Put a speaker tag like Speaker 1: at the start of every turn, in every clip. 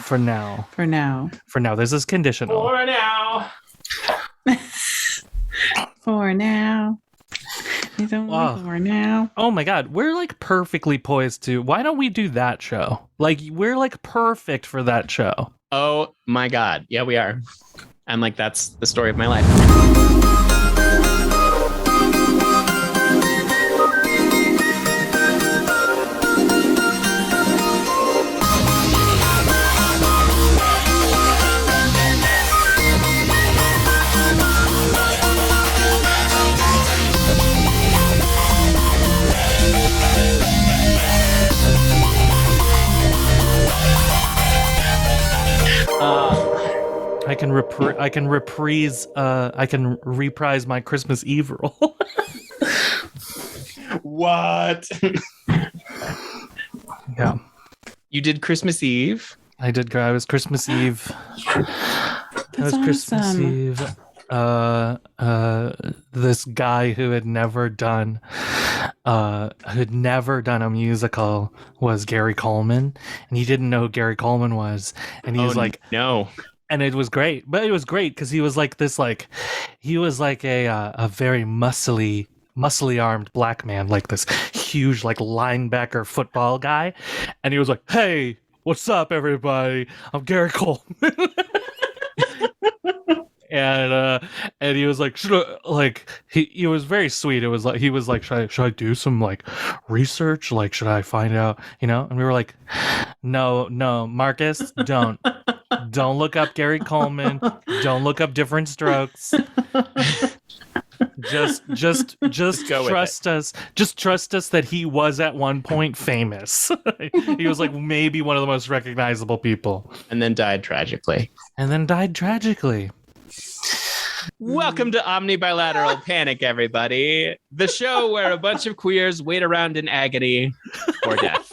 Speaker 1: For now.
Speaker 2: For now.
Speaker 1: This is conditional.
Speaker 3: For now.
Speaker 2: For now. It's only for now.
Speaker 1: Oh my god, we're like perfectly poised to. Why don't we do that show? Like, we're like perfect for that show.
Speaker 3: Oh my god. Yeah, we are. I'm like, that's the story of my life.
Speaker 1: I can reprise my Christmas Eve role.
Speaker 3: What?
Speaker 1: Yeah.
Speaker 3: You did Christmas Eve?
Speaker 1: I did. I was Christmas Eve.
Speaker 2: That's awesome.
Speaker 1: This guy who had never done a musical was Gary Coleman, and he didn't know who Gary Coleman was, and he was like,
Speaker 3: no.
Speaker 1: And it was great, but it was great because he was like this, like he was like a very muscly armed black man, like this huge like linebacker football guy, and he was like, "Hey, what's up, everybody? I'm Gary Coleman." And he was like, he was very sweet. It was like he was like, should I do some like research? Like, should I find out? And we were like, no, Marcus, don't look up Gary Coleman. Don't look up Different Strokes. Just trust us. Just trust us that he was at one point famous. He was like maybe one of the most recognizable people,
Speaker 3: and then died tragically. Welcome to Omni Bilateral Panic, everybody. The show where a bunch of queers wait around in agony for death.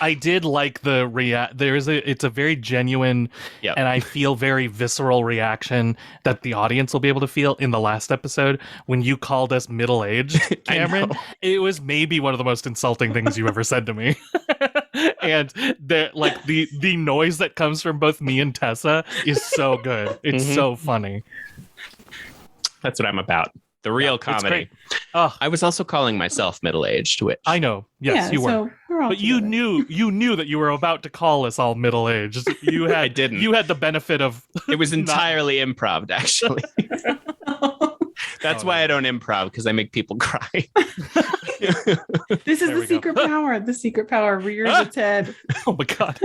Speaker 1: I did like the it's a very genuine and I feel very visceral reaction that the audience will be able to feel in the last episode when you called us middle-aged, Cameron. It was maybe one of the most insulting things you ever said to me. And the noise that comes from both me and Tessa is so good. It's so funny.
Speaker 3: That's what I'm about. The real comedy.
Speaker 1: I
Speaker 3: was also calling myself middle-aged, which
Speaker 1: I know. Yes, you were. But you knew that you were about to call us all middle-aged. You had
Speaker 3: I didn't.
Speaker 1: You had the benefit of
Speaker 3: it was entirely improv, actually. That's why I don't improv, because I make people cry.
Speaker 2: This is the secret power. The secret power rears its head.
Speaker 1: Oh my god.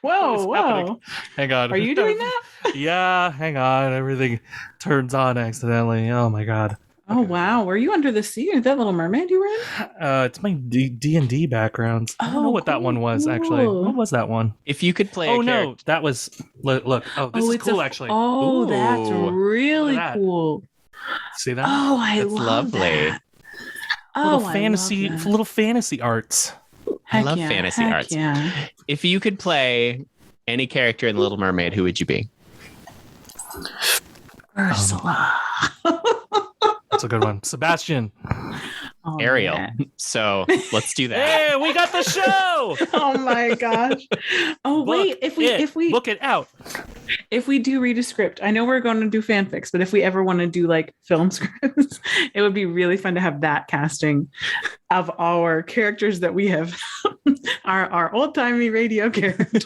Speaker 2: Whoa.
Speaker 1: Happening? Hang on.
Speaker 2: Are you doing that?
Speaker 1: Yeah, hang on. Everything turns on accidentally. Oh my god.
Speaker 2: Oh wow. Were you under the sea? That Little Mermaid you were in?
Speaker 1: It's my D&D background. I don't know what that one was, actually. What was that one?
Speaker 3: If you could play a character.
Speaker 1: No, that was look. Oh, this is cool actually.
Speaker 2: Oh, that's really cool.
Speaker 1: See that?
Speaker 2: Oh,
Speaker 3: that's
Speaker 2: love
Speaker 3: lovely.
Speaker 2: That. Oh,
Speaker 1: little fantasy arts.
Speaker 3: I love fantasy arts.
Speaker 2: Yeah.
Speaker 3: If you could play any character in The Little Mermaid, who would you be?
Speaker 2: Ursula.
Speaker 1: That's a good one. Sebastian.
Speaker 2: Oh,
Speaker 3: Ariel.
Speaker 2: Man.
Speaker 3: So let's do that.
Speaker 1: Hey, we got the show.
Speaker 2: Oh my gosh. Oh wait, if we
Speaker 1: look it out.
Speaker 2: If we do read a script, I know we're going to do fanfics, but if we ever want to do like film scripts, it would be really fun to have that casting of our characters that we have, our old-timey radio characters,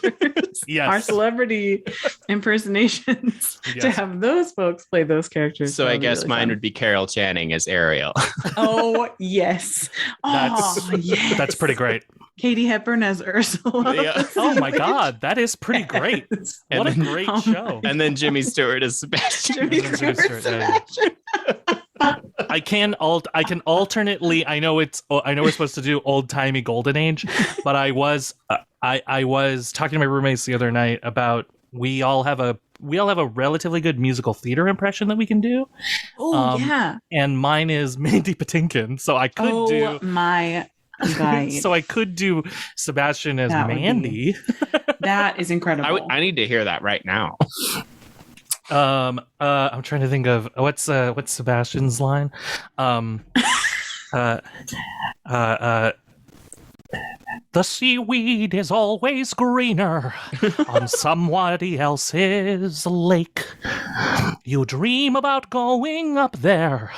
Speaker 1: yes.
Speaker 2: Our celebrity impersonations, to have those folks play those characters.
Speaker 3: So I guess mine would be Carol Channing as Ariel.
Speaker 2: Oh, yes. Yes.
Speaker 1: That's pretty great.
Speaker 2: Katie Hepburn as Ursula.
Speaker 3: Yeah.
Speaker 1: Oh my god, that is pretty great. What a great show.
Speaker 3: And then Jimmy Stewart as Sebastian.
Speaker 1: I can alternately. I know we're supposed to do old timey golden age, but I was talking to my roommates the other night about we all have a relatively good musical theater impression that we can do.
Speaker 2: Oh yeah.
Speaker 1: And mine is Mandy Patinkin, so I could do
Speaker 2: my God.
Speaker 1: So I could do Sebastian as Mandy.
Speaker 2: That is incredible.
Speaker 3: I need to hear that right now.
Speaker 1: I'm trying to think of what's Sebastian's line. The seaweed is always greener on somebody else's lake. You dream about going up there,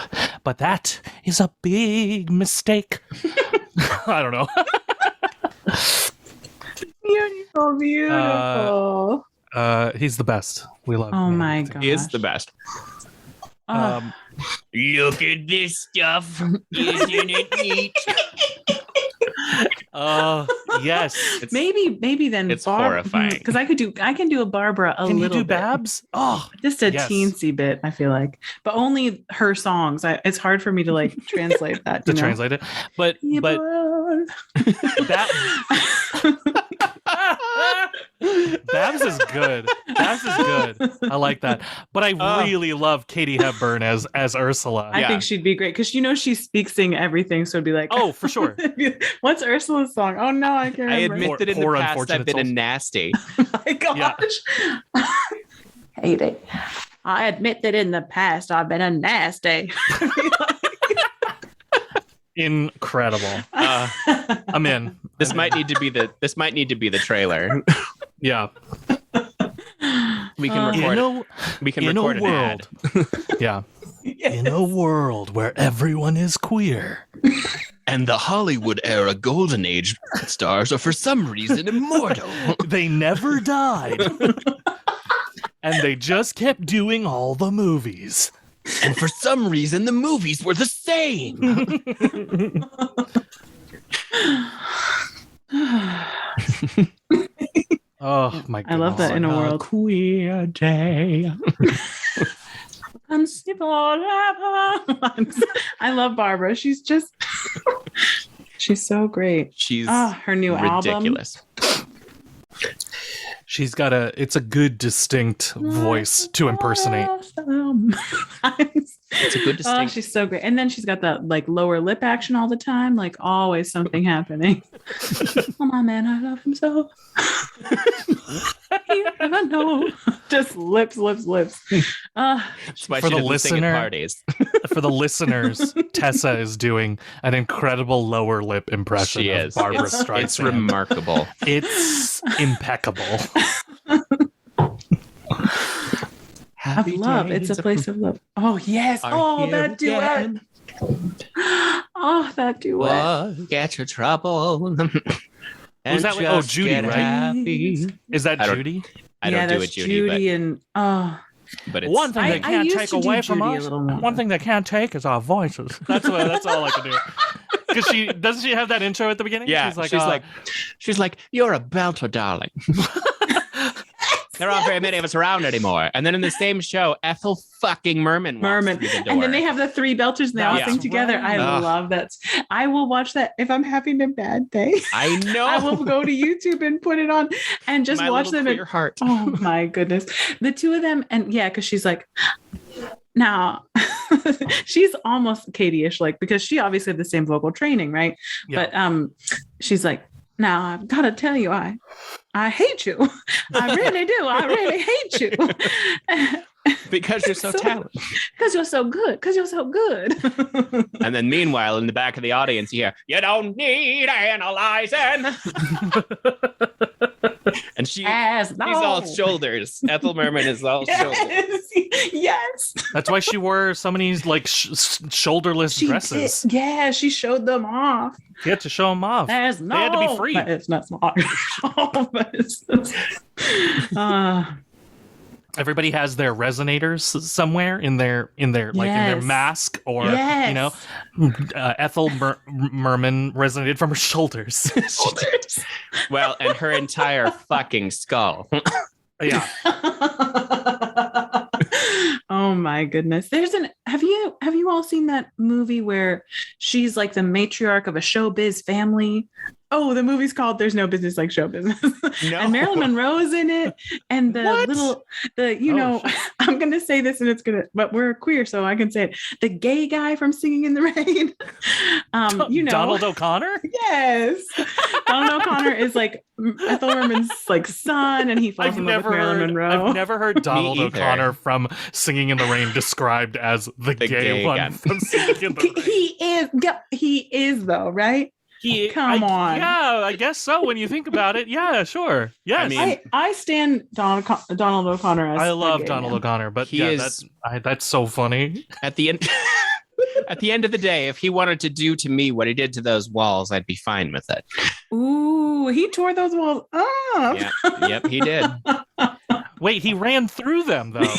Speaker 1: but that is a big mistake. I don't know.
Speaker 2: Beautiful.
Speaker 1: He's the best. We love him.
Speaker 2: Oh my god.
Speaker 3: He is the best. Look at this stuff. Isn't it neat?
Speaker 1: Yes.
Speaker 2: Maybe then
Speaker 3: it's horrifying.
Speaker 2: because I can do a Barbara a
Speaker 1: Can you
Speaker 2: little
Speaker 1: do
Speaker 2: bit.
Speaker 1: Babs? Oh,
Speaker 2: Just a
Speaker 1: yes.
Speaker 2: teensy bit, I feel like, but only her songs. It's hard for me to like translate that.
Speaker 1: to translate it. But that Babs is good. Babs is good. I like that. But I really love Katie Hepburn as Ursula.
Speaker 2: I think she'd be great because she speaks sing everything, so it'd be like,
Speaker 1: oh, for sure.
Speaker 2: What's Ursula's song? Oh no, I can't
Speaker 3: I
Speaker 2: remember.
Speaker 3: admit that in the
Speaker 1: Poor
Speaker 3: past I've
Speaker 1: unfortunate
Speaker 3: been a
Speaker 1: souls.
Speaker 3: nasty.
Speaker 2: Oh my gosh. Hate it. I admit that in the past I've been a nasty.
Speaker 1: Incredible. I'm in.
Speaker 3: This might need to be the trailer.
Speaker 1: Yeah.
Speaker 3: We can record. We can
Speaker 1: in a
Speaker 3: record an ad.
Speaker 1: world. Yeah.
Speaker 2: Yes.
Speaker 1: In a world where everyone is queer.
Speaker 3: And the Hollywood era golden age stars are for some reason immortal.
Speaker 1: They never died. And they just kept doing all the movies.
Speaker 3: And for some reason the movies were the same.
Speaker 1: Oh my god.
Speaker 2: I love that in a world.
Speaker 3: Queer day.
Speaker 2: I love Barbara. She's just she's so great.
Speaker 3: She's
Speaker 2: her new
Speaker 3: ridiculous.
Speaker 1: She's got it's a good distinct voice to impersonate.
Speaker 3: It's a good distinct.
Speaker 2: Oh, she's so great. And then she's got that like lower lip action all the time, like always something happening. Oh my man, I love him so. You never know. Just lips.
Speaker 3: That's why
Speaker 1: For
Speaker 3: she
Speaker 1: the
Speaker 3: doesn't sing at
Speaker 1: listener-
Speaker 3: parties.
Speaker 1: For the listeners, Tessa is doing an incredible lower lip impression
Speaker 3: She
Speaker 1: of
Speaker 3: is.
Speaker 1: Barbara
Speaker 3: It's
Speaker 1: Streisand.
Speaker 3: remarkable.
Speaker 1: It's impeccable.
Speaker 2: Of love. It's a place of love. Oh yes. Oh, that duet. Oh, that duet.
Speaker 3: Get your trouble.
Speaker 1: Who's that? Oh, Judy, right?
Speaker 3: Happy.
Speaker 1: Is that
Speaker 3: I don't-
Speaker 1: Judy?
Speaker 3: I don't do it,
Speaker 2: that's
Speaker 3: Judy,
Speaker 2: and
Speaker 3: but it's
Speaker 1: One thing
Speaker 2: I
Speaker 1: they can't
Speaker 2: used
Speaker 1: take
Speaker 2: to do
Speaker 1: away from
Speaker 2: Judy a
Speaker 1: us.
Speaker 2: little more.
Speaker 1: One thing they can't take is our voices. That's all I can do. Because doesn't she have that intro at the beginning?
Speaker 3: yeah. She's like, you're a belter, darling. There aren't very many of us around anymore. And then in the same show, Ethel fucking Merman walks through the door.
Speaker 2: and then they have the three belters and they all
Speaker 3: Yeah.
Speaker 2: sing together.
Speaker 1: Right.
Speaker 2: I love that. I will watch that if I'm having a bad day.
Speaker 3: I know.
Speaker 2: I will go to YouTube and put it on and just
Speaker 3: My
Speaker 2: watch
Speaker 3: little
Speaker 2: them.
Speaker 3: queer heart.
Speaker 2: Oh my goodness. The two of them. And yeah, because she's like, now she's almost Katie-ish, like, because she obviously had the same vocal training, right?
Speaker 1: Yeah.
Speaker 2: But she's like, now I've got to tell you, I hate you. I really do. I really hate you.
Speaker 3: Because you're so talented.
Speaker 2: Because you're so good. Because you're so good.
Speaker 3: And then meanwhile, in the back of the audience, you hear, you don't need analyzing. And she's all shoulders. Ethel Merman is all shoulders.
Speaker 2: Yes.
Speaker 1: That's why she wore so many like shoulderless dresses.
Speaker 2: She showed them off.
Speaker 1: She had to show them off.
Speaker 2: There's
Speaker 1: They had to be free.
Speaker 2: It's not smart.
Speaker 1: Everybody has their resonators somewhere in their like in their mask, or
Speaker 2: Yes.
Speaker 1: you know, Ethel Merman resonated from her shoulders.
Speaker 3: Well, and her entire fucking skull.
Speaker 1: Yeah.
Speaker 2: Oh my goodness. Have you all seen that movie where she's like the matriarch of a showbiz family? Oh, the movie's called There's No Business Like Show Business.
Speaker 3: No.
Speaker 2: And Marilyn Monroe's in it. And I'm going to say this but we're queer, so I can say it. The gay guy from Singing in the Rain.
Speaker 1: Donald O'Connor?
Speaker 2: Yes. Donald O'Connor is like Ethel Merman's like son, and he falls in love with Marilyn Monroe.
Speaker 1: I've never heard Donald
Speaker 3: either.
Speaker 1: O'Connor from Singing in the Rain described as the gay one
Speaker 3: guy.
Speaker 1: from Singing in the Rain.
Speaker 2: He is though, right? Come on.
Speaker 1: Yeah, I guess so. When you think about it, yeah, sure. Yes,
Speaker 3: I mean,
Speaker 2: I stand Donald O'Connor as
Speaker 1: I
Speaker 2: a
Speaker 1: love
Speaker 2: gay
Speaker 1: Donald
Speaker 2: man.
Speaker 1: O'Connor, but
Speaker 3: He
Speaker 1: yeah,
Speaker 3: is-
Speaker 1: that's so funny.
Speaker 3: at the end. At the end of the day, if he wanted to do to me what he did to those walls, I'd be fine with it.
Speaker 2: Ooh, he tore those walls up.
Speaker 3: Yep, he did.
Speaker 1: Wait, he ran through them though.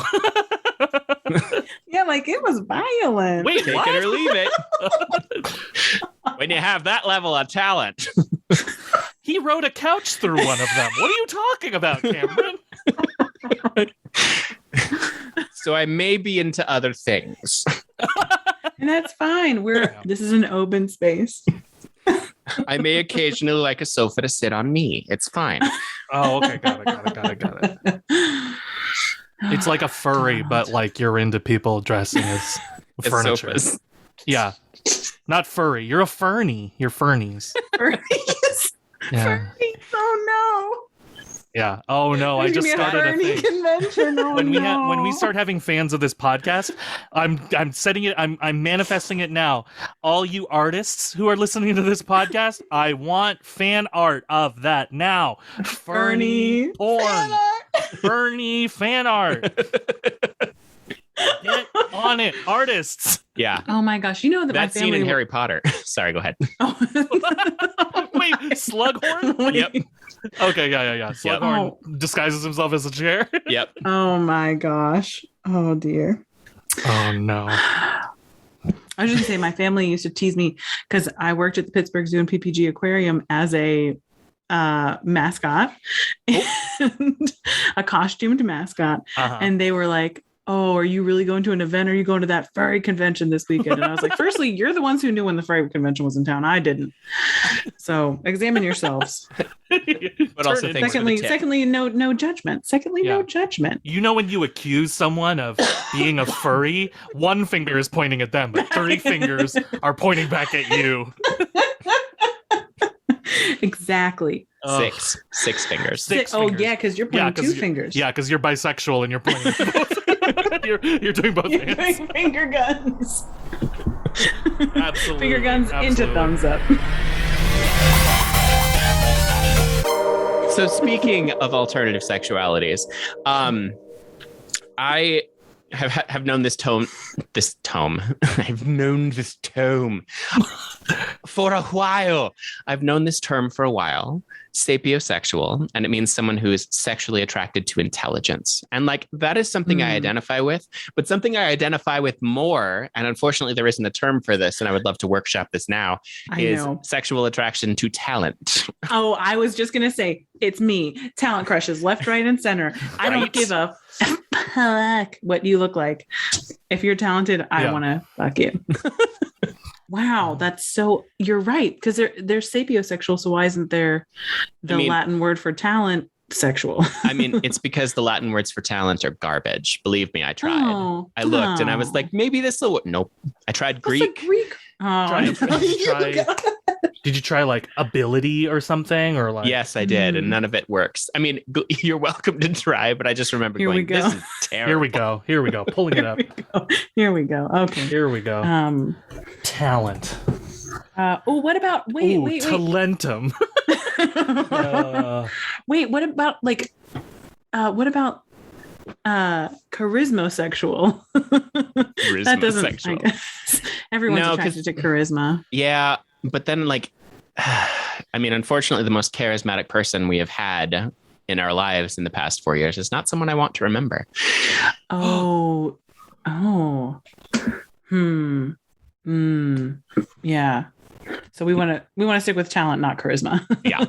Speaker 2: Yeah, like it was violent.
Speaker 1: Wait,
Speaker 3: Take
Speaker 1: what?
Speaker 3: it or leave it. When you have that level of talent.
Speaker 1: He rode a couch through one of them. What are you talking about, Cameron?
Speaker 3: So I may be into other things.
Speaker 2: And that's fine. This is an open space.
Speaker 3: I may occasionally like a sofa to sit on me. It's fine.
Speaker 1: Oh, okay, got it. It's like a furry, but like you're into people dressing as
Speaker 3: It's
Speaker 1: furniture.
Speaker 3: sofas.
Speaker 1: Yeah, not furry. You're a fernie. You're Furnies.
Speaker 2: Furnies.
Speaker 1: Yeah,
Speaker 2: Oh
Speaker 1: yeah. Oh no,
Speaker 2: no.
Speaker 1: I
Speaker 2: There's
Speaker 1: just
Speaker 2: gonna be
Speaker 1: started a
Speaker 2: Furnie
Speaker 1: thing.
Speaker 2: convention. Oh,
Speaker 1: When we start having fans of this podcast, I'm setting it. I'm manifesting it now. All you artists who are listening to this podcast, I want fan art of that now. Fernie porn. Fernie fan art. Get on it, artists.
Speaker 3: Yeah.
Speaker 2: Oh my gosh. You know that
Speaker 3: That
Speaker 2: my
Speaker 3: scene
Speaker 2: family
Speaker 3: in Harry Potter. Sorry, go ahead.
Speaker 2: Oh.
Speaker 1: Wait, Slughorn?
Speaker 3: Yep.
Speaker 1: Okay, yeah. Slughorn disguises himself as a chair.
Speaker 3: Yep.
Speaker 2: Oh my gosh. Oh dear.
Speaker 1: Oh no.
Speaker 2: I was just gonna say my family used to tease me because I worked at the Pittsburgh Zoo and PPG Aquarium as a mascot and a costumed mascot.
Speaker 1: Uh-huh.
Speaker 2: And they were like, "Oh, are you really going to an event? Or are you going to that furry convention this weekend?" And I was like, firstly, you're the ones who knew when the furry convention was in town. I didn't. So examine yourselves.
Speaker 3: But also thanks for the tip.
Speaker 2: Secondly, no judgment. No judgment.
Speaker 1: You know when you accuse someone of being a furry, one finger is pointing at them, but 3 fingers are pointing back at you.
Speaker 2: Exactly.
Speaker 3: Six fingers.
Speaker 1: Six
Speaker 2: Oh
Speaker 1: fingers.
Speaker 2: yeah, because you're pointing 2 fingers.
Speaker 1: Yeah, because you're bisexual and you're pointing both. you're doing both
Speaker 2: You're
Speaker 1: hands.
Speaker 2: doing finger guns.
Speaker 1: Absolutely.
Speaker 2: Finger guns into thumbs up.
Speaker 3: So speaking of alternative sexualities, I have known this tome. I've known this tome for a while. I've known this term for a while. Sapiosexual, and it means someone who is sexually attracted to intelligence. And like that is something I identify with, but something I identify with more, and unfortunately there isn't a term for this, and I would love to workshop this now, is sexual attraction to talent.
Speaker 2: Oh, I was just gonna say, it's me. Talent crushes left, right, and center. I don't give a fuck what you look like. If you're talented, I want to fuck you. Wow, that's so. You're right, because they're sapiosexual. So why isn't there the Latin word for talent sexual?
Speaker 3: I mean, it's because the Latin words for talent are garbage. Believe me, I tried. I looked and I was like, maybe this will. Nope. I tried Greek.
Speaker 2: Oh,
Speaker 1: Did you try like ability or something, or like?
Speaker 3: Yes, I did, and none of it works. I mean, you're welcome to try, but I just remember going, "This is terrible."
Speaker 1: Here we go. Pulling it up.
Speaker 2: Here we go. Okay.
Speaker 1: Here we go. Talent.
Speaker 2: What about wait.
Speaker 1: Talentum.
Speaker 2: Wait, what about charismosexual? That doesn't. Everyone's attracted to charisma.
Speaker 3: Yeah, but then like, I mean, unfortunately, the most charismatic person we have had in our lives in the past 4 years is not someone I want to remember.
Speaker 2: Yeah. So we want to stick with talent, not charisma.
Speaker 3: Yeah.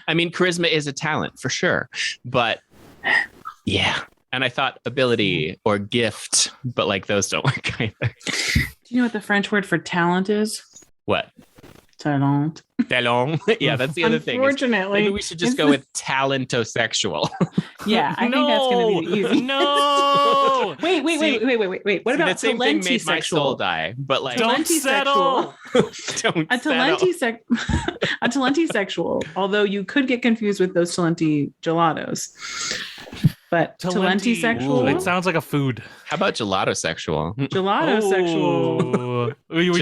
Speaker 3: I mean, charisma is a talent for sure, but yeah. And I thought ability or gift, but like those don't work either.
Speaker 2: Do you know what the French word for talent is?
Speaker 3: What?
Speaker 2: Talent.
Speaker 3: Talent. Yeah, that's the other thing.
Speaker 2: Unfortunately,
Speaker 3: maybe we should just go with talentosexual.
Speaker 2: Yeah, I think that's going to be easy.
Speaker 1: No.
Speaker 2: Wait. What about
Speaker 3: that same thing made my soul die? But like,
Speaker 1: don't settle.
Speaker 3: Don't
Speaker 2: a talenti sexual. Although you could get confused with those talenti gelatos. But Talenti sexual.
Speaker 1: It sounds like a food.
Speaker 3: How about gelato sexual?
Speaker 2: Gelato sexual.
Speaker 1: We're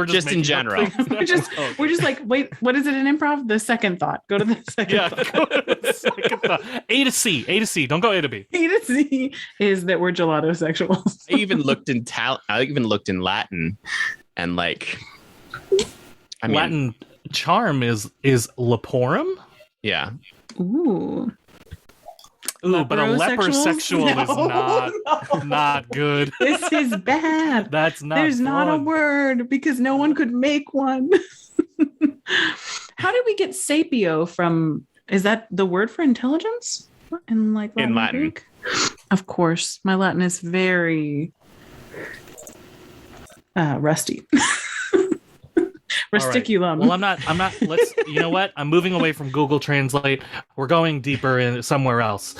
Speaker 1: just
Speaker 3: in general.
Speaker 2: We're just like, wait, what is it in improv? The second thought. Go to the second thought.
Speaker 1: Go to the second thought. A to C. A to C. Don't go A to B.
Speaker 2: A to C is that we're gelato sexuals.
Speaker 3: I even looked in Latin, and like,
Speaker 1: Latin charm is leporum.
Speaker 3: Yeah.
Speaker 2: Ooh.
Speaker 1: Ooh, but a leper sexual is not good.
Speaker 2: This is bad.
Speaker 1: That's not.
Speaker 2: There's not a
Speaker 1: fun.
Speaker 2: word because no one could make one. How did we get sapio from? Is that the word for intelligence in Latin?
Speaker 3: In Latin.
Speaker 2: Greek? Of course, my Latin is very rusty. Rusticulum.
Speaker 1: Right. Well, I'm not. Let's. You know what? I'm moving away from Google Translate. We're going deeper in somewhere else.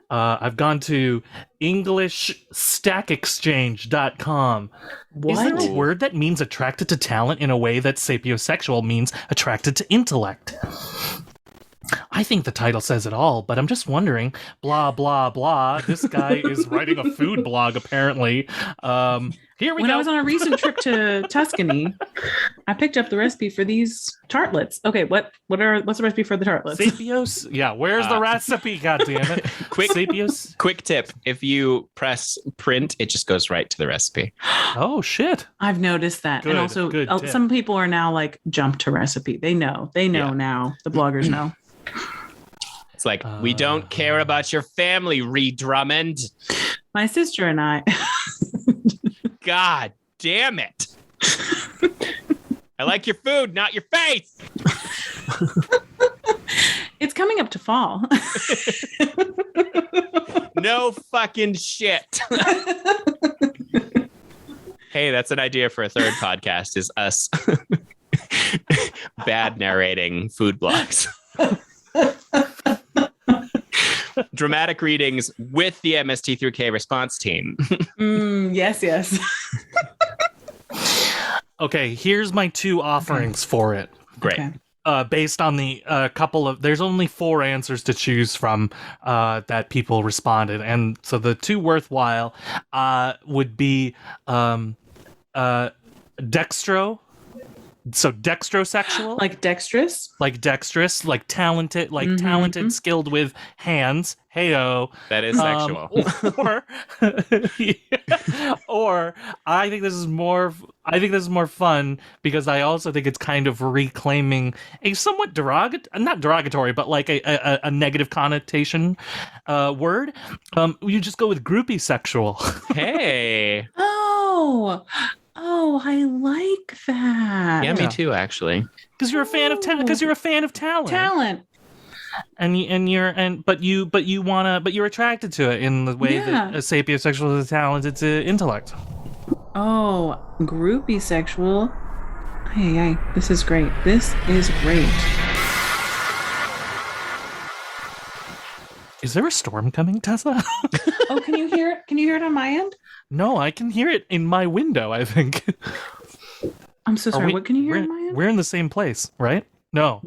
Speaker 1: I've gone to EnglishStackExchange.com.
Speaker 2: What?
Speaker 1: Is there a word that means attracted to talent in a way that sapiosexual means attracted to intellect? I think the title says it all, but I'm just wondering, blah, blah, blah. This guy is writing a food blog, apparently. Here we go.
Speaker 2: When I was on a recent trip to Tuscany, I picked up the recipe for these tartlets. Okay, what's the recipe for the tartlets?
Speaker 1: Sapios? Yeah, where's the recipe? God damn it. Sapios?
Speaker 3: Quick tip. If you press print, it just goes right to the recipe.
Speaker 1: Oh, shit.
Speaker 2: I've noticed that.
Speaker 1: Good,
Speaker 2: and also,
Speaker 1: good tip.
Speaker 2: some people are now like, jump to recipe. They know now. The bloggers know.
Speaker 3: It's like, we don't care about your family, Ree Drummond.
Speaker 2: My sister and I...
Speaker 3: God damn it. I like your food, not your face.
Speaker 2: It's coming up to fall.
Speaker 3: No fucking shit. Hey, that's an idea for a third podcast, is us bad narrating food blogs. Dramatic readings with the MST through K response team.
Speaker 2: Yes.
Speaker 1: Okay, here's my two offerings for it.
Speaker 3: Great.
Speaker 2: Okay.
Speaker 1: Based on the couple of, there's only 4 answers to choose from that people responded, and so the two worthwhile would be dextro. So dextrosexual,
Speaker 2: Like dexterous,
Speaker 1: like talented, talented, skilled with hands. Heyo,
Speaker 3: That is sexual.
Speaker 1: Or I think this is more fun because I also think it's kind of reclaiming a somewhat not derogatory, but like a negative connotation word. You just go with groupie sexual.
Speaker 3: Hey.
Speaker 2: Oh, I like that.
Speaker 3: Yeah, me too, actually.
Speaker 1: Because you're a fan of talent.
Speaker 2: Talent.
Speaker 1: But you're attracted to it in the way that a sapiosexual is talented to intellect.
Speaker 2: Oh, groupie sexual. Hey, this is great.
Speaker 1: Is there a storm coming, Tessa?
Speaker 2: Oh, can you hear it? Can you hear it on my end?
Speaker 1: No, I can hear it in my window, I think.
Speaker 2: I'm so sorry. What can you hear on my end?
Speaker 1: We're in the same place, right? No,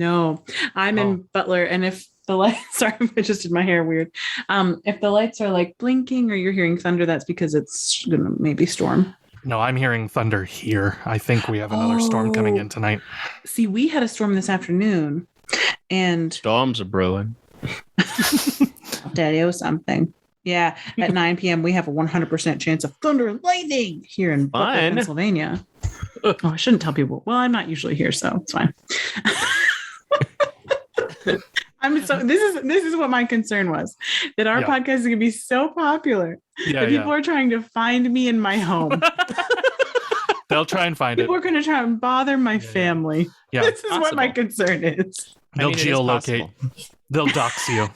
Speaker 2: I'm in Butler, and if the lights, sorry, I just did my hair weird. If the lights are like blinking or you're hearing thunder, that's because it's gonna maybe storm.
Speaker 1: No, I'm hearing thunder here. I think we have another storm coming in tonight.
Speaker 2: See, we had a storm this afternoon, and
Speaker 3: Storms are brewing.
Speaker 2: I'll tell you something. Yeah, at 9 p.m. we have a 100% chance of thunder and lightning here in Butler, Pennsylvania. Oh, I shouldn't tell people. Well, I'm not usually here, so it's fine. This is what my concern was, that our podcast is going to be so popular that people are trying to find me in my home.
Speaker 1: They'll try and find
Speaker 2: people are going to try and bother my family.
Speaker 1: Yeah,
Speaker 2: this is what my concern is.
Speaker 1: They'll geolocate. They'll dox you.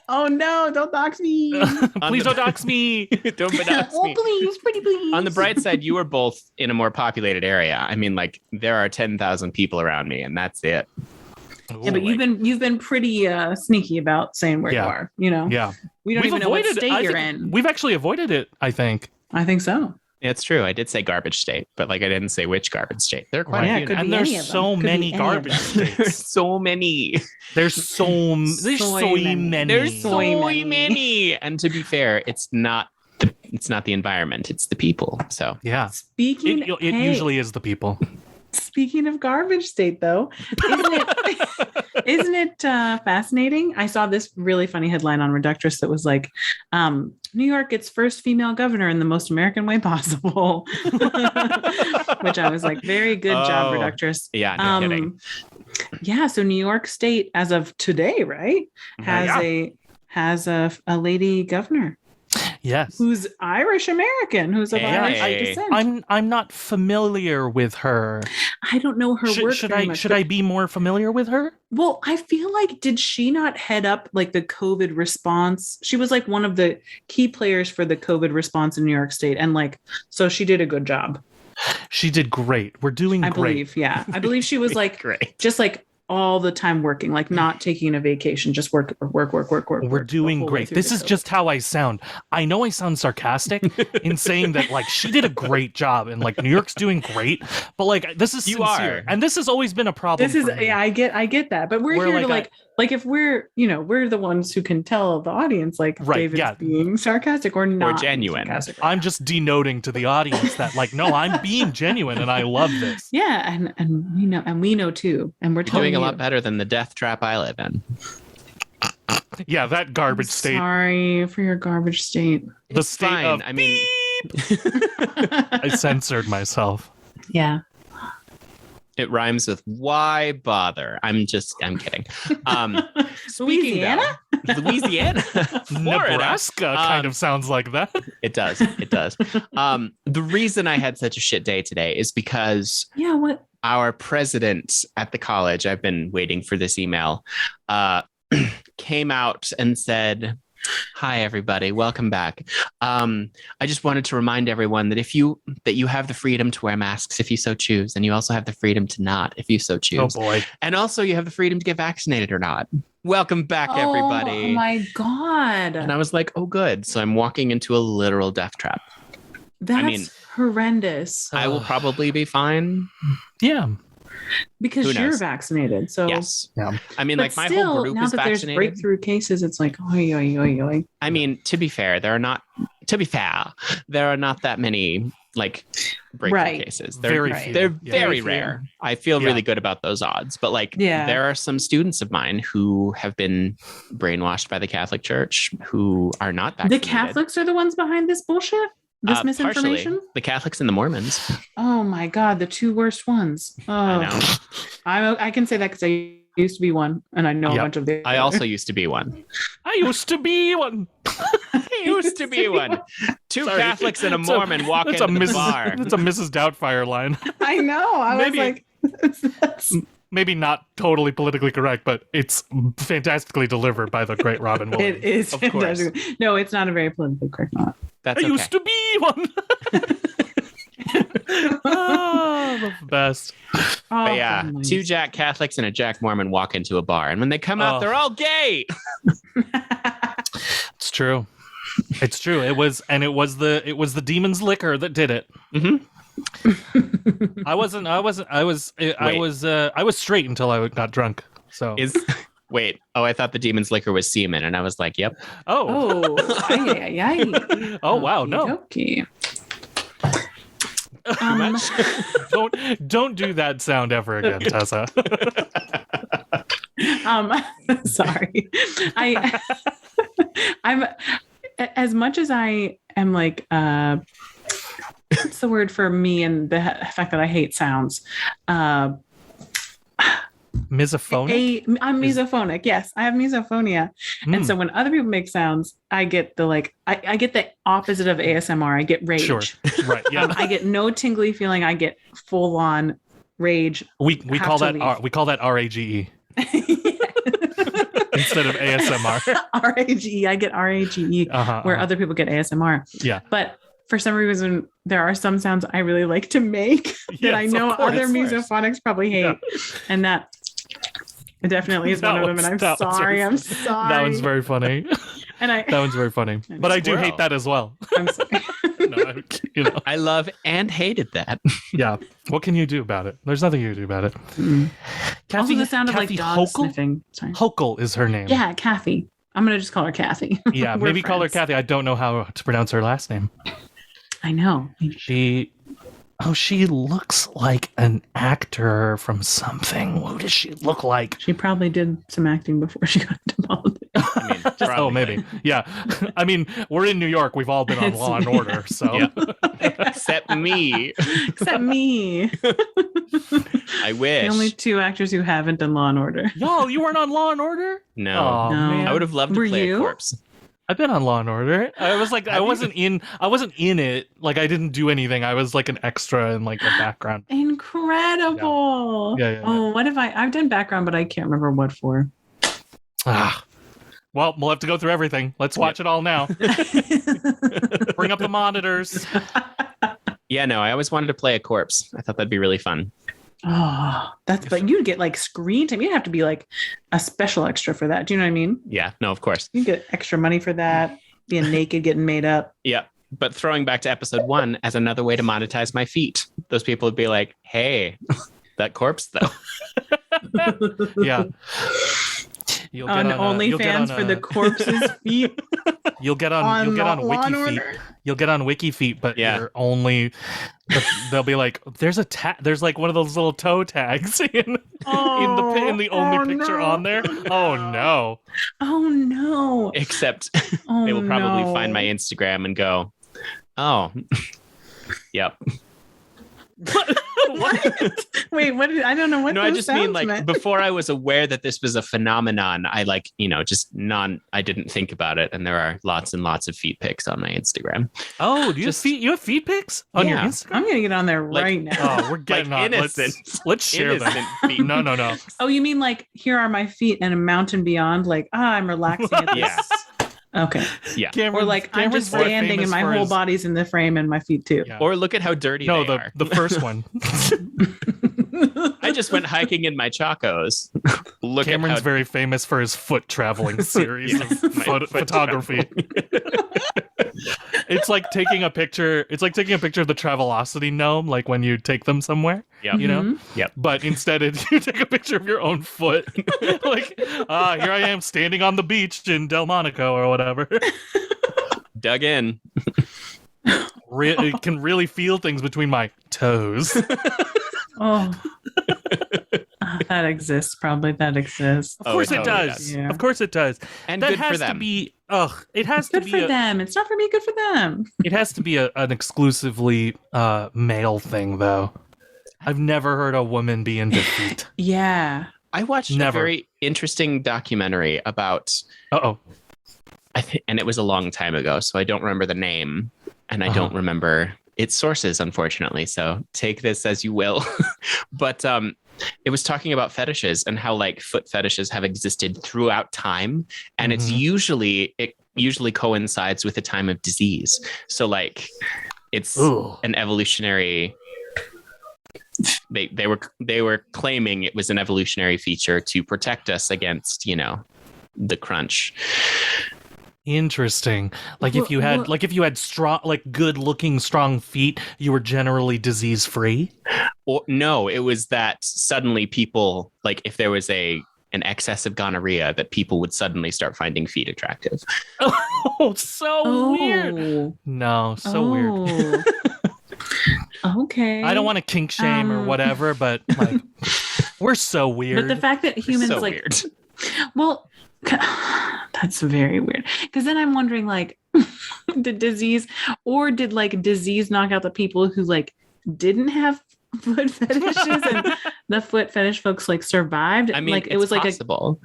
Speaker 2: Oh no, don't dox me.
Speaker 1: Please don't dox me.
Speaker 3: Don't dox me.
Speaker 2: Oh, please, pretty please.
Speaker 3: On the bright side, you are both in a more populated area. I mean, like, there are 10,000 people around me, and that's it.
Speaker 2: Yeah, but you've been pretty sneaky about saying where you are. You know.
Speaker 1: Yeah.
Speaker 2: We don't even know what state you're in.
Speaker 1: We've actually avoided it, I think.
Speaker 2: I think so.
Speaker 3: It's true. I did say garbage state, but like I didn't say which garbage state. There are quite
Speaker 2: Yeah,
Speaker 3: a
Speaker 2: it
Speaker 3: few.
Speaker 2: could
Speaker 3: now.
Speaker 1: And
Speaker 2: be
Speaker 1: there's
Speaker 2: any of them.
Speaker 1: so
Speaker 2: Could be
Speaker 1: many
Speaker 2: any of
Speaker 1: garbage
Speaker 2: them.
Speaker 3: There's
Speaker 1: states.
Speaker 3: so many.
Speaker 1: There's so many.
Speaker 3: There's so
Speaker 2: many.
Speaker 3: many. And to be fair, it's not the environment, it's the people. So
Speaker 1: Yeah.
Speaker 2: Speaking,
Speaker 1: It usually is the people.
Speaker 2: Speaking of garbage state, though, isn't it fascinating? I saw this really funny headline on Reductress that was like, New York gets first female governor in the most American way possible, which I was like, very good job, Reductress.
Speaker 3: Yeah, no kidding.
Speaker 2: Yeah, so New York State, as of today, right, has a lady governor.
Speaker 1: Yes.
Speaker 2: Who's Irish American, who's of Irish descent.
Speaker 1: I'm not familiar with her.
Speaker 2: I don't know her work very much.
Speaker 1: Should I be more familiar with her?
Speaker 2: Well, I feel like, did she not head up like the COVID response? She was like one of the key players for the COVID response in New York State. And like, so she did a good job.
Speaker 1: She did great. We're doing great.
Speaker 2: I believe, yeah. I believe she was like,
Speaker 3: great.
Speaker 2: Just like all the time working, like not taking a vacation, just work.
Speaker 1: We're doing great. This is just how I sound. I know I sound sarcastic in saying that like she did a great job and like New York's doing great, but like this is sincere. And this has always been a problem.
Speaker 2: This is
Speaker 1: for me.
Speaker 2: I get that, but we're here to like if we're we're the ones who can tell the audience like David's being sarcastic or not,
Speaker 3: or genuine.
Speaker 1: I'm just denoting to the audience that like no, I'm being genuine and I love this.
Speaker 2: Yeah, and we know too, and we're
Speaker 3: doing a lot better than the death trap I live in.
Speaker 1: Yeah, that garbage state.
Speaker 2: Sorry for your garbage state.
Speaker 1: The state
Speaker 3: fine.
Speaker 1: of
Speaker 3: I mean,
Speaker 1: I censored myself.
Speaker 2: Yeah.
Speaker 3: It rhymes with why bother? I'm kidding.
Speaker 2: Louisiana?
Speaker 3: Louisiana.
Speaker 1: Nebraska kind of sounds like that.
Speaker 3: It does. The reason I had such a shit day today is because our president at the college, I've been waiting for this email, came out and said, "Hi, everybody. Welcome back. I just wanted to remind everyone that you have the freedom to wear masks if you so choose, and you also have the freedom to not if you so choose.
Speaker 1: Oh boy!
Speaker 3: And also you have the freedom to get vaccinated or not. Welcome back, everybody."
Speaker 2: Oh my god!
Speaker 3: And I was like, "Oh, good." So I'm walking into a literal death trap.
Speaker 2: That's horrendous.
Speaker 3: I will probably be fine.
Speaker 1: Yeah.
Speaker 2: Because you're vaccinated, so
Speaker 3: yes.
Speaker 1: Yeah.
Speaker 3: I mean, like my
Speaker 2: still,
Speaker 3: whole group
Speaker 2: now
Speaker 3: is
Speaker 2: that
Speaker 3: vaccinated.
Speaker 2: There's breakthrough cases. It's like, oi, oi, oi, oi.
Speaker 3: I mean, to be fair, there are not that many like breakthrough cases. They're very rare. I feel really good about those odds, but like, there are some students of mine who have been brainwashed by the Catholic Church who are not vaccinated.
Speaker 2: The Catholics are the ones behind this bullshit. This misinformation?
Speaker 3: Partially. The Catholics and the Mormons.
Speaker 2: Oh my God, the two worst ones. Oh,
Speaker 3: I know.
Speaker 2: I can say that because I used to be one, and I know a bunch of the.
Speaker 3: I also used to be one.
Speaker 1: I used to be one.
Speaker 3: Two Catholics and a Mormon walk into the bar.
Speaker 1: That's a Mrs. Doubtfire line.
Speaker 2: I know. I was like, that's...
Speaker 1: Maybe not totally politically correct, but it's fantastically delivered by the great Robin Williams.
Speaker 2: It is fantastic. No, it's not a very politically correct one.
Speaker 3: That's
Speaker 1: I used to be one. That's the best.
Speaker 3: But yeah, two Jack Catholics and a Jack Mormon walk into a bar, and when they come out, they're all gay.
Speaker 1: It's true. It's true. It was the demon's liquor that did it.
Speaker 3: Mm-hmm.
Speaker 1: I was straight until I got drunk. So
Speaker 3: wait. Oh, I thought the demon's liquor was semen, and I was like, "Yep."
Speaker 1: Oh. Oh wow. No.
Speaker 2: Okay.
Speaker 1: Don't do that sound ever again, Tessa.
Speaker 2: Sorry. I'm as much as I am like what's the word for me and the fact that I hate sounds?
Speaker 1: Misophonic?
Speaker 2: I'm misophonic. Yes, I have misophonia. And so when other people make sounds, I get the I get the opposite of ASMR. I get rage.
Speaker 1: Sure. Right. Yeah.
Speaker 2: I get no tingly feeling. I get full on rage.
Speaker 1: We call that RAGE. Instead of ASMR.
Speaker 2: RAGE. I get RAGE where other people get ASMR.
Speaker 1: Yeah.
Speaker 2: But for some reason, there are some sounds I really like to make that I know other misophonics probably hate. Yeah. And that definitely is one of them. And I'm sorry.
Speaker 1: That one's very funny.
Speaker 2: That
Speaker 1: one's very funny. But I do hate that as well.
Speaker 2: I'm sorry.
Speaker 1: No,
Speaker 3: I love and hated that.
Speaker 1: Yeah. What can you do about it? There's nothing you can do about it.
Speaker 2: Also, the sound of like
Speaker 1: Kathy
Speaker 2: dog
Speaker 1: Hochul?
Speaker 2: sniffing. Sorry.
Speaker 1: Hochul is her name.
Speaker 2: Yeah, Kathy. I'm gonna just call her Kathy.
Speaker 1: Yeah,
Speaker 2: We're
Speaker 1: maybe call her
Speaker 2: friends.
Speaker 1: Kathy. I don't know how to pronounce her last name.
Speaker 2: I know.
Speaker 1: She looks like an actor from something. What does she look like?
Speaker 2: She probably did some acting before she got into politics.
Speaker 3: I mean,
Speaker 1: Oh,
Speaker 3: probably.
Speaker 1: maybe. Yeah. I mean, we're in New York. We've all been on
Speaker 2: It's-
Speaker 1: Law and Order, so
Speaker 3: Yeah. Except me.
Speaker 2: Except me.
Speaker 3: I wish.
Speaker 2: The only two actors who haven't done Law and Order.
Speaker 1: Yo, you weren't on Law and Order?
Speaker 3: No.
Speaker 1: Oh,
Speaker 2: No.
Speaker 1: man.
Speaker 3: I would have loved to
Speaker 2: Were
Speaker 3: play
Speaker 2: you?
Speaker 3: a corpse.
Speaker 1: I've been on Law and Order. I was like, I wasn't in it. Like, I didn't do anything. I was like an extra in like the background.
Speaker 2: Incredible.
Speaker 1: Yeah, yeah, yeah.
Speaker 2: Oh, what have I've done background, but I can't remember what for.
Speaker 1: Well, we'll have to go through everything. Let's watch it all now. Bring up the monitors.
Speaker 3: Yeah, no, I always wanted to play a corpse. I thought that'd be really fun.
Speaker 2: Oh, but you'd get like screen time. You'd have to be like a special extra for that. Do you know what I mean?
Speaker 3: Yeah, no, of course.
Speaker 2: You get extra money for that. Being naked, getting made up.
Speaker 3: Yeah. But throwing back to episode 1 as another way to monetize my feet. Those people would be like, hey, that corpse though.
Speaker 1: Yeah. You'll
Speaker 2: On
Speaker 1: you'll get
Speaker 2: OnlyFans
Speaker 1: on
Speaker 2: for the corpse's feet.
Speaker 1: You'll get on
Speaker 2: Law and
Speaker 1: Wiki Feet.
Speaker 2: Order.
Speaker 1: You'll get on Wiki Feet, but
Speaker 3: Yeah.
Speaker 1: you're only they'll be like, there's like one of those little toe tags in the only picture
Speaker 2: no.
Speaker 1: on there. Oh no.
Speaker 2: Oh no.
Speaker 3: Except
Speaker 2: Oh,
Speaker 3: they will probably
Speaker 2: no.
Speaker 3: find my Instagram and go, oh, yep.
Speaker 2: What? Wait, what? I don't know what.
Speaker 3: No, I
Speaker 2: those
Speaker 3: just mean
Speaker 2: sounds
Speaker 3: like
Speaker 2: meant.
Speaker 3: before I was aware that this was a phenomenon, I I didn't think about it. And there are lots and lots of feet pics on my Instagram.
Speaker 1: Oh, do you
Speaker 3: Just-
Speaker 1: you have feet pics on your
Speaker 3: Yeah.
Speaker 1: Instagram?
Speaker 2: I'm gonna get on there
Speaker 3: Like-
Speaker 2: right now.
Speaker 1: Oh, we're getting
Speaker 3: Like
Speaker 1: on.
Speaker 3: innocent.
Speaker 1: Let's share
Speaker 3: Innocent
Speaker 1: them.
Speaker 3: feet.
Speaker 1: No.
Speaker 2: Oh, you mean like here are my feet and a mountain beyond? Like I'm relaxing at this.
Speaker 3: Yeah.
Speaker 2: Okay.
Speaker 3: Yeah.
Speaker 2: Or like I'm
Speaker 1: Cameron's
Speaker 2: just
Speaker 1: more
Speaker 2: standing
Speaker 1: famous
Speaker 2: and my
Speaker 1: for
Speaker 2: whole
Speaker 1: his-
Speaker 2: body's in the frame and my feet too.
Speaker 1: Yeah.
Speaker 3: Or look at how dirty
Speaker 1: No,
Speaker 3: they are.
Speaker 1: the first one.
Speaker 3: I just went hiking in my Chacos. Look
Speaker 1: Cameron's
Speaker 3: at how
Speaker 1: very famous for his foot traveling series
Speaker 3: Yes,
Speaker 1: of
Speaker 3: my foot
Speaker 1: photography. It's like taking a picture. It's like taking a picture of the Travelocity gnome, like when you take them somewhere.
Speaker 3: Yep.
Speaker 1: You know.
Speaker 2: Mhm.
Speaker 1: But instead, you take a picture of your own foot. Like, here I am standing on the beach in Delmonico or whatever.
Speaker 3: dug in.
Speaker 1: It can really feel things between my toes.
Speaker 2: Oh. That exists. Probably that exists.
Speaker 1: Of
Speaker 3: Oh,
Speaker 1: course
Speaker 3: it
Speaker 1: it
Speaker 3: totally
Speaker 1: does.
Speaker 3: does.
Speaker 2: Yeah.
Speaker 1: Of course it does.
Speaker 3: And
Speaker 1: That
Speaker 3: good
Speaker 1: has
Speaker 3: for them.
Speaker 1: to be. It has to
Speaker 2: Good
Speaker 1: be.
Speaker 2: for them. It's not for me. Good for them.
Speaker 1: It has to be an exclusively male thing, though. I've never heard a woman be into feet.
Speaker 2: Yeah.
Speaker 3: I watched
Speaker 1: Never.
Speaker 3: a very interesting documentary about,
Speaker 1: Uh-oh.
Speaker 3: and it was a long time ago, so I don't remember the name, and I
Speaker 1: Uh-huh.
Speaker 3: don't remember its sources, unfortunately. So take this as you will. But it was talking about fetishes and how like foot fetishes have existed throughout time, and
Speaker 1: Mhm.
Speaker 3: it usually coincides with a time of disease. So like it's
Speaker 1: Ooh.
Speaker 3: an evolutionary. They were claiming it was an evolutionary feature to protect us against, the crunch.
Speaker 1: Interesting. Like if you had strong, like good looking strong feet, you were generally disease free.
Speaker 3: Or no, it was that suddenly people, like if there was an excess of gonorrhea, that people would suddenly start finding feet attractive.
Speaker 1: Oh, so weird. No, so weird.
Speaker 2: Okay.
Speaker 1: I don't want to kink shame or whatever, but like we're so weird.
Speaker 2: But the fact that humans
Speaker 3: so
Speaker 2: like,
Speaker 3: weird.
Speaker 2: well, that's very weird. Because then I'm wondering, like, did disease knock out the people who like didn't have foot fetishes and the foot fetish folks like survived?
Speaker 3: I mean,
Speaker 2: like
Speaker 3: it's
Speaker 2: it was
Speaker 3: possible.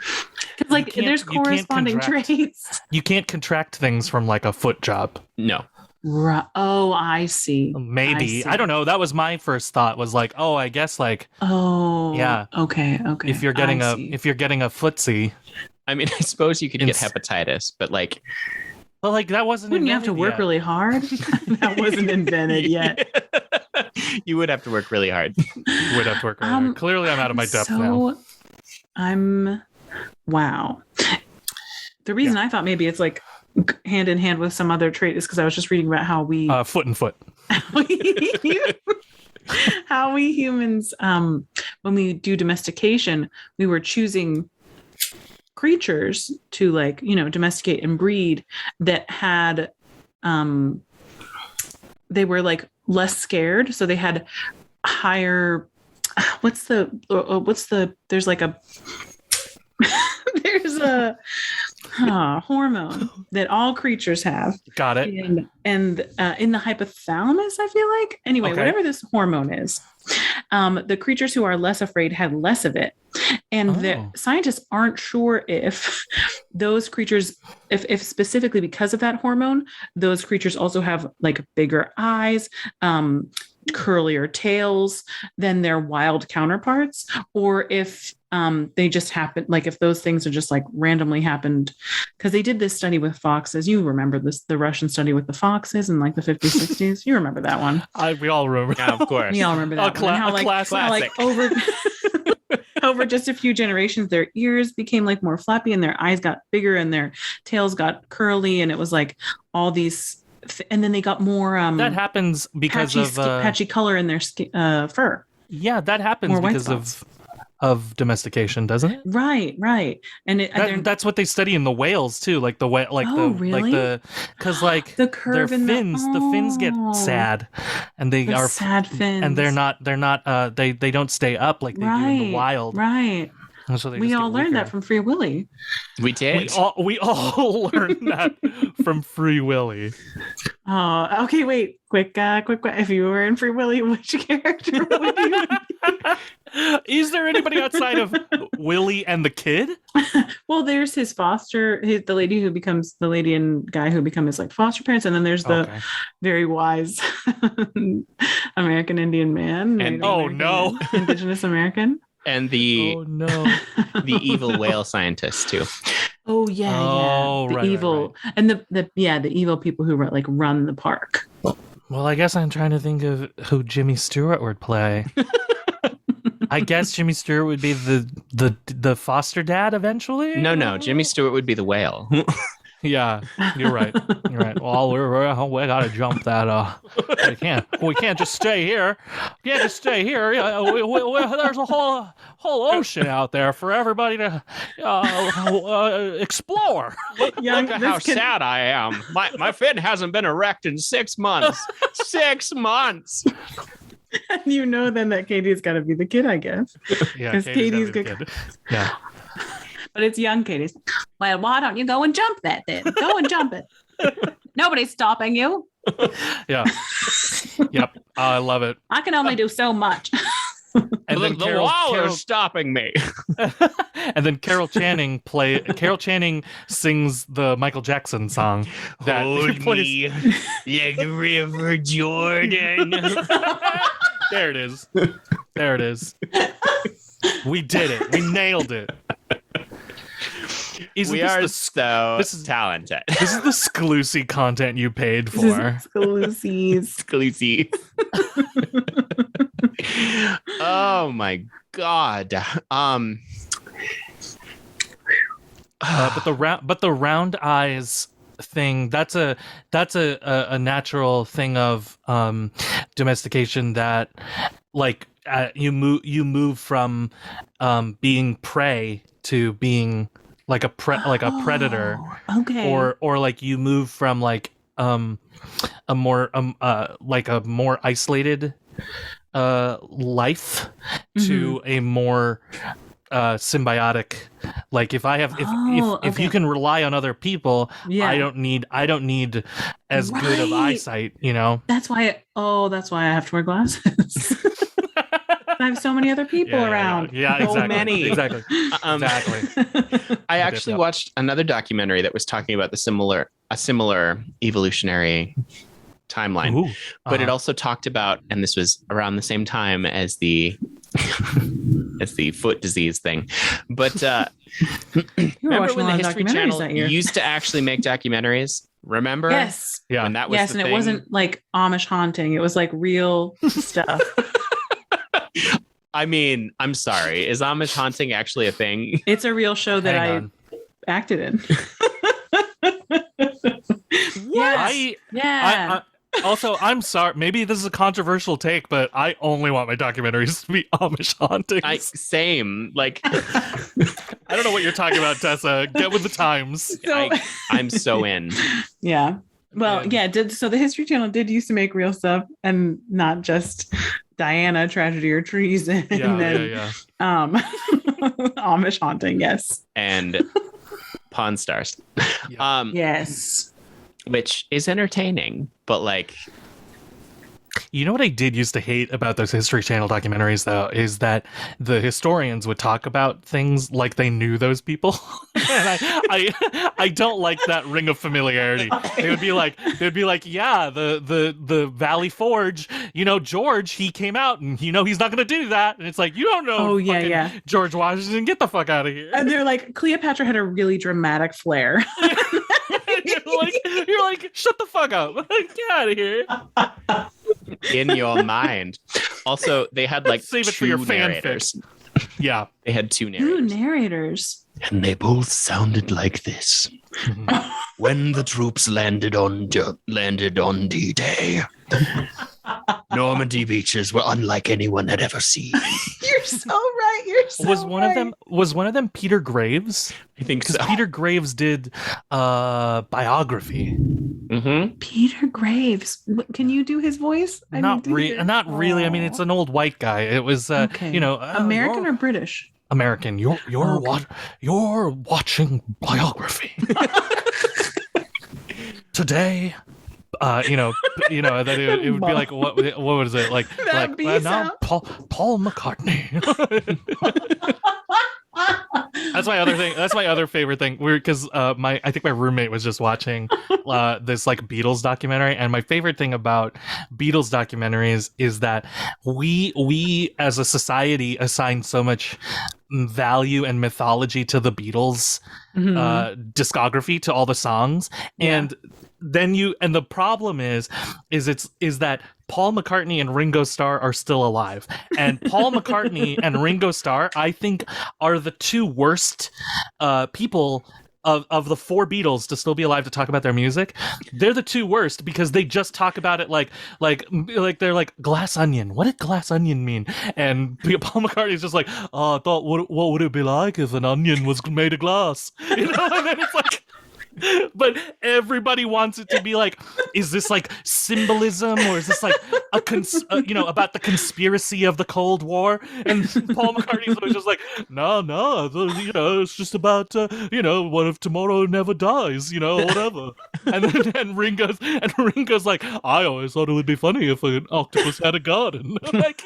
Speaker 2: because like
Speaker 1: You can't-
Speaker 2: there's
Speaker 1: you can't
Speaker 2: corresponding
Speaker 1: contract.
Speaker 2: traits.
Speaker 1: You can't contract things from like a foot job.
Speaker 3: No.
Speaker 2: Oh, I see.
Speaker 1: Maybe.
Speaker 2: see.
Speaker 1: I don't know. That was my first thought was like, oh, I guess like
Speaker 2: Oh,
Speaker 1: Yeah.
Speaker 2: Okay.
Speaker 1: if you're getting
Speaker 2: I
Speaker 1: a
Speaker 2: see.
Speaker 1: if you're getting a footsie,
Speaker 3: I mean, I suppose you could get
Speaker 1: Ins-
Speaker 3: hepatitis, but like,
Speaker 1: but like that wasn't
Speaker 2: Wouldn't you have to
Speaker 1: invented
Speaker 2: work
Speaker 1: yet.
Speaker 2: really hard? That wasn't invented yet.
Speaker 3: You would have to work really hard.
Speaker 1: You would have to work really hard. Clearly I'm out of my depth now.
Speaker 2: Wow. The reason I thought maybe it's like hand in hand with some other trait is because I was just reading about how we
Speaker 1: Foot and foot.
Speaker 2: how we humans, when we do domestication, we were choosing creatures to like, domesticate and breed that had, they were like less scared. So they had higher, there's like a, there's a hormone that all creatures have.
Speaker 1: Got it.
Speaker 2: And in the hypothalamus, I feel like. Anyway, whatever this hormone is, the creatures who are less afraid had less of it. And the scientists aren't sure if those creatures, if specifically because of that hormone, those creatures also have like bigger eyes, curlier tails than their wild counterparts, or if they just happen, like if those things are just like randomly happened, because they did this study with foxes. You remember this, the Russian study with the foxes in like the 50s, 60s. You remember that one?
Speaker 1: We all remember.
Speaker 3: Yeah, of course.
Speaker 2: We all remember that one. How like over over just a few generations, their ears became like more flappy and their eyes got bigger and their tails got curly, and it was like all these. And then they got more.
Speaker 1: That happens because
Speaker 2: patchy color in their fur.
Speaker 1: Yeah, that happens because of domestication, doesn't it?
Speaker 2: Right. And
Speaker 1: that's what they study in the whales too, like the because like
Speaker 2: the curve
Speaker 1: their fins, the fins get sad, and they are
Speaker 2: sad fins,
Speaker 1: and they're not they don't stay up like they do in the wild.
Speaker 2: Right.
Speaker 1: So
Speaker 2: we all learned that from Free Willy.
Speaker 3: We did.
Speaker 1: We all learned that from Free Willy.
Speaker 2: Oh, okay. Wait, quick. If you were in Free Willy, which character would you be?
Speaker 1: Is there anybody outside of Willy and the kid?
Speaker 2: Well, there's his the lady who becomes the lady and guy who become his like foster parents, and then there's the very wise American Indian man.
Speaker 3: And
Speaker 2: Indigenous American.
Speaker 3: And the the evil whale scientist too.
Speaker 2: Oh yeah, the evil.
Speaker 3: Right.
Speaker 2: And the evil people who run the park.
Speaker 1: Well, I guess I'm trying to think of who Jimmy Stewart would play. I guess Jimmy Stewart would be the foster dad eventually.
Speaker 3: No, Jimmy Stewart would be the whale.
Speaker 1: Yeah, you're right. Well, we gotta jump that. We can't just stay here. We can't just stay here. There's a whole ocean out there for everybody to explore.
Speaker 3: Look at how sad I am. My fin hasn't been erect in 6 months. 6 months.
Speaker 2: And then that Katie's got to be the kid, I guess.
Speaker 1: Yeah, because Katie's good. Kid. Yeah.
Speaker 2: But it's young Katie's. Well, why don't you go and jump that then? Go and jump it. Nobody's stopping you.
Speaker 1: Yeah. Yep. I love it.
Speaker 2: I can only do so much.
Speaker 3: And then the wall is stopping me.
Speaker 1: And then Carol Channing sings the Michael Jackson song. That
Speaker 3: Hold me like the River Jordan.
Speaker 1: There it is. We did it. We nailed it.
Speaker 3: We are so talented.
Speaker 1: This is the sclusie content you paid for.
Speaker 2: Sclusies.
Speaker 3: Oh my god.
Speaker 1: But the round eyes thing, that's a natural thing of domestication, that like you move from being prey to being like a predator.
Speaker 2: Okay.
Speaker 1: Or like you move from like a more isolated life to a more symbiotic. Like if you can rely on other people, I don't need as good of eyesight,
Speaker 2: That's why I have to wear glasses. I have so many other people around.
Speaker 1: Yeah, exactly.
Speaker 3: So many.
Speaker 1: Exactly.
Speaker 3: I actually watched another documentary that was talking about a similar evolutionary timeline.
Speaker 1: Ooh,
Speaker 3: but it also talked about, and this was around the same time as the foot disease thing. But remember when the History Channel used to actually make documentaries? Remember?
Speaker 2: Yes.
Speaker 1: Yeah.
Speaker 3: When that was
Speaker 2: and it wasn't like Amish haunting. It was like real stuff.
Speaker 3: I mean, I'm sorry. Is Amish haunting actually a thing?
Speaker 2: It's a real show that I acted in.
Speaker 1: What?
Speaker 2: Yeah.
Speaker 1: Also, I'm sorry. Maybe this is a controversial take, but I only want my documentaries to be Amish hauntings.
Speaker 3: Same. Like,
Speaker 1: I don't know what you're talking about, Tessa. Get with the times.
Speaker 2: So,
Speaker 3: I'm so in.
Speaker 2: yeah. Well, yeah. So the History Channel did used to make real stuff, and not just Diana, Tragedy or Treason,
Speaker 1: Yeah.
Speaker 2: Amish haunting. Yes.
Speaker 3: And Pawn Stars.
Speaker 1: Yeah.
Speaker 2: Yes.
Speaker 3: Which is entertaining, but like,
Speaker 1: You know what I did used to hate about those History Channel documentaries, though, is that the historians would talk about things like they knew those people, and I don't like that ring of familiarity. They would be like, yeah, the Valley Forge, George, he came out, and he's not going to do that, and it's like, you don't know.
Speaker 2: Oh yeah.
Speaker 1: George Washington, get the fuck out of here.
Speaker 2: And they're like, Cleopatra had a really dramatic flair.
Speaker 1: You're like, shut the fuck up, get out of here.
Speaker 3: In your mind. Also, they had like
Speaker 1: Save it
Speaker 3: two
Speaker 1: for your
Speaker 3: narrators.
Speaker 1: Yeah.
Speaker 3: They had two
Speaker 2: Two
Speaker 3: narrators.
Speaker 2: narrators.
Speaker 4: And they both sounded like this. When the troops landed on D-Day, Normandy beaches were unlike anyone had ever seen.
Speaker 2: You're so right. You're so
Speaker 1: Was one of them Peter Graves?
Speaker 3: I think so.
Speaker 1: Because Peter Graves did biography.
Speaker 3: Mm-hmm.
Speaker 2: Peter Graves. Can you do his voice?
Speaker 1: Not really. I mean, it's an old white guy. It was
Speaker 2: American or British?
Speaker 1: American. You're watching biography. Today, that it would be like what was it like? Now Paul McCartney. That's my other thing. That's my other favorite thing. Because I think my roommate was just watching this like Beatles documentary, and my favorite thing about Beatles documentaries is that we as a society assign so much value and mythology to the Beatles discography, to all the songs, and then the problem is that Paul McCartney and Ringo Starr are still alive, and Paul McCartney and Ringo Starr, I think, are the two worst people of the four Beatles to still be alive to talk about their music. They're the two worst because they just talk about it like they're like glass onion. What did glass onion mean? And Paul McCartney's just like, oh, I thought what would it be like if an onion was made of glass? And then it's like. But everybody wants it to be like, is this like symbolism, or is this like about the conspiracy of the Cold War? And Paul McCartney's always just like, no, it's just about what if tomorrow never dies, whatever. And then Ringo's like, I always thought it would be funny if an octopus had a garden. Like,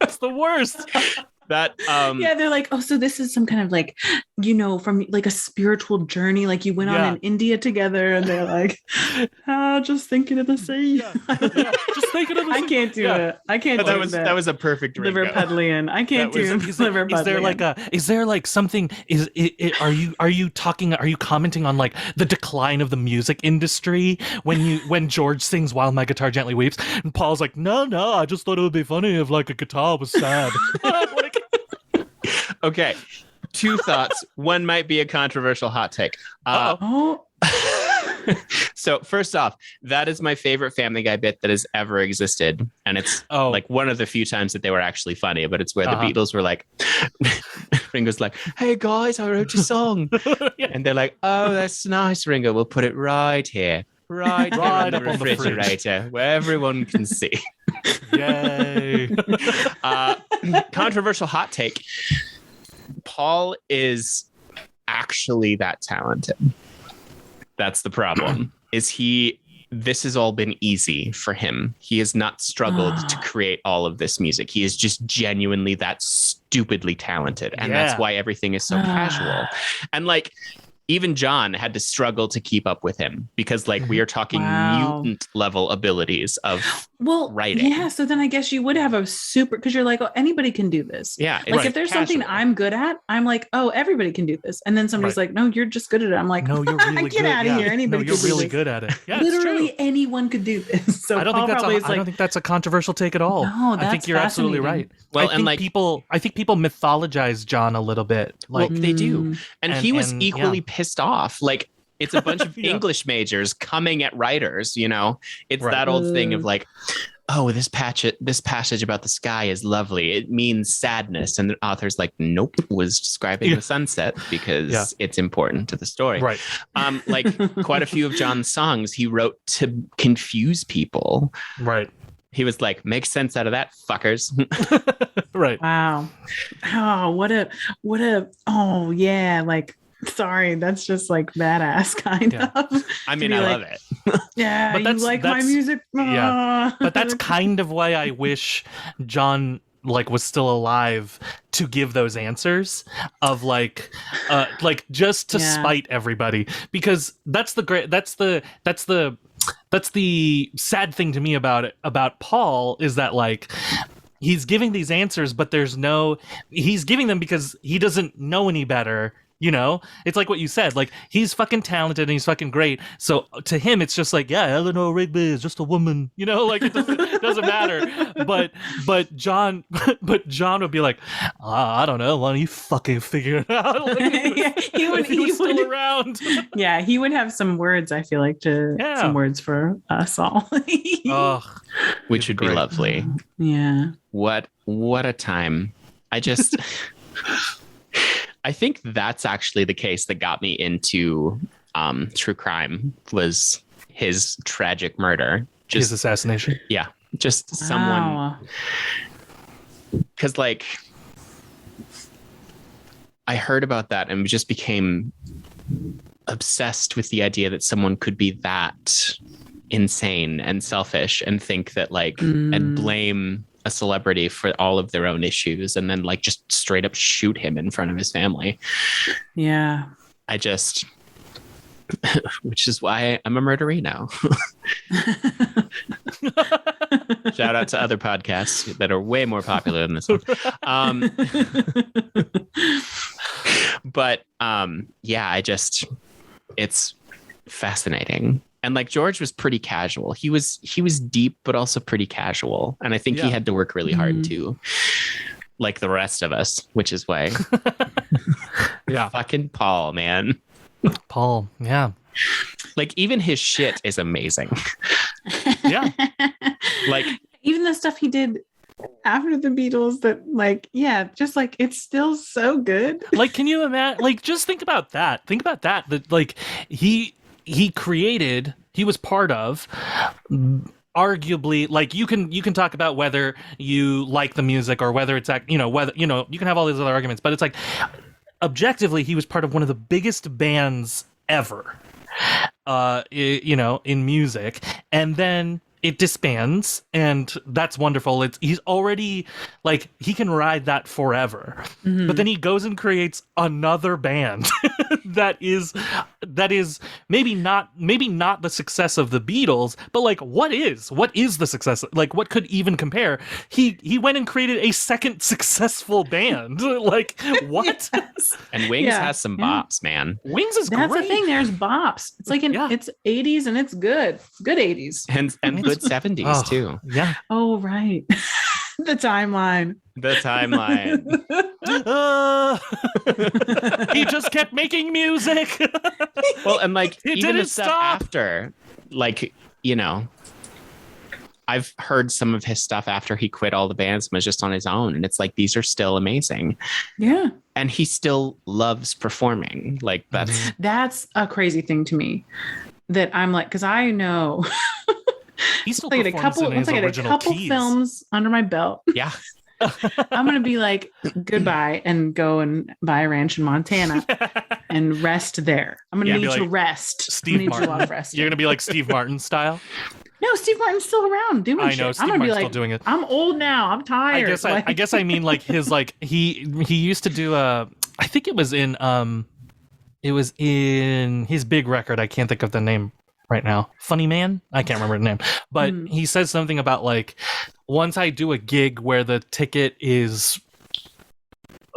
Speaker 1: that's the worst.
Speaker 3: That
Speaker 2: they're like, oh, so this is some kind of like, from like a spiritual journey, like you went on in India together, and they're like, just thinking of the sea.
Speaker 1: Just thinking of the sea.
Speaker 2: I can't do it. I can't do that.
Speaker 3: That was a perfect Ringo.
Speaker 2: Liverpudlian. I can't do Liverpudlian.
Speaker 1: Is there like something? Are you commenting on like the decline of the music industry when George sings "While My Guitar Gently Weeps" and Paul's like, no, I just thought it would be funny if like a guitar was sad.
Speaker 3: Okay, two thoughts. One might be a controversial hot take. So first off, that is my favorite Family Guy bit that has ever existed, and it's like one of the few times that they were actually funny. But it's where the Beatles were like, Ringo's like, "Hey guys, I wrote a song," and they're like, "Oh, that's nice, Ringo. We'll put it right here, right on the refrigerator, where everyone can see."
Speaker 1: Yay!
Speaker 3: Controversial hot take. Paul is actually that talented. That's the problem. This has all been easy for him. He has not struggled to create all of this music. He is just genuinely that stupidly talented. And that's why everything is so casual. And like, even John had to struggle to keep up with him because like we are talking mutant level abilities of writing.
Speaker 2: Yeah. So then I guess you would have a super, because you're like, oh, anybody can do this.
Speaker 3: Yeah.
Speaker 2: Like if there's something I'm good at, I'm like, oh, everybody can do this. And then somebody's like, no, you're just good at it. I'm like,
Speaker 1: no, you're really
Speaker 2: get out of here. Anybody
Speaker 1: you're
Speaker 2: could do
Speaker 1: really
Speaker 2: this.
Speaker 1: good at it. Yeah,
Speaker 2: literally anyone could do this. So
Speaker 1: I don't think that's a controversial take at all.
Speaker 2: No,
Speaker 1: I think you're absolutely right.
Speaker 3: Well,
Speaker 1: I think people mythologize John a little bit. Like
Speaker 3: they do. And he was equally pissed off. Like it's a bunch of English majors coming at writers, you know? It's that old thing of like, oh, this passage about the sky is lovely. It means sadness. And the author's like, nope, was describing the sunset because it's important to the story.
Speaker 1: Right.
Speaker 3: Like quite a few of John's songs he wrote to confuse people.
Speaker 1: Right.
Speaker 3: He was like, make sense out of that, fuckers.
Speaker 1: Right.
Speaker 2: Wow. Oh, what a, oh yeah. Like, sorry, that's just like badass kind of.
Speaker 3: I mean, I love it.
Speaker 2: Yeah,
Speaker 1: but
Speaker 2: you like my music.
Speaker 1: Yeah, but that's kind of why I wish John like was still alive to give those answers of like just to spite everybody, because that's the sad thing to me about Paul is that like he's giving these answers, but he's giving them because he doesn't know any better. You know, it's like what you said, like he's fucking talented and he's fucking great. So to him, it's just like, yeah, Eleanor Rigby is just a woman, you know, like it doesn't matter. But John would be like, I don't know, why don't you fucking figure it out? Like, he was still around.
Speaker 2: Yeah, he would have some words, I feel like, some words for us all.
Speaker 3: Which would be lovely.
Speaker 2: Yeah.
Speaker 3: What a time. I think that's actually the case that got me into true crime, was his tragic murder.
Speaker 1: His assassination?
Speaker 3: Yeah. Just someone. Because, like, I heard about that and just became obsessed with the idea that someone could be that insane and selfish and think that, like, and blame a celebrity for all of their own issues and then like just straight up shoot him in front of his family.
Speaker 2: Yeah.
Speaker 3: Which is why I'm a murderer now. Shout out to other podcasts that are way more popular than this one. But it's fascinating. And like George was pretty casual. He was deep, but also pretty casual. And I think he had to work really hard too, like the rest of us, which is why.
Speaker 1: Yeah.
Speaker 3: Fucking Paul, man.
Speaker 1: Paul, yeah.
Speaker 3: Like even his shit is amazing.
Speaker 1: Yeah.
Speaker 2: Like even the stuff he did after the Beatles that like, yeah, just like it's still so good.
Speaker 1: Like, can you imagine? Like, just think about that. That like he was part of, arguably, like you can talk about whether you like the music or whether it's whether you can have all these other arguments, but it's like objectively he was part of one of the biggest bands ever in music, and then it disbands, and that's wonderful. He's already like he can ride that forever. But then he goes and creates another band that is maybe not the success of the Beatles, but like what is the success? Like what could even compare? He went and created a second successful band. Like what?
Speaker 2: Yes.
Speaker 3: And Wings has some bops, man.
Speaker 1: Wings is
Speaker 2: That's
Speaker 1: great.
Speaker 2: the thing. There's bops. It's like it's 80s and it's good. It's good 80s.
Speaker 3: And good 70s too.
Speaker 1: Yeah.
Speaker 2: Oh, right. The timeline.
Speaker 1: He just kept making music.
Speaker 3: Well, and like
Speaker 1: it
Speaker 3: even
Speaker 1: didn't
Speaker 3: the stuff
Speaker 1: stop.
Speaker 3: after, like, I've heard some of his stuff after he quit all the bands and was just on his own, and it's like these are still amazing.
Speaker 2: Yeah.
Speaker 3: And he still loves performing. Like
Speaker 2: that's a crazy thing to me. That I'm like, because I know
Speaker 1: He still
Speaker 2: once I get a couple films under my belt.
Speaker 3: Yeah.
Speaker 2: I'm gonna be like goodbye and go and buy a ranch in Montana and rest there. I'm gonna need to rest.
Speaker 1: Steve Martin. You're gonna be like Steve Martin style.
Speaker 2: No, Steve Martin's still around doing shit.
Speaker 1: I know.
Speaker 2: I'm gonna be like,
Speaker 1: still doing it.
Speaker 2: I'm old now. I'm tired.
Speaker 1: I guess I mean like his like he used to do I think it was in his big record. I can't think of the name right now. Funny Man? I can't remember the name. But he says something about like, once I do a gig where the ticket is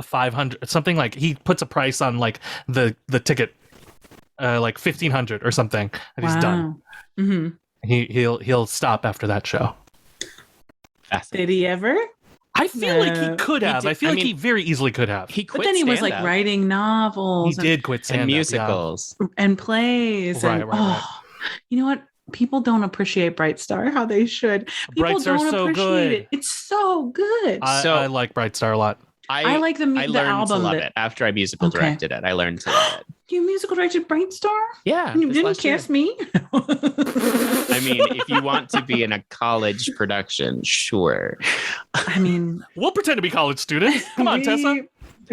Speaker 1: 500, something like he puts a price on like the ticket, like 1,500 or something, and he's done. He'll stop after that show.
Speaker 2: Did he ever?
Speaker 1: I feel like he
Speaker 2: No.
Speaker 1: could have. I feel like he very easily could have.
Speaker 3: He quit
Speaker 2: But then he was like
Speaker 3: stand-up
Speaker 2: writing
Speaker 1: He
Speaker 2: novels
Speaker 1: did quit
Speaker 3: and
Speaker 1: stand-up,
Speaker 3: musicals.
Speaker 2: and plays.
Speaker 1: Right,
Speaker 2: And
Speaker 1: right.
Speaker 2: you know what? People don't appreciate Bright Star how they should. People
Speaker 1: Bright Star's
Speaker 2: don't
Speaker 1: so
Speaker 2: appreciate
Speaker 1: good.
Speaker 2: it. It's so good.
Speaker 1: I like Bright Star a lot.
Speaker 2: I like the
Speaker 3: I learned
Speaker 2: album
Speaker 3: to love
Speaker 2: that-
Speaker 3: it after I musical
Speaker 2: Okay.
Speaker 3: directed it. I learned to love it.
Speaker 2: You musical directed Bright Star?
Speaker 3: Yeah.
Speaker 2: You
Speaker 3: this
Speaker 2: didn't
Speaker 3: last year.
Speaker 2: cast me?
Speaker 3: I mean, if you want to be in a college production, sure.
Speaker 2: I mean,
Speaker 1: We'll pretend to be college students. Come on,
Speaker 2: we
Speaker 1: Tessa.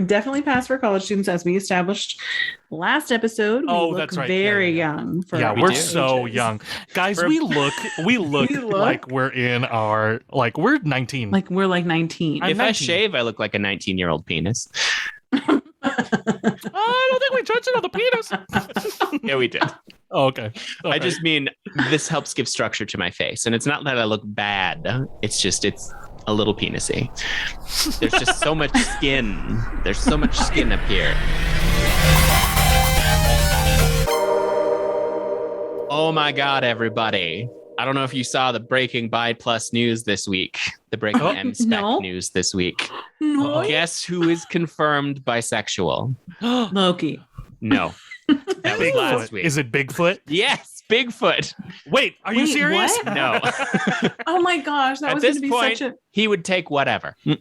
Speaker 2: Definitely pass for college students, as we established last episode. We
Speaker 1: Oh,
Speaker 2: look
Speaker 1: that's right.
Speaker 2: very
Speaker 1: Yeah.
Speaker 2: young. For
Speaker 1: Yeah,
Speaker 2: our
Speaker 1: we're
Speaker 3: do.
Speaker 1: so
Speaker 2: ages.
Speaker 1: young. Guys,
Speaker 3: For-
Speaker 1: we look
Speaker 2: We look-
Speaker 1: like we're in our we're 19.
Speaker 2: Like we're like 19.
Speaker 1: I'm
Speaker 3: If I
Speaker 1: 19.
Speaker 3: shave, I look like a 19-year-old penis.
Speaker 1: I don't think we touched it on the penis.
Speaker 3: Yeah, we did.
Speaker 1: Oh, okay. All
Speaker 3: I
Speaker 1: right.
Speaker 3: just mean this helps give structure to my face. And it's not that I look bad. It's a little penisy. There's just so much skin. There's so much skin up here. Oh my God, everybody. I don't know if you saw the Breaking Bi Plus news this week. The Breaking M Spec
Speaker 2: no.
Speaker 3: news this week.
Speaker 2: No.
Speaker 3: Guess who is confirmed bisexual?
Speaker 2: Loki.
Speaker 3: No. That was last week.
Speaker 1: Is it Bigfoot?
Speaker 3: Yes, Bigfoot.
Speaker 1: Wait, are you
Speaker 2: Wait,
Speaker 1: serious?
Speaker 2: what?
Speaker 3: No.
Speaker 2: Oh my gosh, that
Speaker 3: At
Speaker 2: was going
Speaker 3: this
Speaker 2: to be
Speaker 3: point,
Speaker 2: such
Speaker 3: he would take whatever.
Speaker 2: a.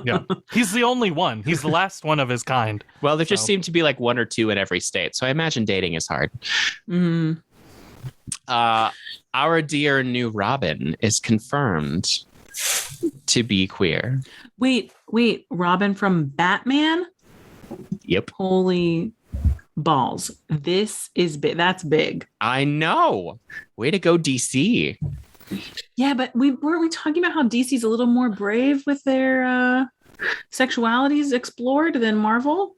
Speaker 1: Yeah. He's the only one. He's the last one of his kind.
Speaker 3: Well, there just
Speaker 1: So-
Speaker 3: seem to be like one or two in every state. So I imagine dating is hard.
Speaker 2: Mm.
Speaker 3: Our dear new Robin is confirmed to be queer.
Speaker 2: Wait, Robin from Batman?
Speaker 3: Yep.
Speaker 2: Holy balls. This is big. That's big.
Speaker 3: I know. Way to go, DC.
Speaker 2: Yeah, but weren't we talking about how DC's a little more brave with their sexualities explored than Marvel?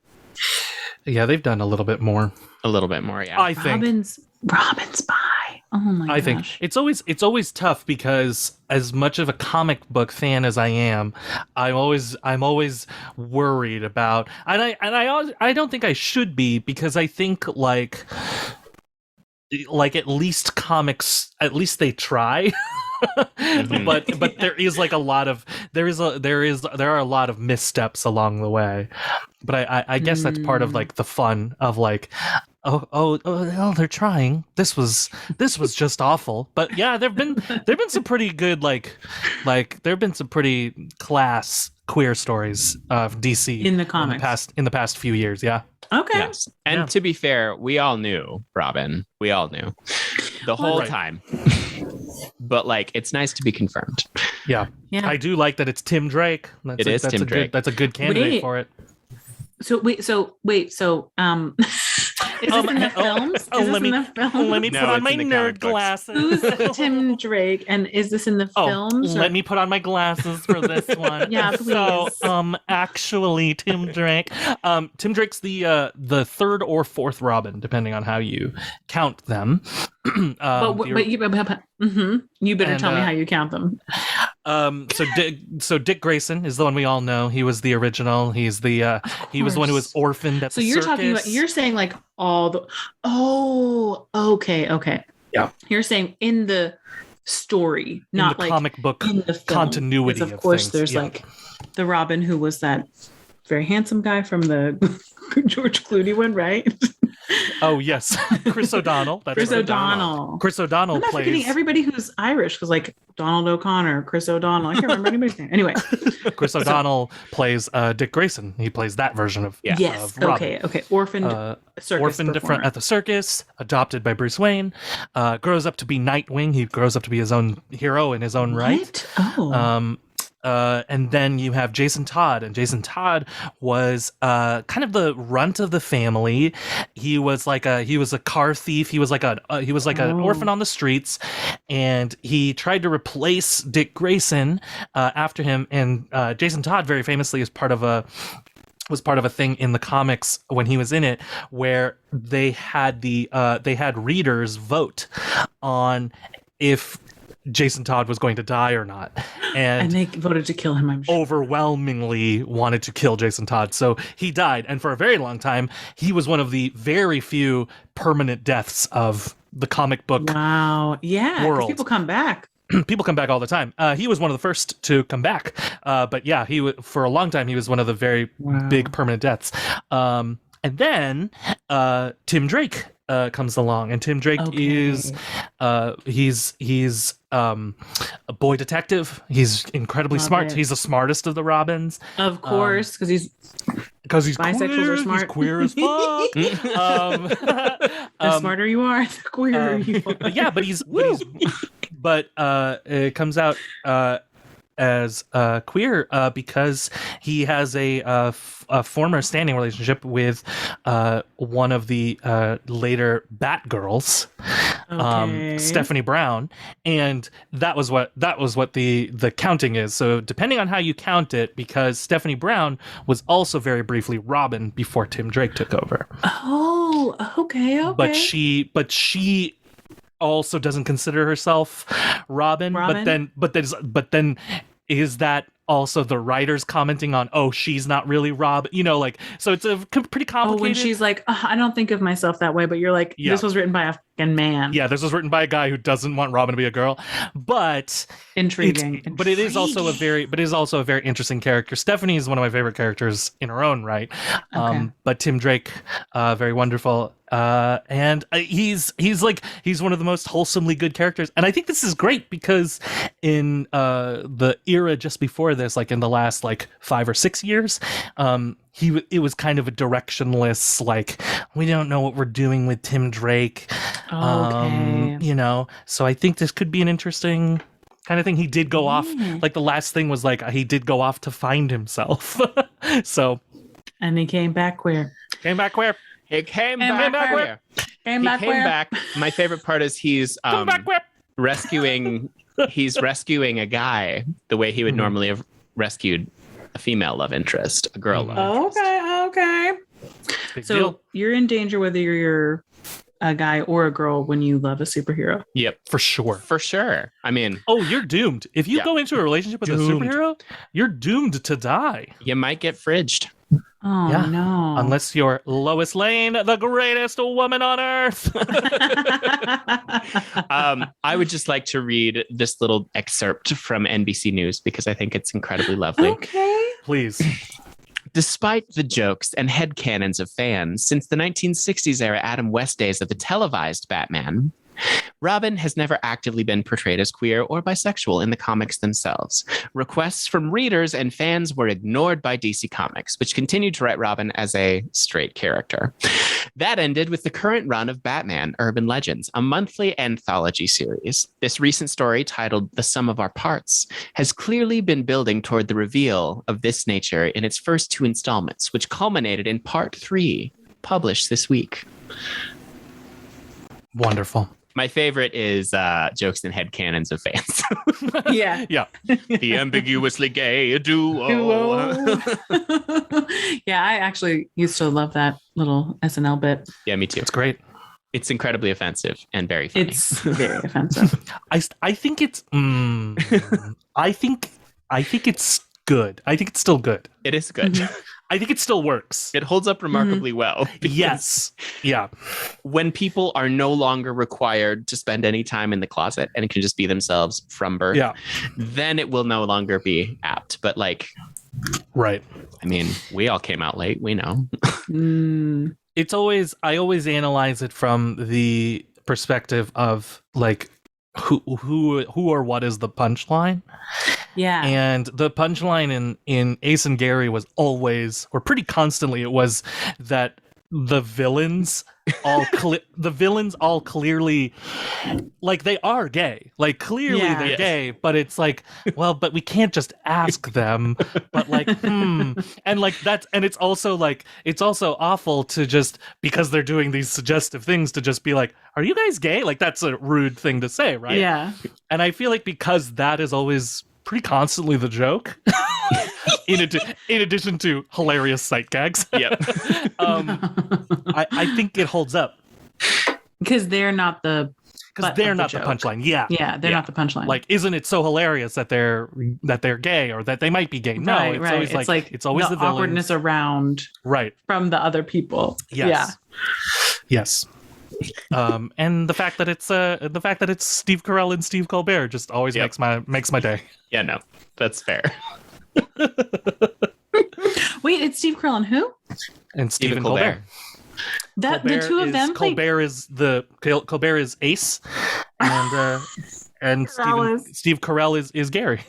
Speaker 1: Yeah, they've done a little bit more.
Speaker 3: A little bit more, yeah.
Speaker 1: I think.
Speaker 2: Robin's bi. Oh my gosh.
Speaker 1: I think it's always tough because as much of a comic book fan as I am, I'm always worried about, and I don't think I should be, because I think like at least comics, at least they try. but there is like a lot of there are a lot of missteps along the way. But I guess that's part of like the fun of like, oh, they're trying. This was just awful. But yeah, there've been some pretty good like there've been some pretty class queer stories of DC
Speaker 2: In the comics.
Speaker 1: in the past few years. Yeah.
Speaker 2: Okay.
Speaker 3: Yes. And
Speaker 1: Yeah.
Speaker 3: to be fair, we all knew, Robin. We all knew the whole
Speaker 1: Right.
Speaker 3: time. But like, it's nice to be confirmed.
Speaker 1: Yeah.
Speaker 2: Yeah.
Speaker 1: I do like that it's Tim Drake.
Speaker 3: It is Tim Drake.
Speaker 1: That's a good candidate
Speaker 2: Wait.
Speaker 1: for it.
Speaker 2: So is this in the films? Is this
Speaker 1: let me
Speaker 2: in the films?
Speaker 1: let me
Speaker 3: No,
Speaker 1: put on
Speaker 3: it's
Speaker 1: my
Speaker 3: in the
Speaker 1: nerd
Speaker 3: comic books.
Speaker 1: glasses.
Speaker 2: Who's Tim Drake, and is this in the films? or-
Speaker 1: Let me put on my glasses for this one.
Speaker 2: Yeah,
Speaker 1: So,
Speaker 2: please.
Speaker 1: actually, Tim Drake. Tim Drake's the third or fourth Robin, depending on how you count them.
Speaker 2: You better
Speaker 1: And,
Speaker 2: tell me how you count them.
Speaker 1: So Dick Grayson is the one we all know. He was the original. He's the he was the one who was orphaned at
Speaker 2: So
Speaker 1: the
Speaker 2: you're
Speaker 1: circus.
Speaker 2: talking about, you're saying like all the, okay.
Speaker 1: Yeah.
Speaker 2: You're saying in the story,
Speaker 1: in
Speaker 2: not
Speaker 1: the
Speaker 2: like
Speaker 1: comic book
Speaker 2: in the film.
Speaker 1: continuity.
Speaker 2: Because of course,
Speaker 1: things.
Speaker 2: there's
Speaker 1: Yeah.
Speaker 2: like the Robin who was that very handsome guy from the George Clooney one, right?
Speaker 1: Oh yes, Chris O'Donnell. That's
Speaker 2: Chris
Speaker 1: right.
Speaker 2: O'Donnell.
Speaker 1: Chris O'Donnell
Speaker 2: I'm not forgetting
Speaker 1: plays.
Speaker 2: everybody who's Irish, because like Donald O'Connor, Chris O'Donnell. I can't remember anybody's name. Anyway,
Speaker 1: Chris O'Donnell plays Dick Grayson. He plays that version of
Speaker 2: yes,
Speaker 1: of Robin.
Speaker 2: okay. Orphaned circus
Speaker 1: Orphaned
Speaker 2: performer.
Speaker 1: at the circus, adopted by Bruce Wayne, grows up to be Nightwing. He grows up to be his own hero in his own right.
Speaker 2: What? Oh,
Speaker 1: And then you have Jason Todd, and Jason Todd was kind of the runt of the family. He was a car thief. He was like an orphan on the streets, and he tried to replace Dick Grayson after him. And Jason Todd, very famously, was part of a thing in the comics when he was in it, where they had readers vote on if Jason Todd was going to die or not,
Speaker 2: and they voted to kill him, I'm sure.
Speaker 1: overwhelmingly wanted to kill Jason Todd. So he died, and for a very long time, he was one of the very few permanent deaths of the comic book.
Speaker 2: Wow. Yeah. 'cause
Speaker 1: world.
Speaker 2: people come back.
Speaker 1: people come back all the time. He was one of the first to come back. But yeah, for a long time, he was one of the very big permanent deaths. And then Tim Drake comes along, and Tim Drake is he's a boy detective. He's incredibly smart. He's the smartest of the Robins,
Speaker 2: of course, because he's bisexuals
Speaker 1: queer.
Speaker 2: are smart.
Speaker 1: He's queer as fuck.
Speaker 2: The smarter you are, the queerer you are.
Speaker 1: But it comes out as queer because he has a former standing relationship with one of the later Batgirls, Stephanie Brown, and that was what the counting is. So depending on how you count it, because Stephanie Brown was also very briefly Robin before Tim Drake took over.
Speaker 2: Oh, okay.
Speaker 1: But she also doesn't consider herself Robin. But then is that also the writers commenting on, oh, she's not really Robin, like, so it's a pretty complicated.
Speaker 2: When she's like, I don't think of myself that way, but you're like, this was written by a fucking man.
Speaker 1: Yeah, this was written by a guy who doesn't want Robin to be a girl, but
Speaker 2: intriguing.
Speaker 1: But it is also a very interesting character. Stephanie is one of my favorite characters in her own right. But Tim Drake, very wonderful. And he's one of the most wholesomely good characters, and I think this is great because in the era just before this, like in the last 5 or 6 years, it was kind of a directionless, like, we don't know what we're doing with Tim Drake. So I think this could be an interesting kind of thing. He did go off, the last thing was he did go off to find himself.
Speaker 2: And he came back queer.
Speaker 3: He came back queer. My favorite part is he's rescuing a guy the way he would normally have rescued a female love interest, a girl love interest.
Speaker 2: Okay. So
Speaker 1: deal.
Speaker 2: You're in danger whether you're a guy or a girl when you love a superhero.
Speaker 3: Yep.
Speaker 1: For sure.
Speaker 3: I mean,
Speaker 1: you're doomed. If you go into a relationship with a superhero, you're doomed to die.
Speaker 3: You might get fridged.
Speaker 2: Oh, yeah. No.
Speaker 1: Unless you're Lois Lane, the greatest woman on earth.
Speaker 3: I would just like to read this little excerpt from NBC News because I think it's incredibly lovely.
Speaker 2: Okay.
Speaker 1: Please.
Speaker 3: Despite the jokes and headcanons of fans, since the 1960s era Adam West days of the televised Batman, Robin has never actively been portrayed as queer or bisexual in the comics themselves. Requests from readers and fans were ignored by DC Comics, which continued to write Robin as a straight character. That ended with the current run of Batman Urban Legends, a monthly anthology series. This recent story, titled The Sum of Our Parts, has clearly been building toward the reveal of this nature in its first 2 installments, which culminated in Part 3, published this week.
Speaker 1: Wonderful.
Speaker 3: My favorite is jokes and headcanons of fans.
Speaker 2: Yeah.
Speaker 3: The ambiguously gay duo.
Speaker 2: Yeah, I actually used to love that little SNL bit.
Speaker 3: Yeah, me too.
Speaker 1: It's great.
Speaker 3: It's incredibly offensive and very funny.
Speaker 2: It's very offensive.
Speaker 1: I think it's I think it's good. I think it's still good.
Speaker 3: It is good.
Speaker 2: Mm-hmm.
Speaker 1: I think it still works.
Speaker 3: It holds up remarkably well.
Speaker 1: Yes. Yeah.
Speaker 3: When people are no longer required to spend any time in the closet and can just be themselves from birth, then it will no longer be apt. But
Speaker 1: right.
Speaker 3: I mean, we all came out late. We know.
Speaker 1: I always analyze it from the perspective of who or what is the punchline.
Speaker 2: Yeah.
Speaker 1: And the punchline in Ace and Gary was always, or pretty constantly, it was that the villains all clearly, they are gay. Clearly they're gay, but it's but we can't just ask them. But and it's also awful to just, because they're doing these suggestive things, to just be like, are you guys gay? That's a rude thing to say, right?
Speaker 2: Yeah. And
Speaker 1: I feel because that is always pretty constantly the joke. In addition to hilarious sight gags.
Speaker 3: Yep.
Speaker 1: I think it holds up.
Speaker 2: Because they're not the
Speaker 1: punchline. Yeah.
Speaker 2: Yeah, they're not the punchline.
Speaker 1: Isn't it so hilarious that they're gay or that they might be gay? No,
Speaker 2: right,
Speaker 1: it's always it's always the
Speaker 2: awkwardness around
Speaker 1: right
Speaker 2: from the other people.
Speaker 1: Yes.
Speaker 2: Yeah.
Speaker 1: Yes. And the fact that it's Steve Carell and Steve Colbert just always makes my day.
Speaker 3: Yeah, no, that's fair.
Speaker 2: Wait, it's Steve Carell and who?
Speaker 1: And Stephen Colbert.
Speaker 2: That
Speaker 1: Colbert
Speaker 2: the two of them played.
Speaker 1: Colbert is Ace, and Steve Carell is Gary.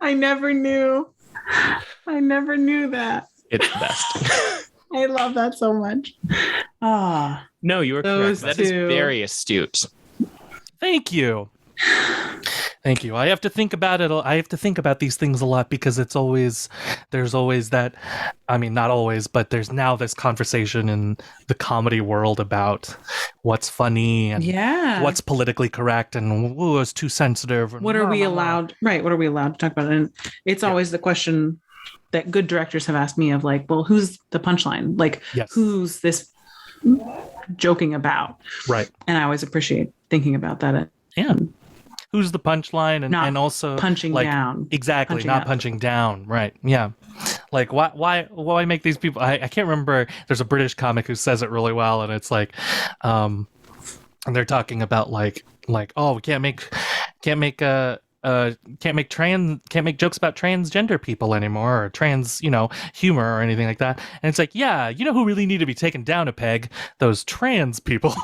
Speaker 2: I never knew that.
Speaker 3: It's the best.
Speaker 2: I love that so much.
Speaker 3: No, you were correct. That is very astute.
Speaker 1: Thank you. Thank you. I have to think about it. I have to think about these things a lot because there's always that, I mean, not always, but there's now this conversation in the comedy world about what's funny and what's politically correct and it's too sensitive.
Speaker 2: What are we allowed? Right. What are we allowed to talk about? And it's always the question that good directors have asked me of like, well, who's the punchline? Like, who's this joking about?
Speaker 1: Right.
Speaker 2: And I always appreciate thinking about that.
Speaker 1: Yeah. Who's the punchline and also
Speaker 2: punching down.
Speaker 1: Exactly. Punching down. Right. Yeah. Like why make these people, I can't remember. There's a British comic who says it really well. And it's like, and they're talking about like, oh, we can't make jokes about transgender people anymore or trans, humor or anything like that. And it's like, yeah, who really need to be taken down a peg? Those trans people.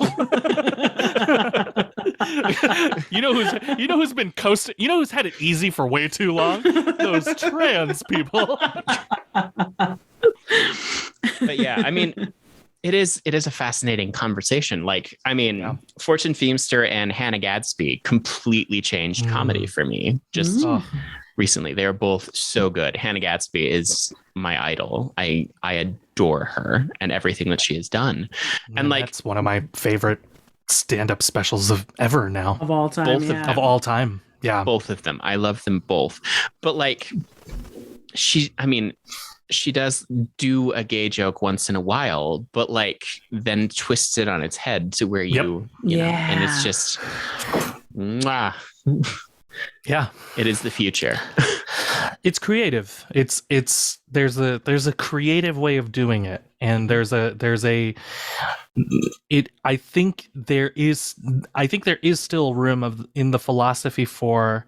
Speaker 1: who's been coasting, who's had it easy for way too long? Those trans people.
Speaker 3: But yeah, I mean, it is a fascinating conversation. Like, I mean, Fortune Feimster and Hannah Gadsby completely changed comedy for me just recently. They are both so good. Hannah Gadsby is my idol. I adore her and everything that she has done. And like,
Speaker 1: that's one of my favorite stand-up specials of ever now.
Speaker 2: Of all time.
Speaker 1: Of all time. Yeah.
Speaker 3: Both of them. I love them both. But like, she does do a gay joke once in a while, but like then twists it on its head to where you know, and it's just, mwah.
Speaker 1: Yeah,
Speaker 3: it is the future.
Speaker 1: It's creative. There's a creative way of doing it, and I think there is still room in the philosophy for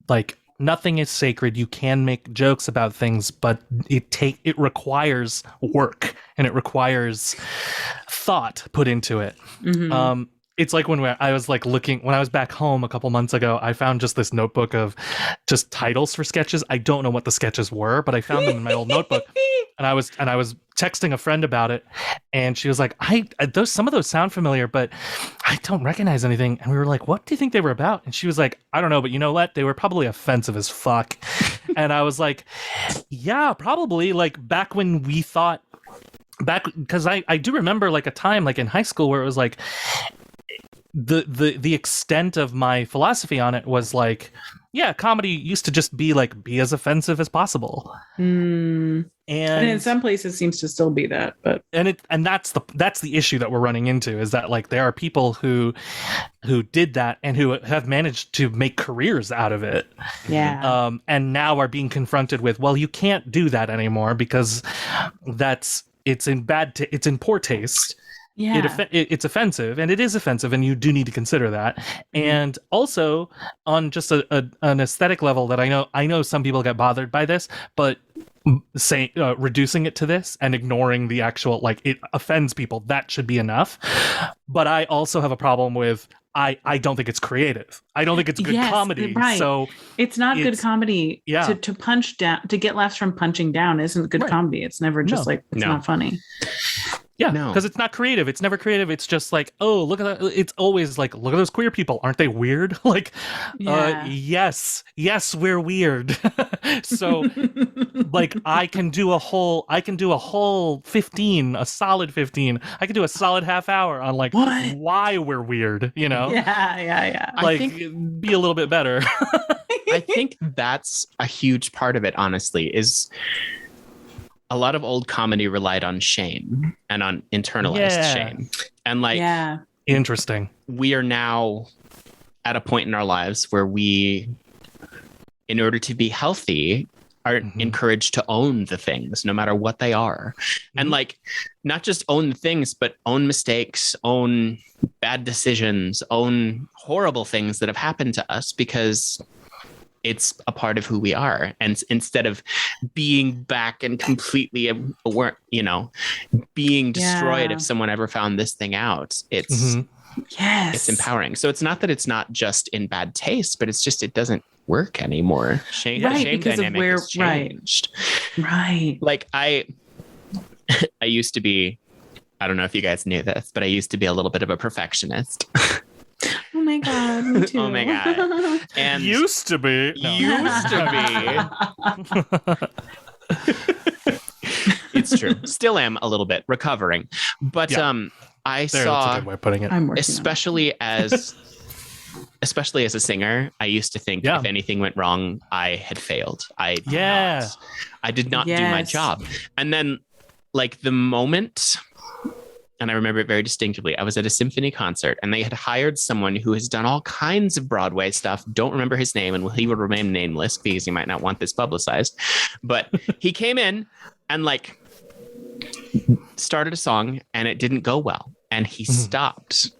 Speaker 1: like, nothing is sacred. You can make jokes about things, but it requires work and it requires thought put into it. Mm-hmm. It's like when I was back home a couple months ago, I found just this notebook of just titles for sketches. I don't know what the sketches were, but I found them in my old notebook, and I was texting a friend about it, and she was like, some of those sound familiar, but I don't recognize anything. And we were like, what do you think they were about? And she was like, I don't know, but you know what? They were probably offensive as fuck. And I was like, yeah, probably. Like because I do remember like a time like in high school where it was like, the extent of my philosophy on it was like, yeah, comedy used to just be as offensive as possible. And
Speaker 2: in some places seems to still be that, but
Speaker 1: that's the issue that we're running into, is that like there are people who did that and who have managed to make careers out of it.
Speaker 2: Yeah.
Speaker 1: And now are being confronted with, well, you can't do that anymore because it's in poor taste. Yeah, it's offensive, and it is offensive, and you do need to consider that. And also, on just an aesthetic level, that I know some people get bothered by this, but reducing it to this and ignoring the actual, like, it offends people, that should be enough. But I also have a problem with, I don't think it's creative. I don't think it's good comedy.
Speaker 2: Right.
Speaker 1: So
Speaker 2: it's not good comedy.
Speaker 1: Yeah.
Speaker 2: To punch down, to get laughs from punching down isn't good comedy. It's never just it's not funny.
Speaker 1: Yeah, because it's not creative. It's never creative. It's just like, oh, look at that. It's always like, look at those queer people. Aren't they weird? Like, yes, we're weird. So, like, I can do a whole 15, a solid 15. I can do a solid half hour on like why we're weird.
Speaker 2: Yeah.
Speaker 1: Like, be a little bit better.
Speaker 3: I think that's a huge part of it. Honestly, is a lot of old comedy relied on shame and on internalized shame. And like,
Speaker 1: interesting.
Speaker 3: We are now at a point in our lives where we, in order to be healthy, are encouraged to own the things, no matter what they are. And like, not just own the things, but own mistakes, own bad decisions, own horrible things that have happened to us, because it's a part of who we are. And instead of being back and completely, being destroyed if someone ever found this thing out, it's empowering. So it's not that it's not just in bad taste, but it's just, it doesn't work anymore. Shame
Speaker 2: because
Speaker 3: dynamic
Speaker 2: of where,
Speaker 3: has changed.
Speaker 2: Right.
Speaker 3: Like I used to be, I don't know if you guys knew this, but I used to be a little bit of a perfectionist.
Speaker 2: Oh my God, me too.
Speaker 3: Oh my God. And
Speaker 1: used to be.
Speaker 3: It's true. Still am a little bit recovering. But I saw,
Speaker 1: that's a good way of putting it.
Speaker 2: I'm working
Speaker 3: especially as a singer, I used to think if anything went wrong, I had failed. I did not do my job. And then like the moment, and I remember it very distinctively, I was at a symphony concert and they had hired someone who has done all kinds of Broadway stuff. Don't remember his name, and he would remain nameless because he might not want this publicized. But he came in and like started a song and it didn't go well. And he stopped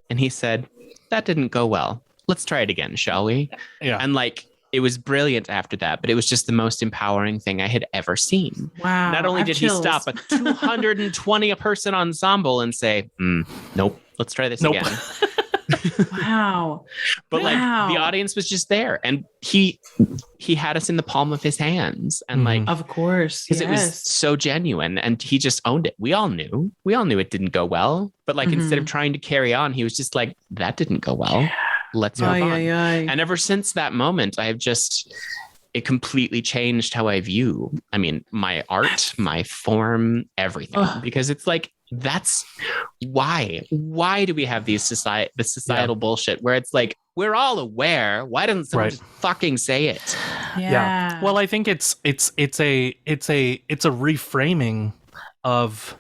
Speaker 3: and he said, "That didn't go well. Let's try it again, shall we?"
Speaker 1: Yeah.
Speaker 3: And like, it was brilliant after that, but it was just the most empowering thing I had ever seen.
Speaker 2: Wow.
Speaker 3: Not only did he stop a 220 person ensemble and say, "Nope, let's try this again."
Speaker 2: Wow.
Speaker 3: But like the audience was just there, and he had us in the palm of his hands, and like,
Speaker 2: of course,
Speaker 3: because it was so genuine, and he just owned it. We all knew it didn't go well, but like instead of trying to carry on, he was just like, "That didn't go well. Let's move on." And ever since that moment, it completely changed how I view, my art, my form, everything, because it's like, that's why do we have the societal bullshit where it's like, we're all aware. Why doesn't someone just fucking say it?
Speaker 2: Yeah.
Speaker 1: Well, I think it's a reframing of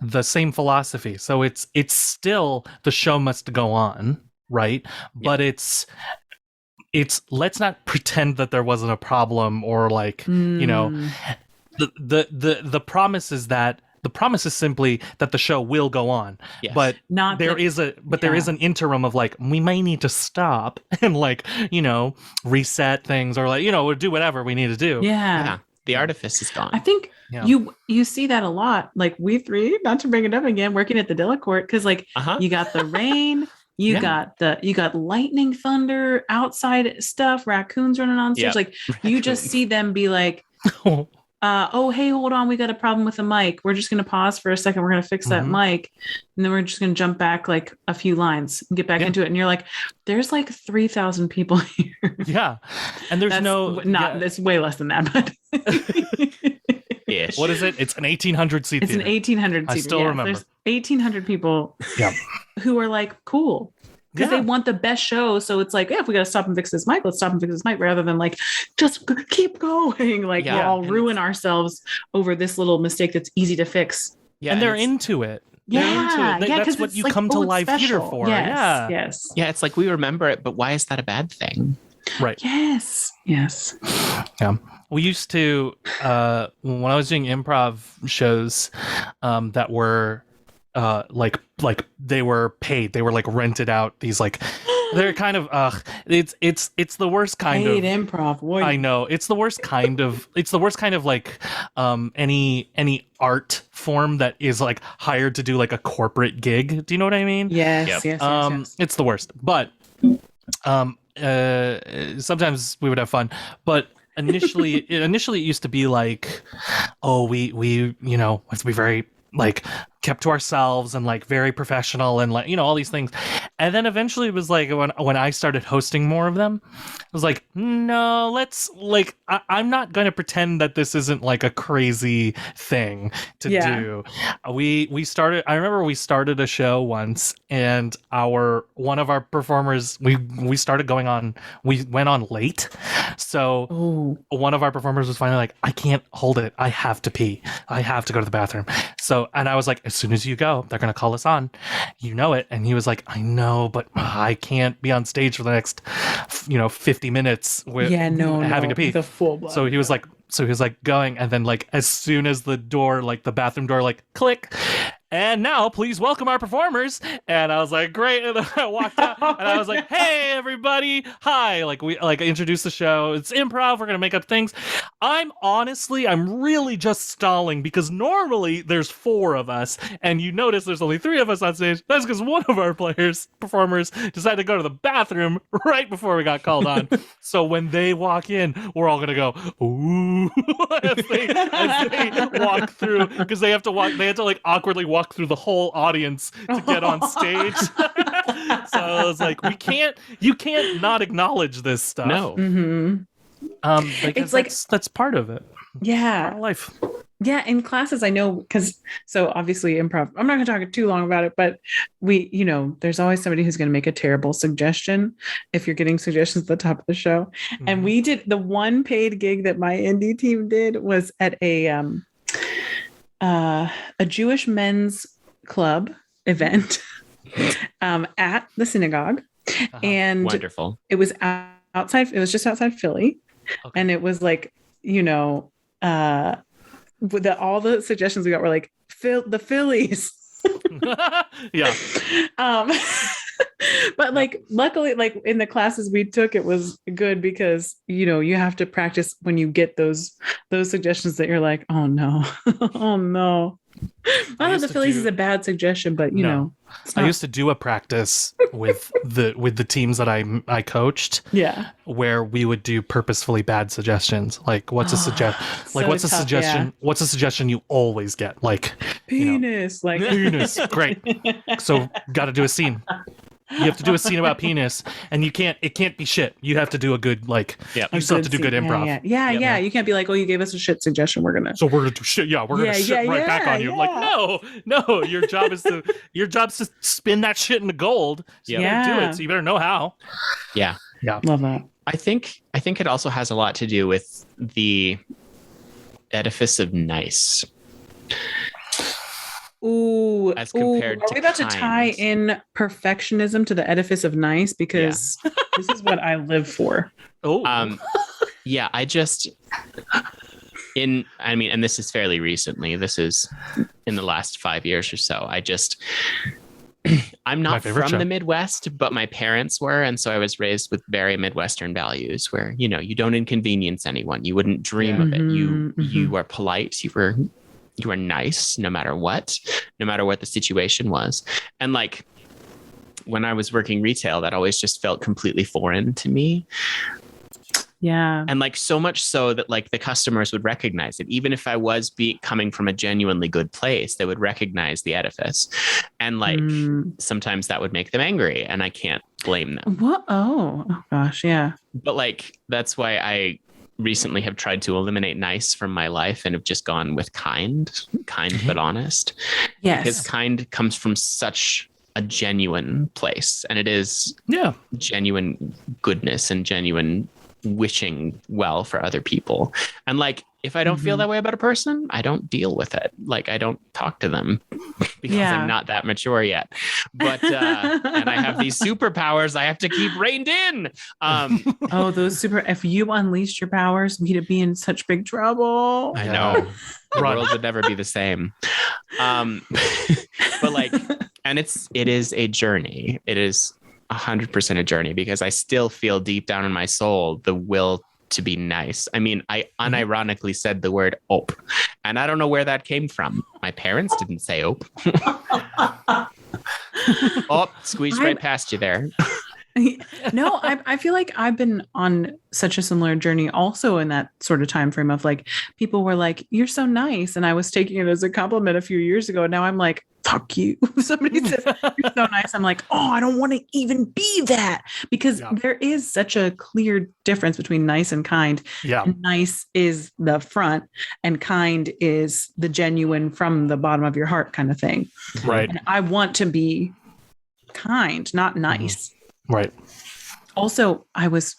Speaker 1: the same philosophy. So it's still the show must go on, right? But it's let's not pretend that there wasn't a problem, or like the promise is that the promise is simply that the show will go on. Yes. But there is an interim of like, we may need to stop and like, reset things, or like, do whatever we need to do.
Speaker 2: Yeah.
Speaker 3: The artifice is gone.
Speaker 2: I think you see that a lot. Like we three, not to bring it up again, working at the Delacorte, because like you got the rain. You got lightning, thunder, outside stuff, raccoons running on stage. Like you just see them be like, hey, hold on, we got a problem with the mic. We're just gonna pause for a second. We're gonna fix that mic, and then we're just gonna jump back like a few lines and get back into it. And you're like, there's like 3,000 people here.
Speaker 1: Yeah, and there's
Speaker 2: it's way less than that, but.
Speaker 3: Ish.
Speaker 1: What is it? It's an 1,800 seat.
Speaker 2: It's an 1,800 seat.
Speaker 1: I still remember.
Speaker 2: There's 1,800 people who are like, cool. Because they want the best show. So it's like, if we got to stop and fix this mic, let's stop and fix this mic, rather than like, just keep going. Like we'll all ruin ourselves over this little mistake that's easy to fix.
Speaker 1: Yeah, and they're into it. That's what you come to live theater for.
Speaker 2: Yes.
Speaker 3: Yeah, it's like, we remember it, but why is that a bad thing?
Speaker 1: Right.
Speaker 2: Yes.
Speaker 1: Yeah. We used to, when I was doing improv shows that were like they were paid, they were like rented out, these like, they're kind of it's the worst kind
Speaker 2: paid
Speaker 1: of
Speaker 2: improv. Boy.
Speaker 1: I know, it's the worst kind of like any art form that is like hired to do like a corporate gig. Do you know what I mean?
Speaker 2: Yes.
Speaker 1: It's the worst, but sometimes we would have fun, but initially it used to be like, oh, we have to be very like kept to ourselves and like very professional and like all these things. And then eventually it was like when I started hosting more of them, it was like, no, let's like I'm not going to pretend that this isn't like a crazy thing to do. I remember we started a show once, and one of our performers, we went on late. So one of our performers was finally like, I can't hold it. I have to pee. I have to go to the bathroom. So, and I was like, as soon as you go, they're going to call us on. You know it. And he was like, I know, but I can't be on stage for the next, 50 minutes with having to pee.
Speaker 2: The full blood.
Speaker 1: So he was like, So he was like going, and then like as soon as the door, like the bathroom door, like click. And now, please welcome our performers. And I was like, great. And then I walked out, and I was like, hey, everybody, hi. Like we like introduced the show. It's improv. We're gonna make up things. I'm really just stalling because normally there's 4 of us, and you notice there's only 3 of us on stage. That's because one of our performers, decided to go to the bathroom right before we got called on. So when they walk in, we're all gonna go, ooh, as they walk through, because they have to like awkwardly walk through the whole audience to get on stage. So I was like, you can't not acknowledge this stuff.
Speaker 3: No.
Speaker 1: Because
Speaker 2: It's like
Speaker 1: that's part of it.
Speaker 2: yeah,
Speaker 1: Part of life.
Speaker 2: yeah. In classes, I know because so obviously improv. I'm not going to talk too long about it, but there's always somebody who's going to make a terrible suggestion if you're getting suggestions at the top of the show.
Speaker 1: Mm-hmm.
Speaker 2: And we did the one paid gig that my indie team did was at a Jewish men's club event at the synagogue, and
Speaker 3: Wonderful.
Speaker 2: it was outside. It was just outside Philly,
Speaker 1: Okay.
Speaker 2: and it was like with all the suggestions we got were like the Phillies.
Speaker 1: Yeah.
Speaker 2: But like luckily like in the classes we took it was good because you have to practice when you get those suggestions that you're like, oh no. Oh no. Not that the Phillies is a bad suggestion, but
Speaker 1: I used to do a practice with the teams that I coached.
Speaker 2: Yeah.
Speaker 1: Where we would do purposefully bad suggestions. Like what's a suggestion? Like
Speaker 2: so
Speaker 1: what's a
Speaker 2: tough,
Speaker 1: suggestion?
Speaker 2: yeah.
Speaker 1: What's a suggestion you always get? Like
Speaker 2: penis. Like
Speaker 1: penis. Great. So got to do a scene. You have to do a scene about penis, and it can't be shit. You have to do a good you still have to do good improv.
Speaker 2: Yeah. You can't be like, oh, you gave us a shit suggestion. We're gonna
Speaker 1: do shit. Yeah, we're gonna shit right back on you.
Speaker 2: Yeah.
Speaker 1: Like, no. Your job is to spin that shit into gold. So you better do it. So you better know how.
Speaker 3: Yeah.
Speaker 2: Love that.
Speaker 3: I think it also has a lot to do with the edifice of nice.
Speaker 2: Ooh,
Speaker 3: as compared
Speaker 2: are
Speaker 3: to
Speaker 2: we about to tie in perfectionism to the edifice of nice? Because this is what I live for.
Speaker 1: Oh,
Speaker 3: yeah. I mean, and this is fairly recently. This is in the last 5 years or so. I'm not from the Midwest, but my parents were. And so I was raised with very Midwestern values where, you don't inconvenience anyone. You wouldn't dream of it. You are polite. You are nice no matter what the situation was. And like when I was working retail, that always just felt completely foreign to me.
Speaker 2: Yeah.
Speaker 3: And like so much so that like the customers would recognize it. Even if I was coming from a genuinely good place, they would recognize the edifice. And like sometimes that would make them angry, and I can't blame them.
Speaker 2: What? Oh gosh. Yeah.
Speaker 3: But like, that's why I recently have tried to eliminate nice from my life and have just gone with kind, but honest.
Speaker 2: Yes.
Speaker 3: Because kind comes from such a genuine place, and it is genuine goodness and genuine wishing well for other people. And like, if I don't feel that way about a person, I don't deal with it. Like, I don't talk to them because I'm not that mature yet. But and I have these superpowers I have to keep reined in.
Speaker 2: If you unleashed your powers, we'd be in such big trouble.
Speaker 3: I know. The world would never be the same. But like, and it is a journey. It is 100% a journey, because I still feel deep down in my soul the will to be nice. I mean, I unironically said the word "ope," and I don't know where that came from. My parents didn't say "ope." Oh, squeezed right past you there.
Speaker 2: No, I feel like I've been on such a similar journey also in that sort of time frame of like, people were like, you're so nice. And I was taking it as a compliment a few years ago. Now I'm like, fuck you. If somebody says you're so nice, I'm like, oh, I don't want to even be that, because there is such a clear difference between nice and kind.
Speaker 1: Yeah.
Speaker 2: And nice is the front and kind is the genuine from the bottom of your heart kind of thing.
Speaker 1: Right.
Speaker 2: And I want to be kind, not nice.
Speaker 1: Right.
Speaker 2: Also, I was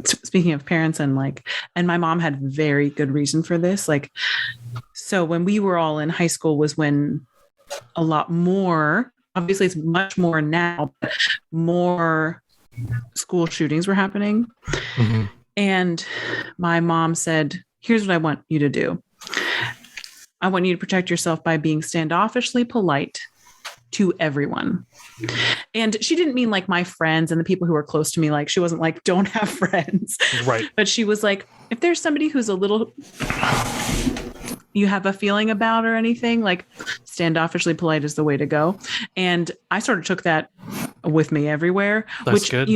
Speaker 2: speaking of parents and my mom had very good reason for this. Like, so when we were all in high school was when a lot more, obviously it's much more now, but more school shootings were happening. And my mom said, here's what I want you to do. I want you to protect yourself by being standoffishly polite to everyone. And she didn't mean like my friends and the people who are close to me. Like she wasn't like, don't have friends.
Speaker 1: Right.
Speaker 2: But she was like, if there's somebody who's a little, you have a feeling about or anything, like standoffishly polite is the way to go. And I sort of took that with me everywhere,
Speaker 1: That's
Speaker 2: which,
Speaker 1: good.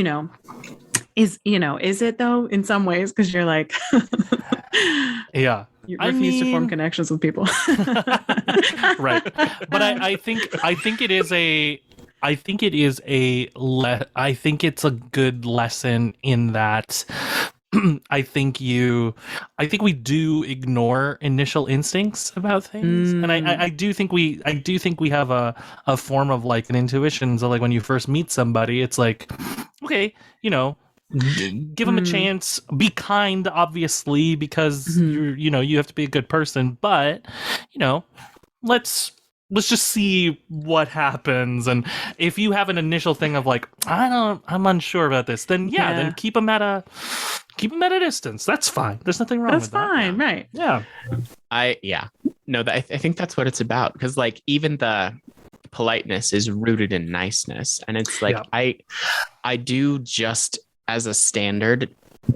Speaker 2: is it though, in some ways, because you're like,
Speaker 1: Yeah.
Speaker 2: you refuse to form connections with people.
Speaker 1: Right. But I think it's a good lesson in that I think we do ignore initial instincts about things. And I do think we have a form of like an intuition. So like when you first meet somebody, it's like, okay, give them a chance, be kind, obviously, because you have to be a good person, but let's just see what happens. And if you have an initial thing of like, I'm unsure about this, then then keep them at a distance. That's fine. There's nothing wrong with that.
Speaker 2: That's fine, right?
Speaker 1: Yeah.
Speaker 3: I think that's what it's about, because like even the politeness is rooted in niceness, and it's like I do, just as a standard,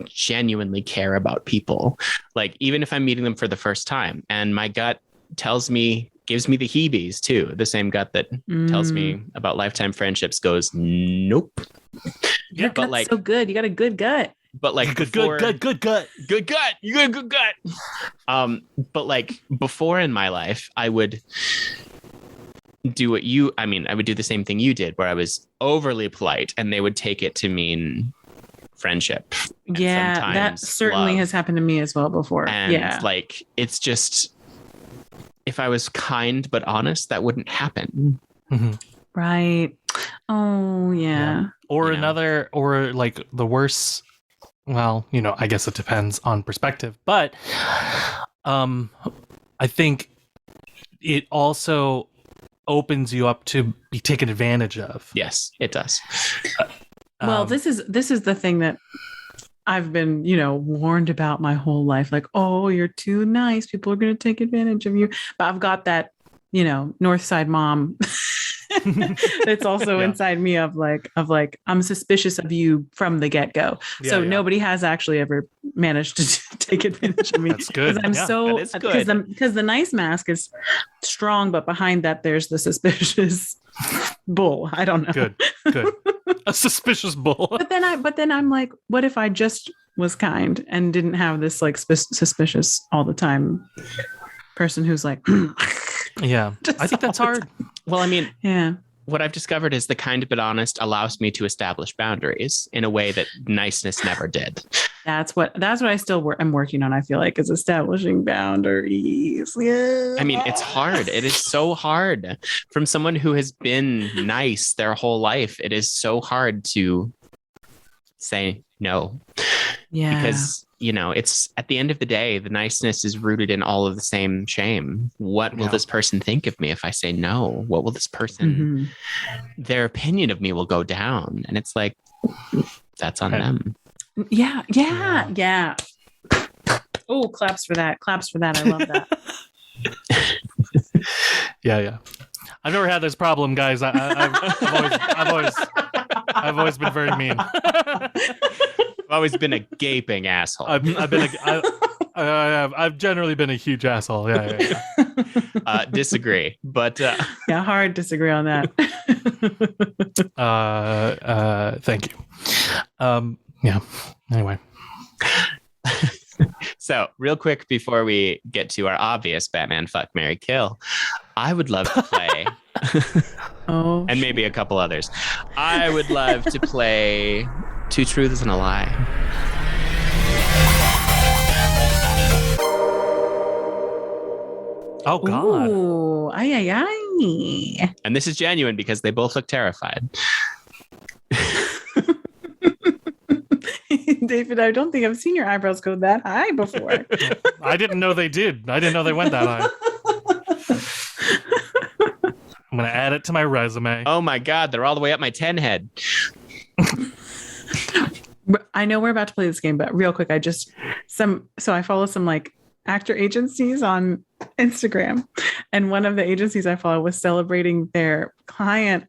Speaker 3: genuinely care about people. Like even if I'm meeting them for the first time and my gut gives me the heebies too, the same gut that tells me about lifetime friendships goes, nope.
Speaker 2: Your gut's like so good. You got a good gut.
Speaker 3: But like
Speaker 1: good gut.
Speaker 3: Good gut. You got a good gut. But like before in my life, I would do I would do the same thing you did, where I was overly polite and they would take it to mean friendship.
Speaker 2: Yeah, that certainly has happened to me as well before.
Speaker 3: And like, it's just, if I was kind but honest, that wouldn't happen.
Speaker 1: Mm-hmm.
Speaker 2: Right. Oh, yeah.
Speaker 1: Or like the worst. Well, I guess it depends on perspective, but I think it also opens you up to be taken advantage of.
Speaker 3: Yes, it does.
Speaker 2: Well, this is the thing that I've been, warned about my whole life. Like, oh, you're too nice. People are going to take advantage of you. But I've got that, North Side mom that's also inside me of like, I'm suspicious of you from the get-go. So nobody has actually ever managed to take advantage of me.
Speaker 1: That's good.
Speaker 2: Because the nice mask is strong, but behind that, there's the suspicious bull. I don't know.
Speaker 1: Good. A suspicious bull.
Speaker 2: But then I'm like, what if I just was kind and didn't have this like suspicious all the time person who's like,
Speaker 1: yeah, I think that's hard.
Speaker 3: Well, I mean,
Speaker 2: yeah.
Speaker 3: What I've discovered is the kind but honest allows me to establish boundaries in a way that niceness never did.
Speaker 2: That's what I still am working on. I feel like is establishing boundaries. Yeah.
Speaker 3: I mean, it's hard. It is so hard. From someone who has been nice their whole life, it is so hard to say no.
Speaker 2: Yeah.
Speaker 3: Because, it's at the end of the day, the niceness is rooted in all of the same shame. What will this person think of me if I say no? What will this person, their opinion of me will go down. And it's like, that's on them.
Speaker 2: Yeah. Oh, claps for that. I love that.
Speaker 1: Yeah. I've never had this problem, guys. I've always been very mean.
Speaker 3: I've always been a gaping asshole.
Speaker 1: I've generally been a huge asshole. Yeah.
Speaker 3: Disagree, but
Speaker 2: hard disagree on that.
Speaker 1: Thank you. Yeah. Anyway.
Speaker 3: So, real quick before we get to our obvious Batman fuck, marry, kill, I would love to play. And maybe a couple others. I would love to play Two Truths and a Lie.
Speaker 1: Oh, God.
Speaker 2: Ooh, ay.
Speaker 3: And this is genuine because they both look terrified.
Speaker 2: David, I don't think I've seen your eyebrows go that high before.
Speaker 1: I didn't know they did. I didn't know they went that high. I'm going to add it to my resume.
Speaker 3: Oh my God, they're all the way up my 10 head.
Speaker 2: I know we're about to play this game, but real quick, I follow some like actor agencies on Instagram, and one of the agencies I follow was celebrating their client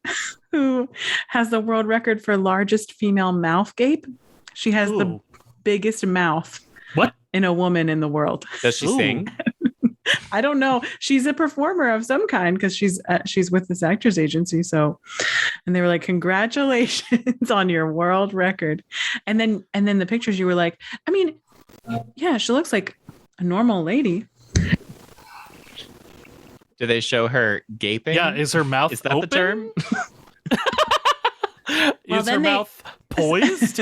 Speaker 2: who has the world record for largest female mouth gape. She has the biggest mouth in a woman in the world.
Speaker 3: Does she sing?
Speaker 2: I don't know. She's a performer of some kind because she's with this actors agency. So, and they were like, "Congratulations on your world record." And then the pictures, you were like, I mean, yeah, she looks like a normal lady.
Speaker 3: Do they show her gaping?
Speaker 1: Yeah, is her mouth
Speaker 3: Is that
Speaker 1: open?
Speaker 3: the term?
Speaker 1: Is her mouth poised?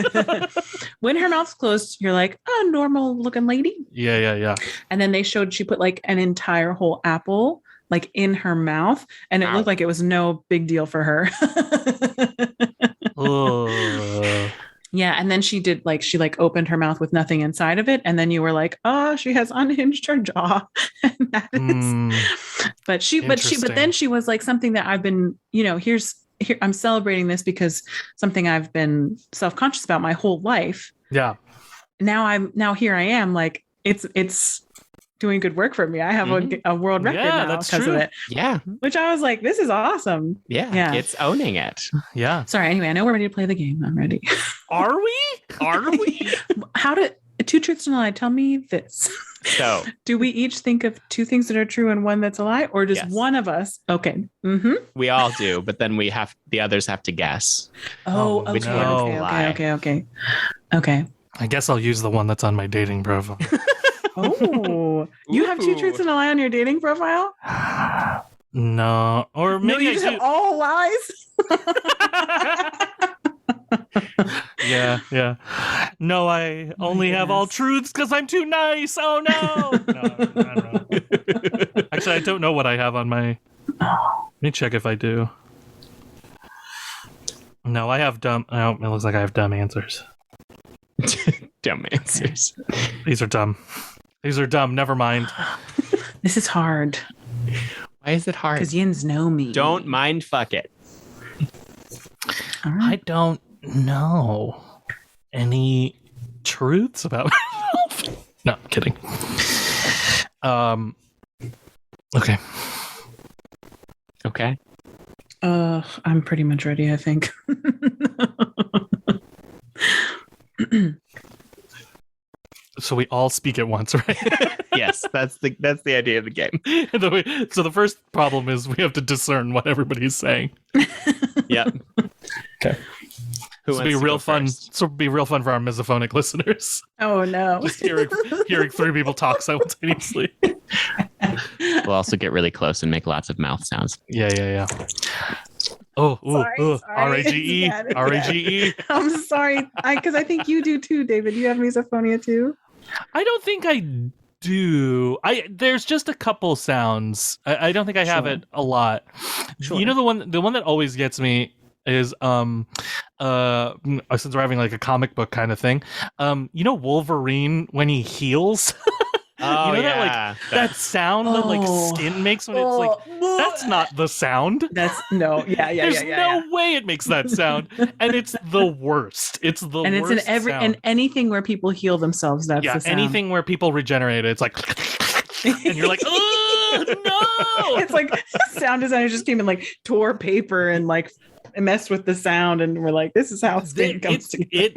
Speaker 2: When her mouth's closed, you're like, a normal looking lady.
Speaker 1: Yeah.
Speaker 2: And then she put like an entire whole apple like in her mouth, and it looked like it was no big deal for her. Yeah, and then she opened her mouth with nothing inside of it, and then you were like, oh, she has unhinged her jaw. And but then she was like, something that I've been, here I'm celebrating this because something I've been self-conscious about my whole life.
Speaker 1: Yeah.
Speaker 2: Now here I am, like it's doing good work for me. I have a world record now because of it.
Speaker 3: Yeah.
Speaker 2: Which I was like, this is awesome.
Speaker 3: Yeah. It's owning it.
Speaker 1: Yeah.
Speaker 2: Sorry. Anyway, I know we're ready to play the game. I'm ready.
Speaker 1: Are we?
Speaker 2: How to two truths and a lie? Tell me this.
Speaker 3: So,
Speaker 2: do we each think of two things that are true and one that's a lie, or does one of us? Okay. Mm-hmm.
Speaker 3: We all do, but then the others have to guess.
Speaker 2: Oh,
Speaker 3: which
Speaker 2: okay.
Speaker 3: one?
Speaker 2: Okay.
Speaker 1: I guess I'll use the one that's on my dating profile.
Speaker 2: Oh, you have two truths and a lie on your dating profile?
Speaker 1: No, or maybe
Speaker 2: you just have all lies.
Speaker 1: Yeah. No, I only have all truths because I'm too nice. Oh no. I don't know. Actually, I don't know what I have on my. Let me check if I do. No, I have dumb. Oh, it looks like I have dumb answers.
Speaker 3: Dumb answers.
Speaker 1: These are dumb. Never mind.
Speaker 2: This is hard.
Speaker 3: Why is it hard?
Speaker 2: Because Yins know me.
Speaker 3: Don't mind fuck it.
Speaker 2: All right.
Speaker 1: I don't know any truths about myself. No, I'm kidding. Okay.
Speaker 3: Okay.
Speaker 2: I'm pretty much ready, I think.
Speaker 1: So we all speak at once, right?
Speaker 3: Yes, that's the idea of the game.
Speaker 1: So the first problem is we have to discern what everybody's saying.
Speaker 3: Yep.
Speaker 1: Okay. This will be real fun.
Speaker 3: First?
Speaker 1: This will be real fun for our misophonic listeners.
Speaker 2: Oh no!
Speaker 1: Just hearing three people talk simultaneously.
Speaker 3: We'll also get really close and make lots of mouth sounds.
Speaker 1: Yeah. Oh,
Speaker 2: sorry.
Speaker 1: RAGE.
Speaker 2: I'm sorry, because I think you do too, David. You have misophonia too.
Speaker 1: I don't think I do. There's just a couple sounds. I don't think I have it a lot.
Speaker 2: Sure.
Speaker 1: You know, the one that always gets me is since we're having like a comic book kind of thing. Wolverine when he heals.
Speaker 3: Oh,
Speaker 1: that sound that like skin makes when it's like that's not the sound.
Speaker 2: There's no
Speaker 1: way it makes that sound, and it's the worst. It's the worst. And it's in
Speaker 2: and anything where people heal themselves. That's the sound.
Speaker 1: Anything where people regenerate. It's like, and you're like, oh no!
Speaker 2: It's like sound designers just came and like tore paper and like messed with the sound, and we're like, this is how skin comes together.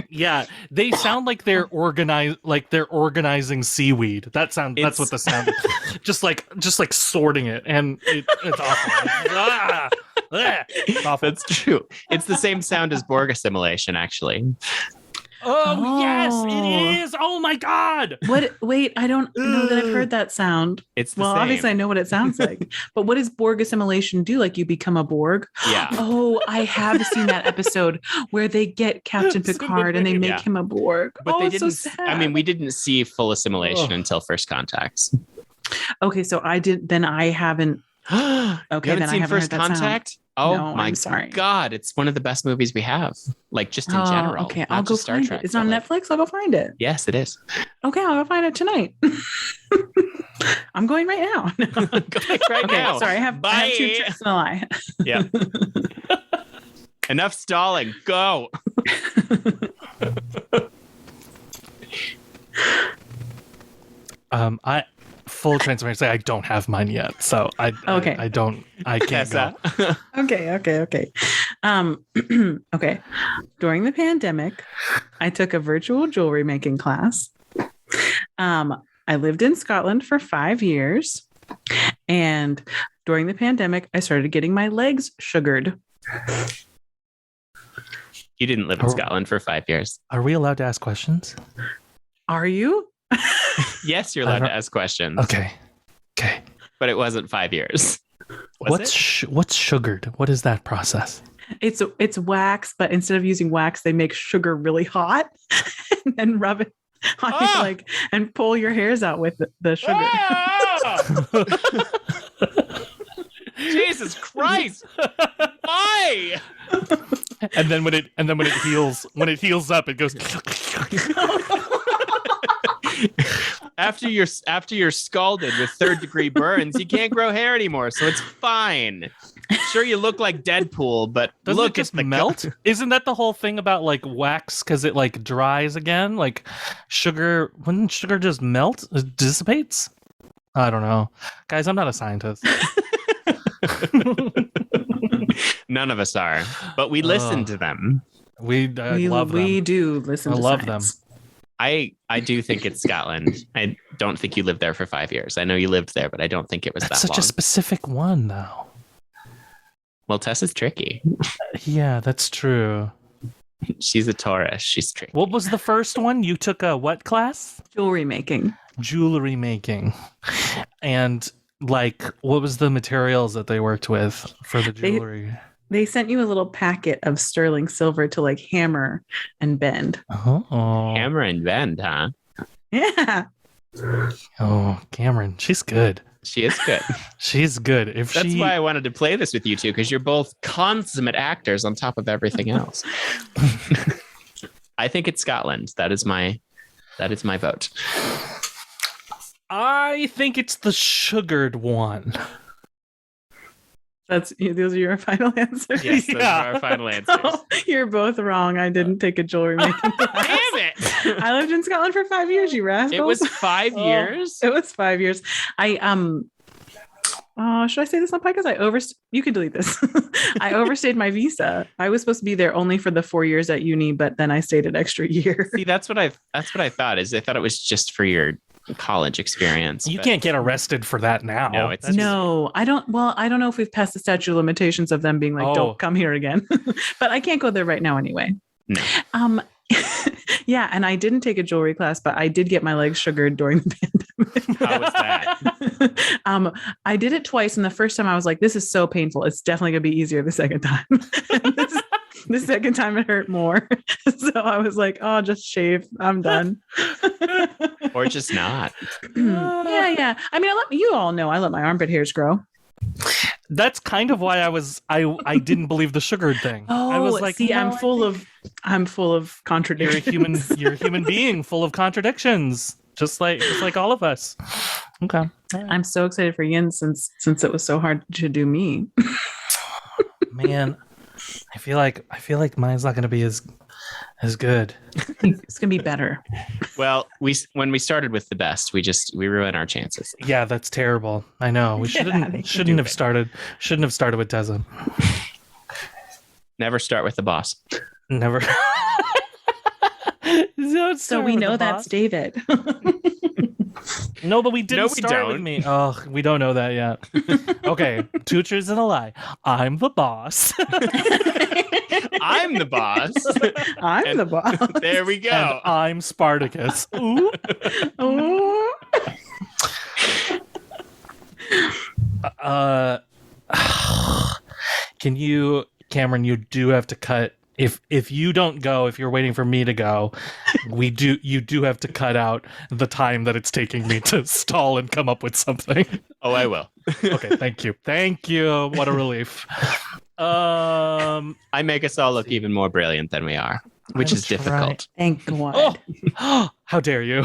Speaker 1: They sound like they're organizing seaweed. That's what the sound is. just like sorting it, and it's awful. It's awful.
Speaker 3: That's true. It's the same sound as Borg assimilation, actually.
Speaker 1: Oh, yes, it is. Oh my God.
Speaker 2: What? Wait, I don't know that I've heard that sound.
Speaker 3: It's the same.
Speaker 2: Obviously I know what it sounds like, but what does Borg assimilation do? Like you become a Borg?
Speaker 3: Yeah.
Speaker 2: Oh, I have seen that episode where they get Captain Picard and they make him a Borg.
Speaker 3: But they didn't.
Speaker 2: So sad.
Speaker 3: I mean, we didn't see full assimilation until First Contacts.
Speaker 2: Okay, so I did. Then I haven't.
Speaker 3: Okay,
Speaker 2: then I haven't
Speaker 3: First
Speaker 2: heard that
Speaker 3: Contact.
Speaker 2: sound.
Speaker 3: Oh
Speaker 2: No,
Speaker 3: my
Speaker 2: I'm sorry.
Speaker 3: God, it's one of the best movies we have. Like just in general.
Speaker 2: Okay,
Speaker 3: not
Speaker 2: I'll go
Speaker 3: just Star
Speaker 2: find
Speaker 3: Trek,
Speaker 2: it. It's
Speaker 3: but
Speaker 2: on
Speaker 3: like-
Speaker 2: Netflix. I'll go find it.
Speaker 3: Yes, it is.
Speaker 2: Okay, I'll go find it tonight. I'm going right now.
Speaker 3: Right now.
Speaker 2: Sorry, I have two tricks and a lie.
Speaker 3: Yeah. Enough stalling. Go.
Speaker 1: full transparency, I don't have mine yet, so I can't
Speaker 3: Tessa.
Speaker 1: go.
Speaker 2: Okay. Okay. During the pandemic, I took a virtual jewelry making class. I lived in Scotland for 5 years, and during the pandemic, I started getting my legs sugared.
Speaker 3: You didn't live in Scotland for 5 years.
Speaker 1: Are we allowed to ask questions?
Speaker 2: Are you?
Speaker 3: Yes, you're allowed to ask questions.
Speaker 1: Okay.
Speaker 3: But it wasn't 5 years. Was it?
Speaker 1: What's sugared? What is that process?
Speaker 2: It's wax, but instead of using wax, they make sugar really hot and then rub it on your leg and pull your hairs out with the sugar.
Speaker 3: Jesus Christ! Why?
Speaker 1: And then when it heals up, it goes.
Speaker 3: After you're scalded with 3rd-degree burns, you can't grow hair anymore, so it's fine. Sure, you look like Deadpool, but
Speaker 1: Doesn't
Speaker 3: look,
Speaker 1: it just
Speaker 3: it's the
Speaker 1: melt? Isn't that the whole thing about like wax? Because it like dries again. Like sugar, wouldn't sugar just melt? It dissipates. I don't know, guys. I'm not a scientist.
Speaker 3: None of us are, but we listen to them.
Speaker 1: We love them.
Speaker 2: We do listen.
Speaker 1: I
Speaker 2: to
Speaker 1: love
Speaker 2: science.
Speaker 1: them.
Speaker 3: I do think it's Scotland. I don't think you lived there for 5 years. I know you lived there, but I don't think it was
Speaker 1: That's
Speaker 3: that
Speaker 1: such
Speaker 3: long.
Speaker 1: a specific one, though.
Speaker 3: Well, Tessa's tricky.
Speaker 1: Yeah, that's true.
Speaker 3: She's a Taurus. She's tricky.
Speaker 1: What was the first one? You took a what class?
Speaker 2: Jewelry making.
Speaker 1: Jewelry making. And like, what was the materials that they worked with for the jewelry?
Speaker 2: They sent you a little packet of sterling silver to like hammer and bend.
Speaker 1: Oh,
Speaker 3: Hammer and bend, huh?
Speaker 2: Yeah.
Speaker 1: Oh, Cameron, she's good.
Speaker 3: She is good.
Speaker 1: She's good.
Speaker 3: That's why I wanted to play this with you two, because you're both consummate actors on top of everything else. I think it's Scotland. That is my vote.
Speaker 1: I think it's the sugared one.
Speaker 2: Those are your final answers.
Speaker 3: Yes, those are our final answers.
Speaker 2: Oh, you're both wrong. I didn't take a jewelry making class.
Speaker 3: Damn it!
Speaker 2: I lived in Scotland for 5 years, you rascals.
Speaker 3: It was 5 years.
Speaker 2: It was 5 years. Should I say this on podcast? You can delete this. I overstayed my visa. I was supposed to be there only for the 4 years at uni, but then I stayed an extra year.
Speaker 3: See, that's what I thought. I thought it was just for your college experience.
Speaker 1: You can't get arrested for that now.
Speaker 3: No, it's
Speaker 2: No, I don't. Well, I don't know if we've passed the statute of limitations of them being like, don't come here again. But I can't go there right now anyway.
Speaker 3: No.
Speaker 2: Yeah, and I didn't take a jewelry class, but I did get my legs sugared during the pandemic.
Speaker 3: How was that?
Speaker 2: I did it twice, and the first time I was like, "This is so painful. It's definitely gonna be easier the second time." The second time it hurt more, so I was like, "Oh, just shave. I'm done."
Speaker 3: Or just not.
Speaker 2: Yeah. I mean, you all know I let my armpit hairs grow.
Speaker 1: That's kind of why I didn't believe the sugared thing.
Speaker 2: Oh,
Speaker 1: I was like,
Speaker 2: see, I'm full of contradictions.
Speaker 1: You're a human being full of contradictions, just like all of us. Okay.
Speaker 2: I'm so excited for Yin since it was so hard to do me.
Speaker 1: Man, I feel like mine's not going to be as good.
Speaker 2: It's gonna be better.
Speaker 3: Well, when we started with the best, we ruined our chances.
Speaker 1: Yeah, that's terrible. I know. We shouldn't have started with Tessa.
Speaker 3: Never start with the boss.
Speaker 1: Never.
Speaker 2: So we know that's David.
Speaker 1: No, but we didn't start with me. Oh, we don't know that yet. Okay, two truths and a lie. I'm the boss.
Speaker 3: I'm the boss.
Speaker 2: I'm the boss.
Speaker 3: There we go.
Speaker 1: And I'm Spartacus. Ooh.
Speaker 2: Ooh.
Speaker 1: Cameron, you do have to cut. If you don't go, if you're waiting for me to go, you do have to cut out the time that it's taking me to stall and come up with something.
Speaker 3: Oh, I will.
Speaker 1: Okay, thank you. What a relief.
Speaker 3: I make us all look even more brilliant than we are, which is difficult.
Speaker 2: Right. Thank God.
Speaker 1: Oh, how dare you?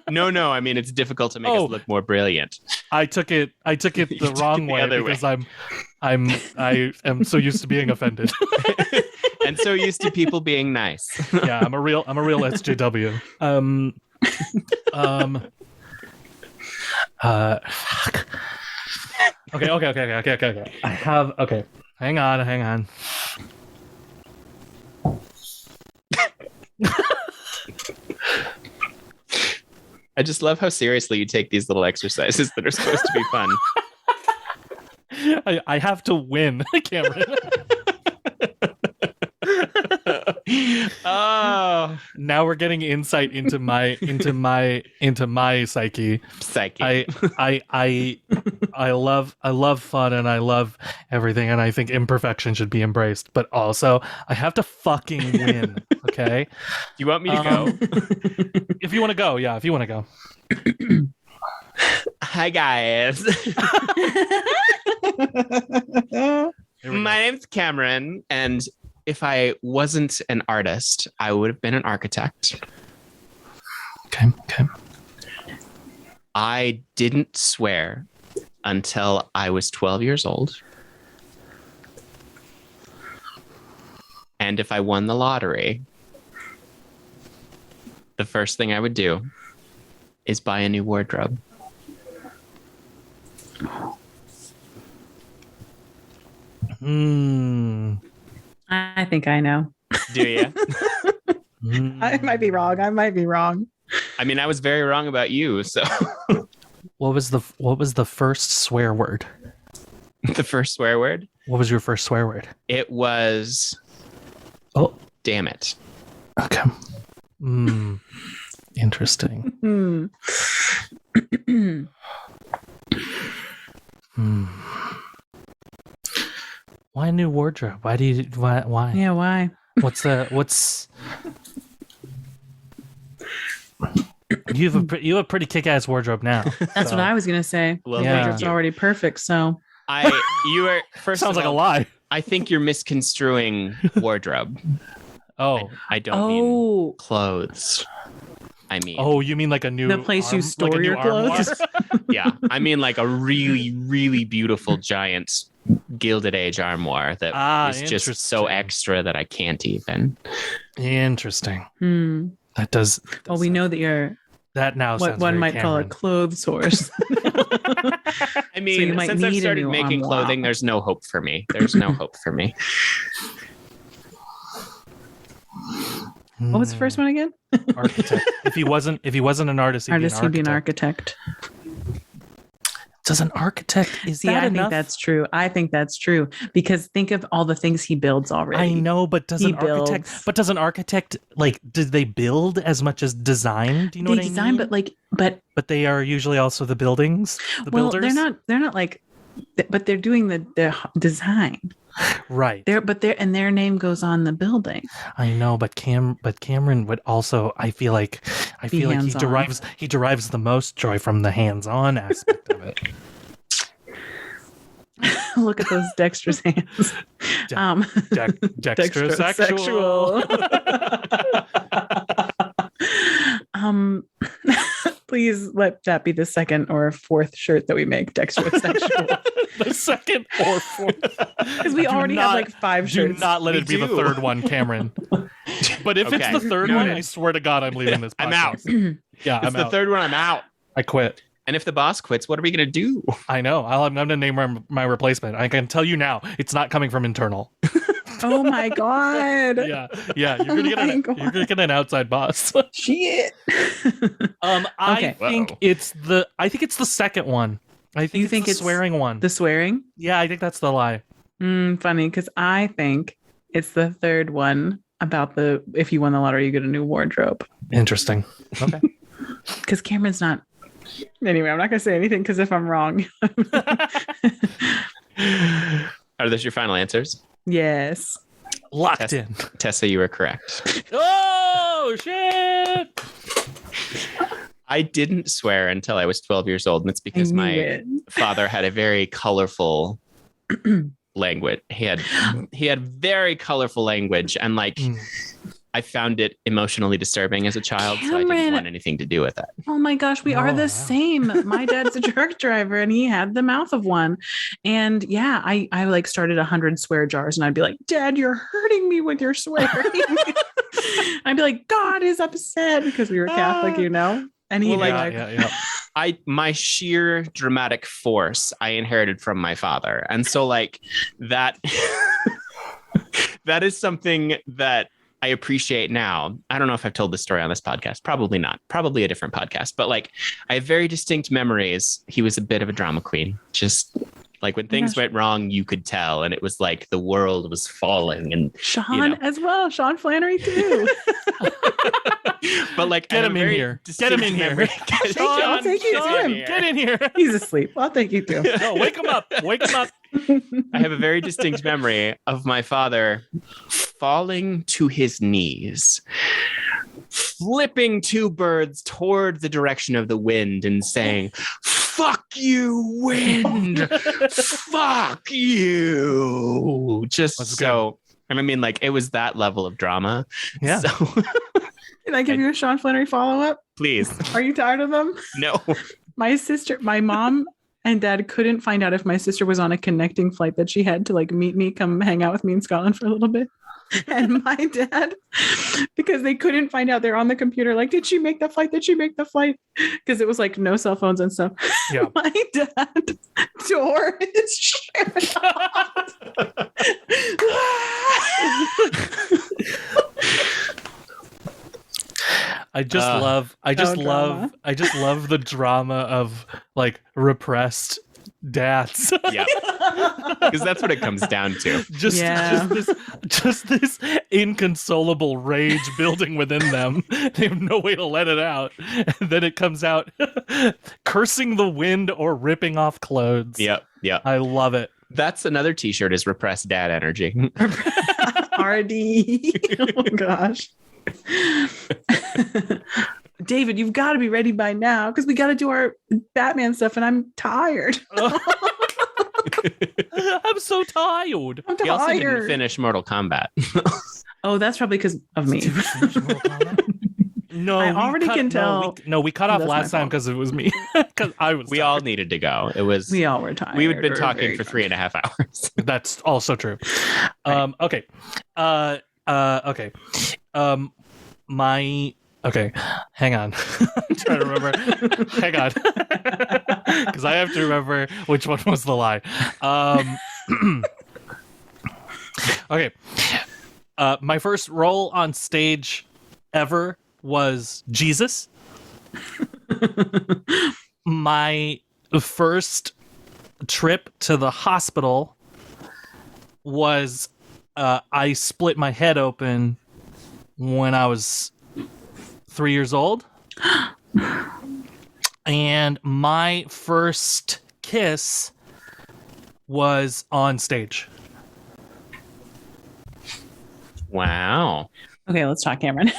Speaker 3: No, I mean it's difficult to make us look more brilliant.
Speaker 1: I took it the wrong way because I am so used to being offended.
Speaker 3: And so used to people being nice.
Speaker 1: Yeah, I'm a real Fuck. Okay. I have. Okay. Hang on.
Speaker 3: I just love how seriously you take these little exercises that are supposed to be fun.
Speaker 1: I have to win, Cameron.
Speaker 3: Oh,
Speaker 1: Now we're getting insight into my psyche. I love fun and I love everything, and I think imperfection should be embraced, but also I have to fucking win. Okay.
Speaker 3: Do you want me to go?
Speaker 1: If you want to go, yeah. If you want to go.
Speaker 3: Hi guys. My name's Cameron, and if I wasn't an artist, I would have been an architect.
Speaker 1: Okay.
Speaker 3: I didn't swear until I was 12 years old. And if I won the lottery, the first thing I would do is buy a new wardrobe.
Speaker 2: I think I know.
Speaker 3: Do you?
Speaker 2: I might be wrong.
Speaker 3: I mean, I was very wrong about you, so.
Speaker 1: What was the first swear word?
Speaker 3: The first swear word?
Speaker 1: What was your first swear word?
Speaker 3: It was...
Speaker 1: Oh.
Speaker 3: Damn it.
Speaker 1: Okay. Interesting. Why a new wardrobe? Why?
Speaker 2: Yeah, why?
Speaker 1: You have a pretty kick-ass wardrobe now.
Speaker 2: That's what I was gonna say.
Speaker 3: Well,
Speaker 2: The
Speaker 1: yeah.
Speaker 2: wardrobe's already perfect, so
Speaker 3: You are first.
Speaker 1: Sounds like a lie.
Speaker 3: I think you're misconstruing wardrobe.
Speaker 1: Oh.
Speaker 3: I don't mean clothes. I mean,
Speaker 1: You mean like a new
Speaker 2: the place you store
Speaker 1: like a new
Speaker 2: your
Speaker 1: armoire?
Speaker 2: clothes.
Speaker 3: yeah. I mean like a really, really beautiful giant Gilded Age armoire that is just so extra that I can't even.
Speaker 1: Interesting. That does.
Speaker 2: Well, we know that you're
Speaker 1: That now
Speaker 2: what
Speaker 1: sounds
Speaker 2: one
Speaker 1: very
Speaker 2: might call a
Speaker 1: Cameron.
Speaker 2: clothes source.
Speaker 3: I mean,
Speaker 2: So you might
Speaker 3: since I've
Speaker 2: need a
Speaker 3: started
Speaker 2: new
Speaker 3: making
Speaker 2: armoire.
Speaker 3: clothing, there's no hope for me. There's no hope for me.
Speaker 2: What was the first one again?
Speaker 1: Architect. If he wasn't an artist, he'd
Speaker 2: He'd be an
Speaker 1: architect.
Speaker 2: architect.
Speaker 1: Does an architect
Speaker 2: I think that's true. I think that's true because think of all the things he builds already.
Speaker 1: I know, but does
Speaker 2: He
Speaker 1: an architect?
Speaker 2: builds.
Speaker 1: But does an architect do they build as much as design? Do you know
Speaker 2: They
Speaker 1: what
Speaker 2: design,
Speaker 1: I mean?
Speaker 2: but
Speaker 1: they are usually also the buildings. The
Speaker 2: well,
Speaker 1: builders.
Speaker 2: they're not like, but they're doing the design.
Speaker 1: Right.
Speaker 2: Their name goes on the building.
Speaker 1: I know, but Cameron would also. I feel like he
Speaker 2: hands-on.
Speaker 1: derives the most joy from the hands-on aspect of it.
Speaker 2: Look at those dexterous hands.
Speaker 1: Dextrosexual.
Speaker 2: Please let that be the second or fourth shirt that we make. Dextrosexual.
Speaker 1: The second or fourth,
Speaker 2: Because we already have like 5
Speaker 1: Do
Speaker 2: shirts.
Speaker 1: not let it be the
Speaker 3: do.
Speaker 1: third one, Cameron. But if it's
Speaker 3: Okay.
Speaker 1: the third one, I swear to God, I'm leaving this podcast.
Speaker 3: I'm out.
Speaker 1: Yeah,
Speaker 3: It's
Speaker 1: I'm
Speaker 3: the
Speaker 1: out.
Speaker 3: third one. I'm out.
Speaker 1: I quit.
Speaker 3: And if the boss quits, what are we gonna do?
Speaker 1: I know. I'm going to name my replacement. I can tell you now, it's not coming from internal.
Speaker 2: Oh my God.
Speaker 1: Yeah. You're gonna get an outside boss.
Speaker 2: Shit.
Speaker 1: I
Speaker 2: Okay.
Speaker 1: think it's the second one. I think
Speaker 2: You
Speaker 1: it's
Speaker 2: think
Speaker 1: the
Speaker 2: it's
Speaker 1: swearing one.
Speaker 2: The swearing?
Speaker 1: Yeah, I think that's the lie.
Speaker 2: Funny, because I think it's the third one about if you won the lottery, you get a new wardrobe.
Speaker 1: Interesting. Okay.
Speaker 2: Because Cameron's not. Anyway, I'm not going to say anything because if I'm wrong.
Speaker 3: Are those your final answers?
Speaker 2: Yes.
Speaker 1: Locked in.
Speaker 3: Tessa, you were correct.
Speaker 1: Oh shit!
Speaker 3: I didn't swear until I was 12 years old, and it's because
Speaker 2: I knew
Speaker 3: my
Speaker 2: it.
Speaker 3: father had a very colorful language. He had very colorful language, and I found it emotionally disturbing as a child, so I didn't
Speaker 2: Cameron.
Speaker 3: want anything to do with it.
Speaker 2: Oh my gosh, we are
Speaker 1: Oh,
Speaker 2: the
Speaker 1: wow.
Speaker 2: same. My dad's a truck driver and he had the mouth of one. And yeah, I like started 100 swear jars and I'd be like, Dad, you're hurting me with your swearing. I'd be like, God is upset because we were Catholic, you know? And he'd be like,
Speaker 3: my sheer dramatic force I inherited from my father. And so like that that is something that I appreciate now. I don't know if I've told this story on this podcast. Probably not. Probably a different podcast. But like I have very distinct memories. He was a bit of a drama queen. Just like when things went wrong, you could tell. And it was like the world was falling. And
Speaker 2: Sean as well. Sean Flannery too.
Speaker 3: But like
Speaker 1: get him in here. Get him in here.
Speaker 2: I'll take you to him.
Speaker 1: Get in here.
Speaker 2: He's asleep. I'll take you to him.
Speaker 1: No, wake him up. Wake him up.
Speaker 3: I have a very distinct memory of my father falling to his knees, flipping two birds toward the direction of the wind and saying, "Fuck you, wind. Fuck you." Just so, and I mean, like, it was that level of drama.
Speaker 1: Yeah.
Speaker 3: So,
Speaker 2: Can I give you a Sean Flannery follow-up?
Speaker 3: please.
Speaker 2: Are you tired of them?
Speaker 3: No.
Speaker 2: My mom and dad couldn't find out if my sister was on a connecting flight that she had to like meet me, come hang out with me in Scotland for a little bit. And my dad, because they couldn't find out, they're on the computer like, did she make the flight? Did she make the flight? Because it was like no cell phones and stuff.
Speaker 1: Yeah.
Speaker 2: My dad tore his shirt off.
Speaker 1: I just love the drama of like repressed dads.
Speaker 3: Yeah. Because that's what it comes down to.
Speaker 1: just this inconsolable rage building within them. They have no way to let it out. And then it comes out cursing the wind or ripping off clothes.
Speaker 3: Yep. Yep.
Speaker 1: I love it.
Speaker 3: That's another t-shirt is repressed dad energy.
Speaker 2: RD. Oh gosh. David, you've got to be ready by now because we got to do our Batman stuff and I'm tired.
Speaker 1: I'm so tired.
Speaker 2: I'm
Speaker 3: He also didn't
Speaker 2: tired.
Speaker 3: finish Mortal Kombat.
Speaker 2: Oh, that's probably because of me.
Speaker 1: No,
Speaker 2: I already can tell.
Speaker 1: We cut off
Speaker 2: That's
Speaker 1: last
Speaker 2: my
Speaker 1: time because it was me. Because I was.
Speaker 3: We all needed to go. It was.
Speaker 2: We all were tired.
Speaker 3: We had been
Speaker 2: or
Speaker 3: talking
Speaker 2: very
Speaker 3: for 3.5 hours.
Speaker 1: That's also true.
Speaker 2: Right.
Speaker 1: Okay. Okay. Okay. Hang on. I'm trying to remember. Hang on. Because I have to remember which one was the lie. Okay. My first role on stage ever was Jesus. My first trip to the hospital was I split my head open when I was 3 years old. And my first kiss was on stage.
Speaker 3: Wow.
Speaker 2: Okay, let's talk, Cameron.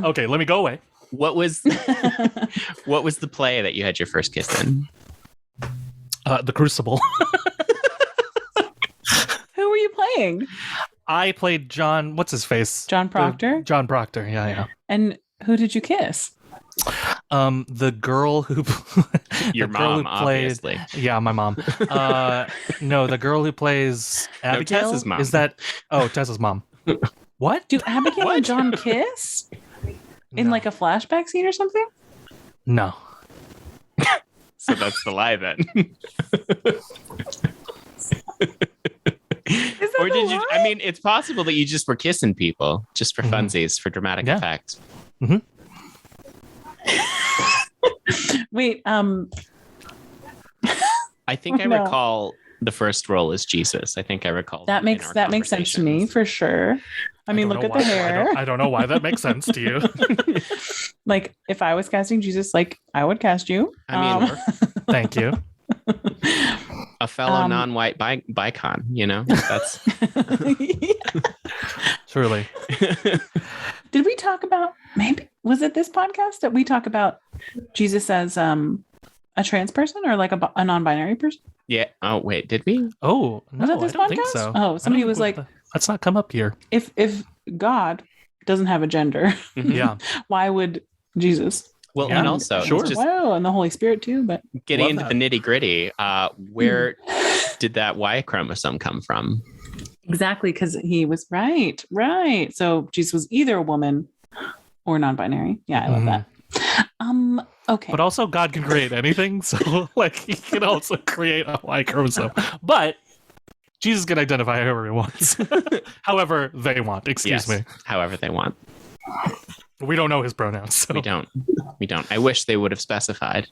Speaker 1: Okay, let me go away.
Speaker 3: What was the play that you had your first kiss in?
Speaker 1: The Crucible.
Speaker 2: Who were you playing?
Speaker 1: I played John. What's his face?
Speaker 2: John Proctor?
Speaker 1: John Proctor. Yeah.
Speaker 2: And who did you kiss?
Speaker 1: The girl who
Speaker 3: Your
Speaker 1: the girl
Speaker 3: mom,
Speaker 1: who played,
Speaker 3: obviously.
Speaker 1: Yeah, my mom. No, the girl who plays Abigail.
Speaker 3: Tessa's mom.
Speaker 1: Is that? Oh, Tessa's mom. What?
Speaker 2: Do Abigail and John kiss in
Speaker 1: No.
Speaker 2: like a flashback scene or something?
Speaker 1: No.
Speaker 3: So that's the lie then.
Speaker 2: Is that
Speaker 3: Or did
Speaker 2: the
Speaker 3: you?
Speaker 2: lie?
Speaker 3: I mean, it's possible that you just were kissing people just for funsies, for dramatic
Speaker 1: Yeah.
Speaker 3: effect.
Speaker 2: Wait,
Speaker 3: I think I
Speaker 2: No.
Speaker 3: recall the first role as Jesus. I think I recall
Speaker 2: that
Speaker 3: in
Speaker 2: makes
Speaker 3: our
Speaker 2: sense to me
Speaker 3: conversations.
Speaker 2: for sure. I mean,
Speaker 1: don't
Speaker 2: look
Speaker 1: know
Speaker 2: at the
Speaker 1: why-
Speaker 2: hair.
Speaker 1: I don't know why that makes sense to you.
Speaker 2: Like, if I was casting Jesus, like I would cast you.
Speaker 3: I mean,
Speaker 1: Thank you.
Speaker 3: a fellow non-white bicon, you know? That's
Speaker 1: Truly.
Speaker 2: Did we talk about, maybe was it this podcast that we talk about Jesus as a trans person or like a non-binary person?
Speaker 3: yeah. Oh, wait, did we?
Speaker 1: Oh, no,
Speaker 2: Was that this
Speaker 1: I don't think
Speaker 2: podcast?
Speaker 1: so.
Speaker 2: Oh, somebody
Speaker 1: I don't
Speaker 2: was
Speaker 1: think
Speaker 2: like-
Speaker 1: let's not come up here.
Speaker 2: If God doesn't have a gender,
Speaker 3: Mhm.
Speaker 1: Yeah.
Speaker 2: why would Jesus?
Speaker 3: Well,
Speaker 1: Yeah,
Speaker 3: and also
Speaker 1: sure.
Speaker 3: just
Speaker 2: Wow, and the Holy Spirit too. But
Speaker 3: getting
Speaker 1: Love
Speaker 3: into
Speaker 1: that.
Speaker 3: the nitty gritty, where did that Y chromosome come from?
Speaker 2: exactly, because he was right. So Jesus was either a woman or non-binary. Yeah, I love
Speaker 1: Mhm.
Speaker 2: that. Okay.
Speaker 1: But also, God can create anything, so like he can also create a Y chromosome. But Jesus can identify however he wants, however they want. Excuse me.
Speaker 3: However they want.
Speaker 1: We don't know his pronouns. So.
Speaker 3: We don't. I wish they would have specified.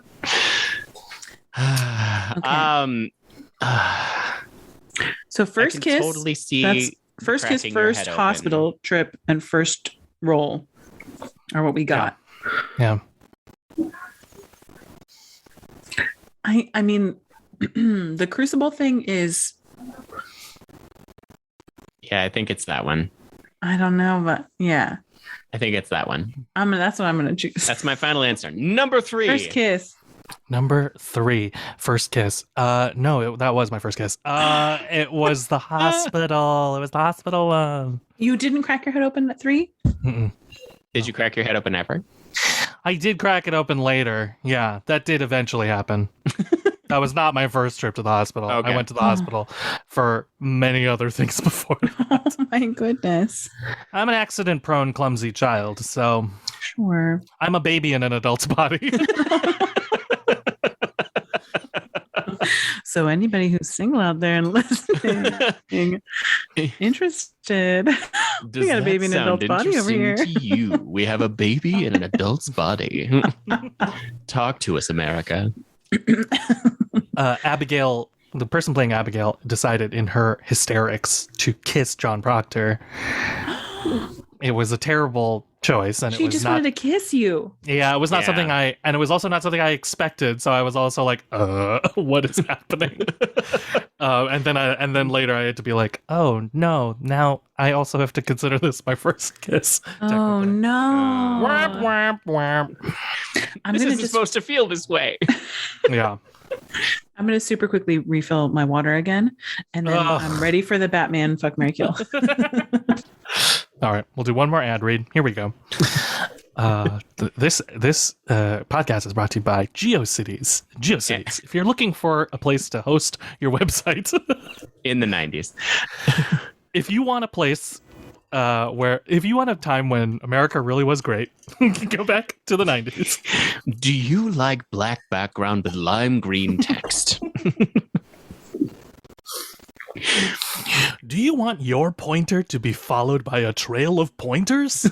Speaker 2: So first kiss.
Speaker 3: Totally see.
Speaker 2: That's first kiss, first hospital trip, and first roll are what we got.
Speaker 1: Yeah.
Speaker 2: I mean, the crucible thing is.
Speaker 3: Yeah, I think it's that one.
Speaker 2: I don't know, but yeah.
Speaker 3: I think it's that one.
Speaker 2: That's what I'm gonna choose.
Speaker 3: That's my final answer. Number 3.
Speaker 2: First kiss.
Speaker 1: Number 3, first kiss. No, that was my first kiss. It was the hospital. It was the hospital one.
Speaker 2: You didn't crack your head open at 3?
Speaker 1: Mm-mm.
Speaker 3: Did you crack your head open ever?
Speaker 1: I did crack it open later. Yeah, that did eventually happen. That was not my first trip to the hospital.
Speaker 3: Okay.
Speaker 1: I went to the hospital for many other things before that.
Speaker 2: Oh my goodness.
Speaker 1: I'm an accident-prone, clumsy child, so
Speaker 2: Sure.
Speaker 1: I'm a baby in an adult's body.
Speaker 2: So anybody who's single out there and listening, interested, we got a baby in an adult body over here.
Speaker 3: To you, we have a baby in an adult's body. Talk to us, America.
Speaker 1: Abigail, the person playing Abigail, decided in her hysterics to kiss John Proctor. It was a terrible choice, and
Speaker 2: She
Speaker 1: it was
Speaker 2: just
Speaker 1: not.
Speaker 2: wanted to kiss you.
Speaker 1: Yeah, it was not something and it was also not something I expected. So I was also like, what is happening? And then later I had to be like, oh no, now I also have to consider this my first kiss.
Speaker 2: Oh no.
Speaker 1: Whap, whap, whap.
Speaker 3: This isn't supposed to feel this way.
Speaker 1: Yeah.
Speaker 2: I'm going to super quickly refill my water again, and then I'm ready for the Batman fuck, marry, kill.
Speaker 1: All right, we'll do one more ad read. Here we go. This podcast is brought to you by GeoCities. GeoCities. If you're looking for a place to host your website
Speaker 3: in the 90s,
Speaker 1: if you want a place if you want a time when America really was great, go back to the 90s.
Speaker 3: Do you like black background with lime green text?
Speaker 1: Do you want your pointer to be followed by a trail of pointers?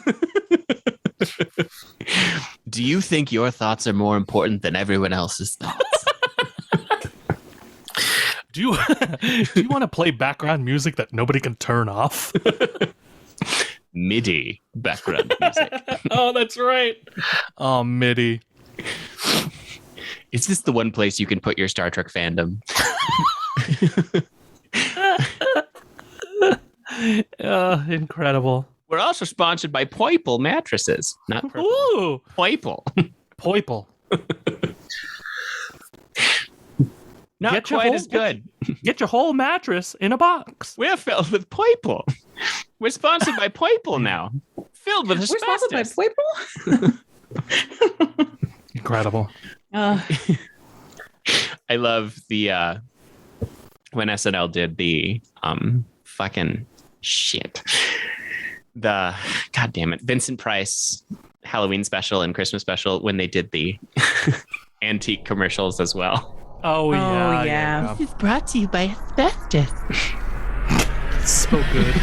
Speaker 3: Do you think your thoughts are more important than everyone else's thoughts?
Speaker 1: Do you want to play background music that nobody can turn off?
Speaker 3: MIDI background music.
Speaker 1: Oh, that's right. Oh, MIDI.
Speaker 3: Is this the one place you can put your Star Trek fandom?
Speaker 1: Incredible.
Speaker 3: We're also sponsored by Poiple mattresses. Not Purple.
Speaker 1: Ooh.
Speaker 3: Poiple.
Speaker 1: Poiple.
Speaker 3: Not quite as good.
Speaker 1: Get your whole mattress in a box.
Speaker 3: We're filled with Poiple. We're sponsored by Poiple now. Filled with asbestos.
Speaker 2: We're sponsored by Poiple?
Speaker 1: Incredible.
Speaker 3: I love the when SNL did the fucking shit. The God damn it, Vincent Price Halloween special and Christmas special when they did the antique commercials as well.
Speaker 1: Oh yeah.
Speaker 3: This is brought to you by asbestos.
Speaker 1: So good.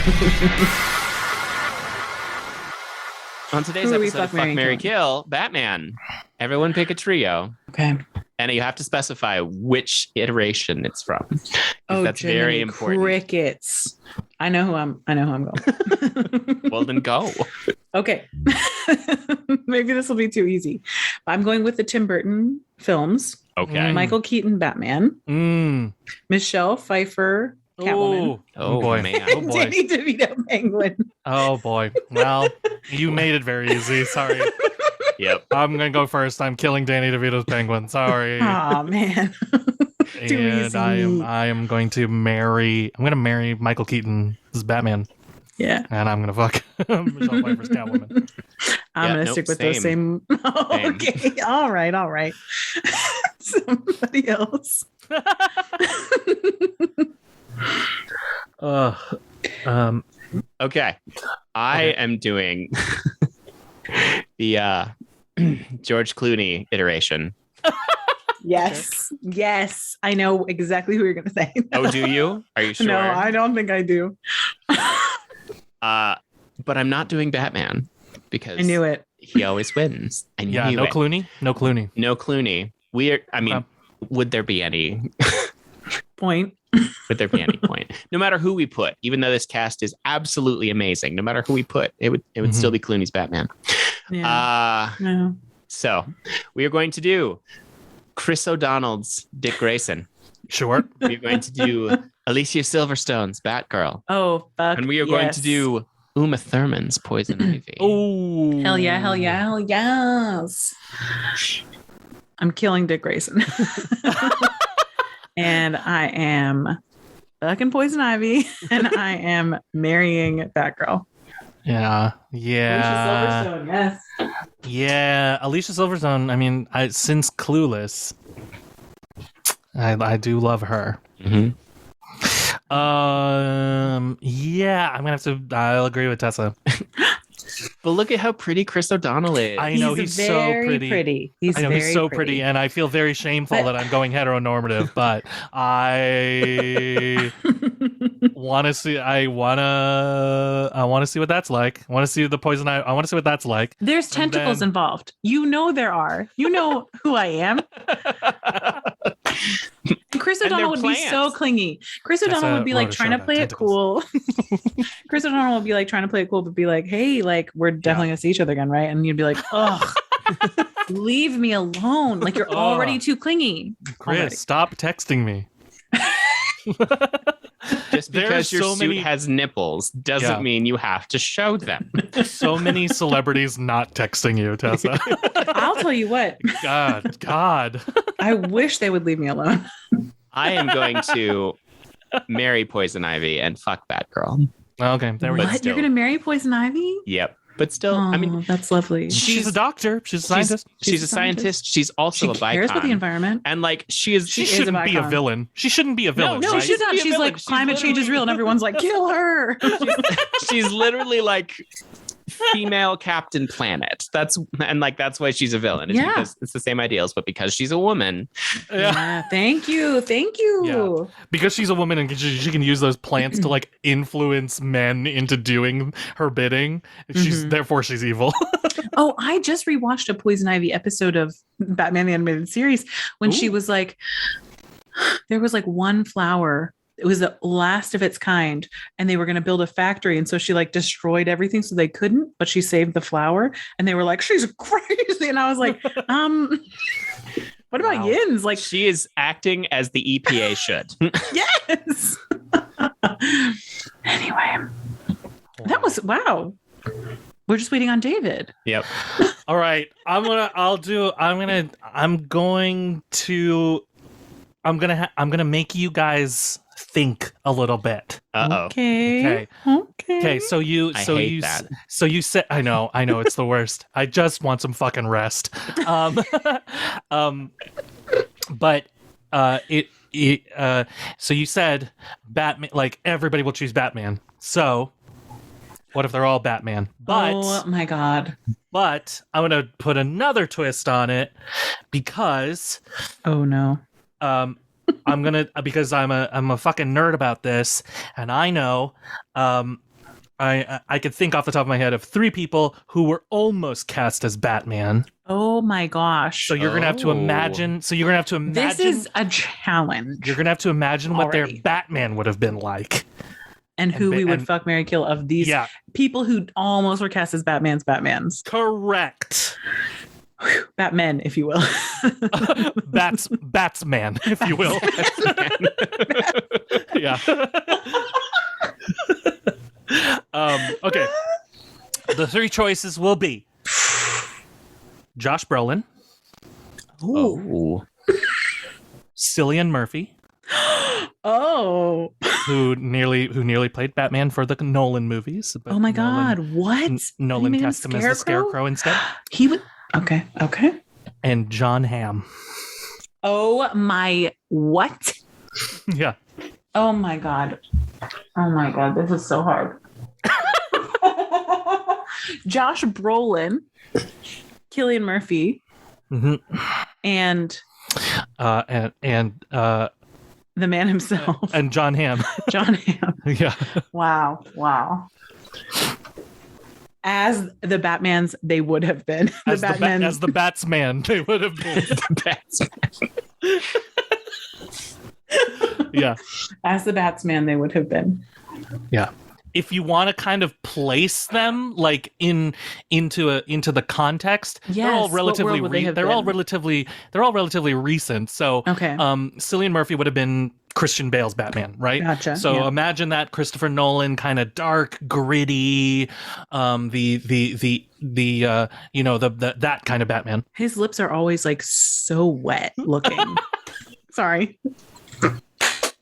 Speaker 3: On today's episode of Fuck, Marry, Kill, Batman. Everyone pick a trio.
Speaker 2: Okay.
Speaker 3: And you have to specify which iteration it's from.
Speaker 2: Oh,
Speaker 3: that's very important.
Speaker 2: Crickets. I know who I'm going.
Speaker 3: Well, then go.
Speaker 2: Okay. Maybe this will be too easy. I'm going with the Tim Burton films.
Speaker 3: Okay.
Speaker 2: Michael Keaton, Batman. Michelle Pfeiffer, Catwoman.
Speaker 3: Oh boy, man.
Speaker 1: Oh boy.
Speaker 2: Danny DeVito, Penguin.
Speaker 1: Oh boy. Well, you made it very easy. Sorry.
Speaker 3: Yep.
Speaker 1: I'm gonna go first. I'm killing Danny DeVito's Penguin. Sorry.
Speaker 2: Oh man. Too
Speaker 1: and
Speaker 2: easy.
Speaker 1: I am going to marry Michael Keaton as Batman.
Speaker 2: Yeah.
Speaker 1: And I'm gonna fuck Michelle Pfeiffer's Catwoman.
Speaker 2: I'm gonna stick with those same. Okay. All right. Somebody else.
Speaker 3: Okay. I am doing the George Clooney iteration.
Speaker 2: Yes. Yes. I know exactly who you're going to say.
Speaker 3: Oh, do you? Are you sure?
Speaker 2: No, I don't think I do.
Speaker 3: But I'm not doing Batman because
Speaker 2: I knew it.
Speaker 3: he always wins. I knew
Speaker 1: no
Speaker 3: it.
Speaker 1: Clooney. No Clooney.
Speaker 3: No Clooney. Would there be any
Speaker 2: Point.
Speaker 3: would there be any point? No matter who we put, even though this cast is absolutely amazing, no matter who we put, it would still be Clooney's Batman.
Speaker 2: Yeah. No.
Speaker 3: So we are going to do Chris O'Donnell's Dick Grayson.
Speaker 1: Sure.
Speaker 3: We're going to do Alicia Silverstone's Batgirl.
Speaker 2: Oh, fuck.
Speaker 3: And we are going to do Uma Thurman's Poison Ivy.
Speaker 1: Oh.
Speaker 2: Hell yeah, hell yeah, hell yes. I'm killing Dick Grayson. And I am fucking Poison Ivy. And I am marrying Batgirl.
Speaker 1: Yeah.
Speaker 2: Alicia Silverstone, yes.
Speaker 1: Yeah. Alicia Silverstone, I mean, since Clueless, I do love her.
Speaker 3: Mm-hmm.
Speaker 1: Yeah, I'll agree with Tessa.
Speaker 3: But look at how pretty Chris O'Donnell is.
Speaker 1: I know he's so pretty.
Speaker 2: He's
Speaker 1: so pretty, and I feel very shameful that I'm going heteronormative, but I want to see. I want to see what that's like. I want to see the poison. I want to see what that's like.
Speaker 2: There's tentacles involved. You know there are. You know who I am. Chris O'Donnell would be so clingy. Chris O'Donnell would be like trying to play it cool. Chris O'Donnell would be like trying to play it cool, but be like, hey, like we're definitely gonna see each other again, right? And you'd be like, ugh, leave me alone. Like you're already too clingy.
Speaker 1: Chris, stop texting me.
Speaker 3: Just because your suit has nipples doesn't mean you have to show them.
Speaker 1: So many celebrities not texting you, Tessa.
Speaker 2: I'll tell you what.
Speaker 1: God.
Speaker 2: I wish they would leave me alone.
Speaker 3: I am going to marry Poison Ivy and fuck Batgirl.
Speaker 1: Okay, there we go.
Speaker 2: What? You're going to marry Poison Ivy?
Speaker 3: Yep. But still, I mean,
Speaker 2: that's lovely.
Speaker 1: She's a doctor. She's a scientist.
Speaker 3: She's a scientist. She's also a bicon.
Speaker 2: She cares about the envienment.
Speaker 3: And like, she
Speaker 1: shouldn't be a villain. She shouldn't be a villain.
Speaker 2: No,
Speaker 1: right?
Speaker 2: she's not. She's like, climate change is real. And everyone's like, kill her.
Speaker 3: She's literally like female Captain Planet. That's why she's a villain. It's because it's the same ideals, but because she's a woman.
Speaker 2: Yeah. Thank you.
Speaker 1: Yeah. Because she's a woman and she can use those plants to like influence men into doing her bidding. Therefore she's evil.
Speaker 2: Oh, I just rewatched a Poison Ivy episode of Batman the Animated Series when she was like, there was like one flower. It was the last of its kind, and they were going to build a factory. And so she like destroyed everything so they couldn't, but she saved the flower. And they were like, she's crazy. And I was like, what about Yins? Like,
Speaker 3: she is acting as the EPA should.
Speaker 2: Yes. Anyway, that was, wow. We're just waiting on David.
Speaker 3: Yep.
Speaker 1: All right. I'm gonna make you guys think a little bit.
Speaker 2: Okay.
Speaker 1: So you said, I know it's the worst. I just want some fucking rest. But so you said Batman, like everybody will choose Batman. So what if they're all Batman? But
Speaker 2: oh my God.
Speaker 1: But I'm gonna put another twist on it because
Speaker 2: oh no.
Speaker 1: Because I'm a fucking nerd about this, and I know I could think off the top of my head of 3 people who were almost cast as Batman.
Speaker 2: Oh my gosh.
Speaker 1: So you're gonna have to imagine.
Speaker 2: This is a challenge.
Speaker 1: You're gonna have to imagine what their Batman would have been like.
Speaker 2: And who we would fuck, marry, kill of these people who almost were cast as Batmans.
Speaker 1: Correct.
Speaker 2: Batman, if you will.
Speaker 1: Batsman, if you will. Yeah. Okay. The 3 choices will be Josh Brolin.
Speaker 3: Ooh.
Speaker 1: Cillian Murphy.
Speaker 2: Oh.
Speaker 1: Who nearly played Batman for the Nolan movies.
Speaker 2: Oh my God. What?
Speaker 1: Nolan cast him as the Scarecrow instead.
Speaker 2: He would. Okay.
Speaker 1: And John Hamm.
Speaker 2: Oh my, what?
Speaker 1: Yeah.
Speaker 2: Oh my God. This is so hard. Josh Brolin Cillian Murphy
Speaker 1: Mhm.
Speaker 2: and
Speaker 1: and
Speaker 2: the man himself,
Speaker 1: and John Hamm.
Speaker 2: John Hamm.
Speaker 1: Yeah.
Speaker 2: Wow. As the Batmans, they would have been.
Speaker 1: As the Batsman, they would have been. Yeah.
Speaker 2: As the Batsman, they would have been.
Speaker 1: Yeah. If you want to kind of place them like into the context, they're all
Speaker 2: Yes, what
Speaker 1: relatively
Speaker 2: world would they have
Speaker 1: they're all
Speaker 2: been?
Speaker 1: relatively recent. So
Speaker 2: Okay.
Speaker 1: Cillian Murphy would have been Christian Bale's Batman, right?
Speaker 2: Gotcha,
Speaker 1: So
Speaker 2: yeah.
Speaker 1: imagine that Christopher Nolan kind of dark, gritty, that kind of Batman.
Speaker 2: His lips are always like so wet looking. Sorry.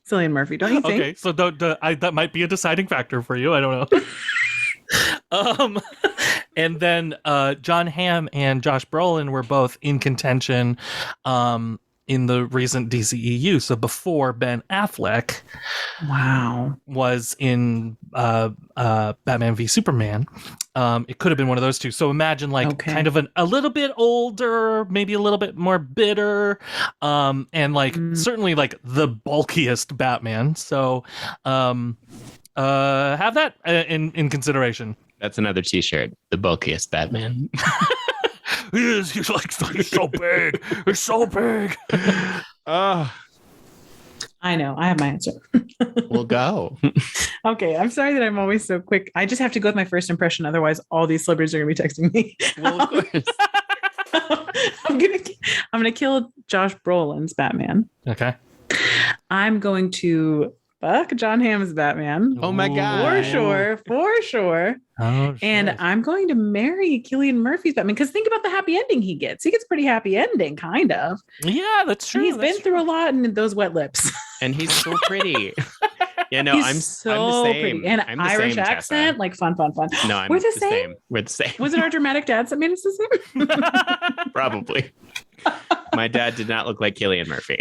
Speaker 2: Cillian Murphy, don't you think?
Speaker 1: Okay, so that might be a deciding factor for you. I don't know. And then John Hamm and Josh Brolin were both in contention in the recent DCEU. So before Ben Affleck was in Batman v Superman, it could have been one of those two. So imagine kind of a little bit older, maybe a little bit more bitter, and certainly like the bulkiest Batman. So have that in consideration.
Speaker 3: That's another T-shirt. The bulkiest Batman.
Speaker 1: He's so big. He's so big.
Speaker 3: Oh,
Speaker 2: I know. I have my answer.
Speaker 3: we'll go.
Speaker 2: Okay. I'm sorry that I'm always so quick. I just have to go with my first impression. Otherwise, all these celebrities are going to be texting me.
Speaker 3: Well, of course.
Speaker 2: I'm gonna kill Josh Brolin's Batman.
Speaker 1: Okay.
Speaker 2: I'm going to fuck John Hamm's Batman.
Speaker 3: Oh my God.
Speaker 2: For sure.
Speaker 1: Oh, shit.
Speaker 2: And I'm going to marry Cillian Murphy's Batman because think about the happy ending he gets. He gets a pretty happy ending, kind of.
Speaker 1: Yeah, that's true.
Speaker 2: And he's been through a lot in those wet lips.
Speaker 3: And he's so pretty. Yeah, no,
Speaker 2: He's
Speaker 3: I'm
Speaker 2: so
Speaker 3: the same.
Speaker 2: pretty. And
Speaker 3: I'm the
Speaker 2: Irish
Speaker 3: same,
Speaker 2: accent,
Speaker 3: Tessa.
Speaker 2: like fun.
Speaker 3: No, I'm
Speaker 2: We're the
Speaker 3: the
Speaker 2: same?
Speaker 3: same. We're the same.
Speaker 2: Was it our dramatic dads that made us the same?
Speaker 3: Probably. My dad did not look like Cillian Murphy.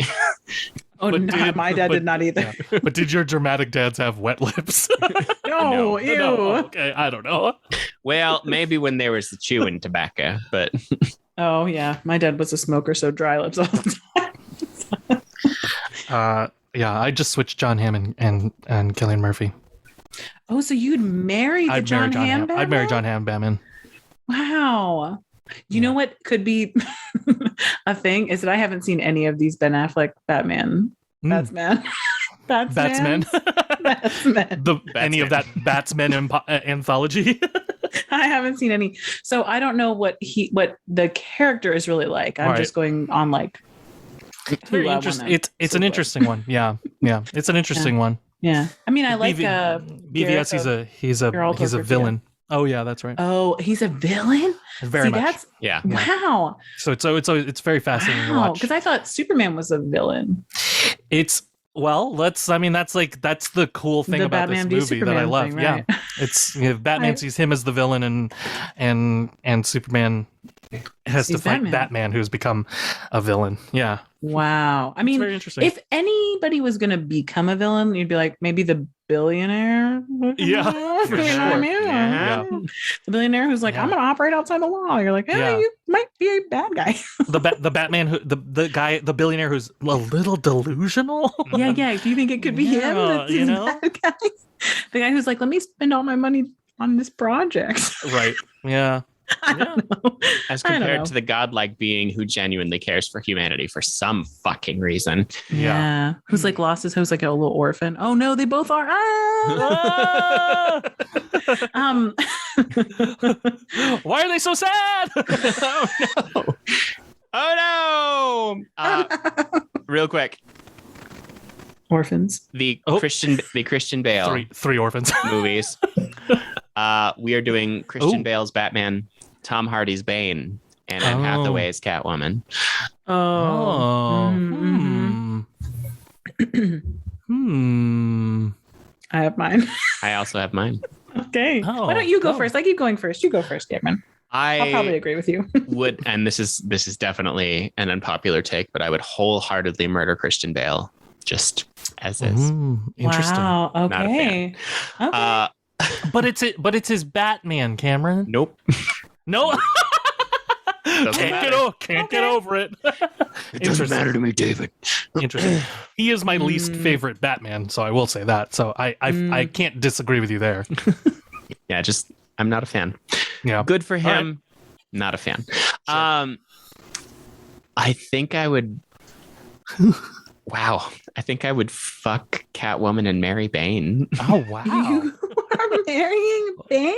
Speaker 2: Oh, my dad did not either.
Speaker 1: Yeah. But did your dramatic dads have wet lips?
Speaker 2: No, ew.
Speaker 1: No, okay, I don't know.
Speaker 3: Well, maybe when there was the chewing tobacco, but
Speaker 2: Oh, yeah. My dad was a smoker, so dry lips all the time.
Speaker 1: Yeah, I just switched John Hamm and Cillian Murphy.
Speaker 2: Oh, so you'd marry the John Hamm Batman?
Speaker 1: I'd marry John Hamm Batman.
Speaker 2: Wow. You know what could be a thing is that I haven't seen any of these Ben Affleck Batsman.
Speaker 1: Any of that Batsman anthology.
Speaker 2: I haven't seen any. So I don't know what the character is really like. I'm just going on like
Speaker 1: It's very interesting. It's an interesting one. Yeah. It's an interesting one.
Speaker 2: Yeah. I mean, I like
Speaker 1: BVS. He's a villain. Oh yeah, that's right.
Speaker 2: Oh, he's a villain.
Speaker 1: Very much.
Speaker 3: Yeah.
Speaker 2: Wow.
Speaker 1: So it's very fascinating to watch.
Speaker 2: Because I thought Superman was a villain.
Speaker 1: That's the cool thing
Speaker 2: The
Speaker 1: about
Speaker 2: Batman
Speaker 1: this
Speaker 2: v
Speaker 1: movie that I
Speaker 2: Superman
Speaker 1: love.
Speaker 2: thing,
Speaker 1: Yeah,
Speaker 2: right.
Speaker 1: it's Batman sees him as the villain, and Superman has to fight Batman, who's become a villain. Yeah.
Speaker 2: Wow. I mean,
Speaker 1: very interesting.
Speaker 2: if anybody was going to become a villain, you'd be like maybe the billionaire.
Speaker 1: Yeah,
Speaker 2: For
Speaker 1: sure.
Speaker 3: Yeah.
Speaker 2: The billionaire who's like, I'm going to operate outside the law. You're like,
Speaker 1: Yeah.
Speaker 2: you might be a bad guy.
Speaker 1: the Batman who the billionaire who's a little delusional.
Speaker 2: Yeah. Do you think it could be him? That's his bad guy? The guy who's like, let me spend all my money on this project.
Speaker 1: Right. Yeah.
Speaker 2: I don't know.
Speaker 3: As
Speaker 2: I don't know.
Speaker 3: compared to the godlike being who genuinely cares for humanity for some fucking reason.
Speaker 2: Yeah. Who's like lost his house like a little orphan. Oh no, they both are. Ah!
Speaker 1: Why are they so sad?
Speaker 3: Oh no! Real quick,
Speaker 2: Orphans.
Speaker 3: the Christian Bale
Speaker 1: Three orphans.
Speaker 3: movies. We are doing Christian Bale's Batman, Tom Hardy's Bane, and Anne Hathaway's Catwoman.
Speaker 2: Oh. I have mine.
Speaker 3: I also have mine.
Speaker 2: Okay.
Speaker 1: Oh,
Speaker 2: Why don't you go
Speaker 1: go.
Speaker 2: first? I keep going first. You go first, Cameron. I'll probably agree with you.
Speaker 3: would, and this is definitely an unpopular take, but I would wholeheartedly murder Christian Bale just as is.
Speaker 1: Interesting.
Speaker 2: Wow.
Speaker 3: Not a
Speaker 2: Okay. Okay.
Speaker 1: But it's his Batman, Cameron.
Speaker 3: Nope.
Speaker 1: No. Can't get over it.
Speaker 4: It doesn't matter to me, David.
Speaker 1: Interesting. He is my least favorite Batman, so I will say that. So I can't disagree with you there.
Speaker 3: Yeah, I'm not a fan.
Speaker 1: Yeah.
Speaker 3: Good for him. Right. Not a fan. Sure. I think I would. Wow. I think I would fuck Catwoman and marry Bane.
Speaker 1: Oh, wow.
Speaker 2: You are marrying Bane?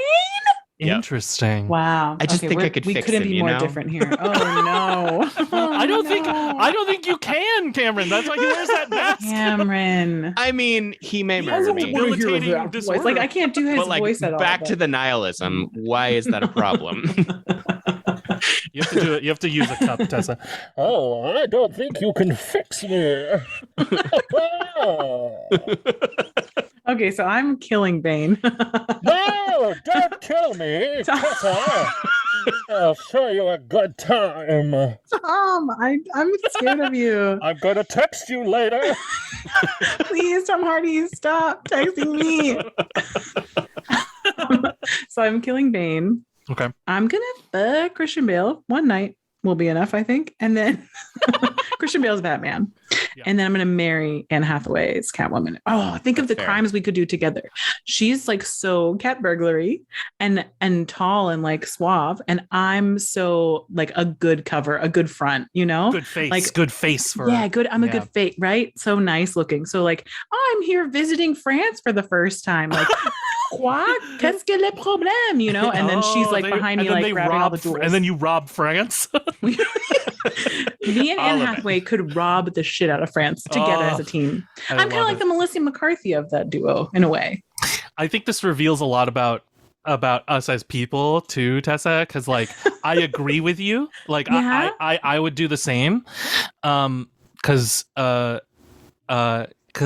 Speaker 1: Interesting.
Speaker 2: Wow.
Speaker 3: I just think I could fix him.
Speaker 2: We couldn't be more different here. Oh no.
Speaker 1: I don't think you can, Cameron. That's why he wears that mask.
Speaker 2: Cameran.
Speaker 3: I mean, he may murder me.
Speaker 1: Debilitating disorder.
Speaker 2: Like I can't do his voice at all.
Speaker 3: Back to the nihilism. Why is that a problem?
Speaker 1: You have to do it. You have to use a cup, Tessa. Oh, I don't think you can fix me.
Speaker 2: Okay, so I'm killing Bane.
Speaker 1: No, don't kill me, Tessa. I'll show you a good time.
Speaker 2: Tom, I'm scared of you.
Speaker 1: I'm gonna text you later.
Speaker 2: Please, Tom Hardy, stop texting me. So I'm killing Bane.
Speaker 1: Okay.
Speaker 2: I'm gonna fuck Christian Bale. One night will be enough, I think. And then Christian Bale's Batman. Yeah. And then I'm gonna marry Anne Hathaway's Catwoman. Oh, think of the crimes we could do together. She's like so cat burglary and tall and like suave, and I'm so like a good cover, a good front, you know?
Speaker 1: Good face.
Speaker 2: Like
Speaker 1: good face for
Speaker 2: good. I'm a good face, right? So nice looking. So like, I'm here visiting France for the first time. Like quoi? Qu'est-ce que le problème? You know? And then she's like behind me, like grabbing all the jewels.
Speaker 1: And then you rob France.
Speaker 2: Me and Anne Hathaway could rob the shit out of France together as a team. I'm kind of like the Melissa McCarthy of that duo in a way.
Speaker 1: I think this reveals a lot about us as people too, Tessa, because like I agree with you. Like I would do the same. Because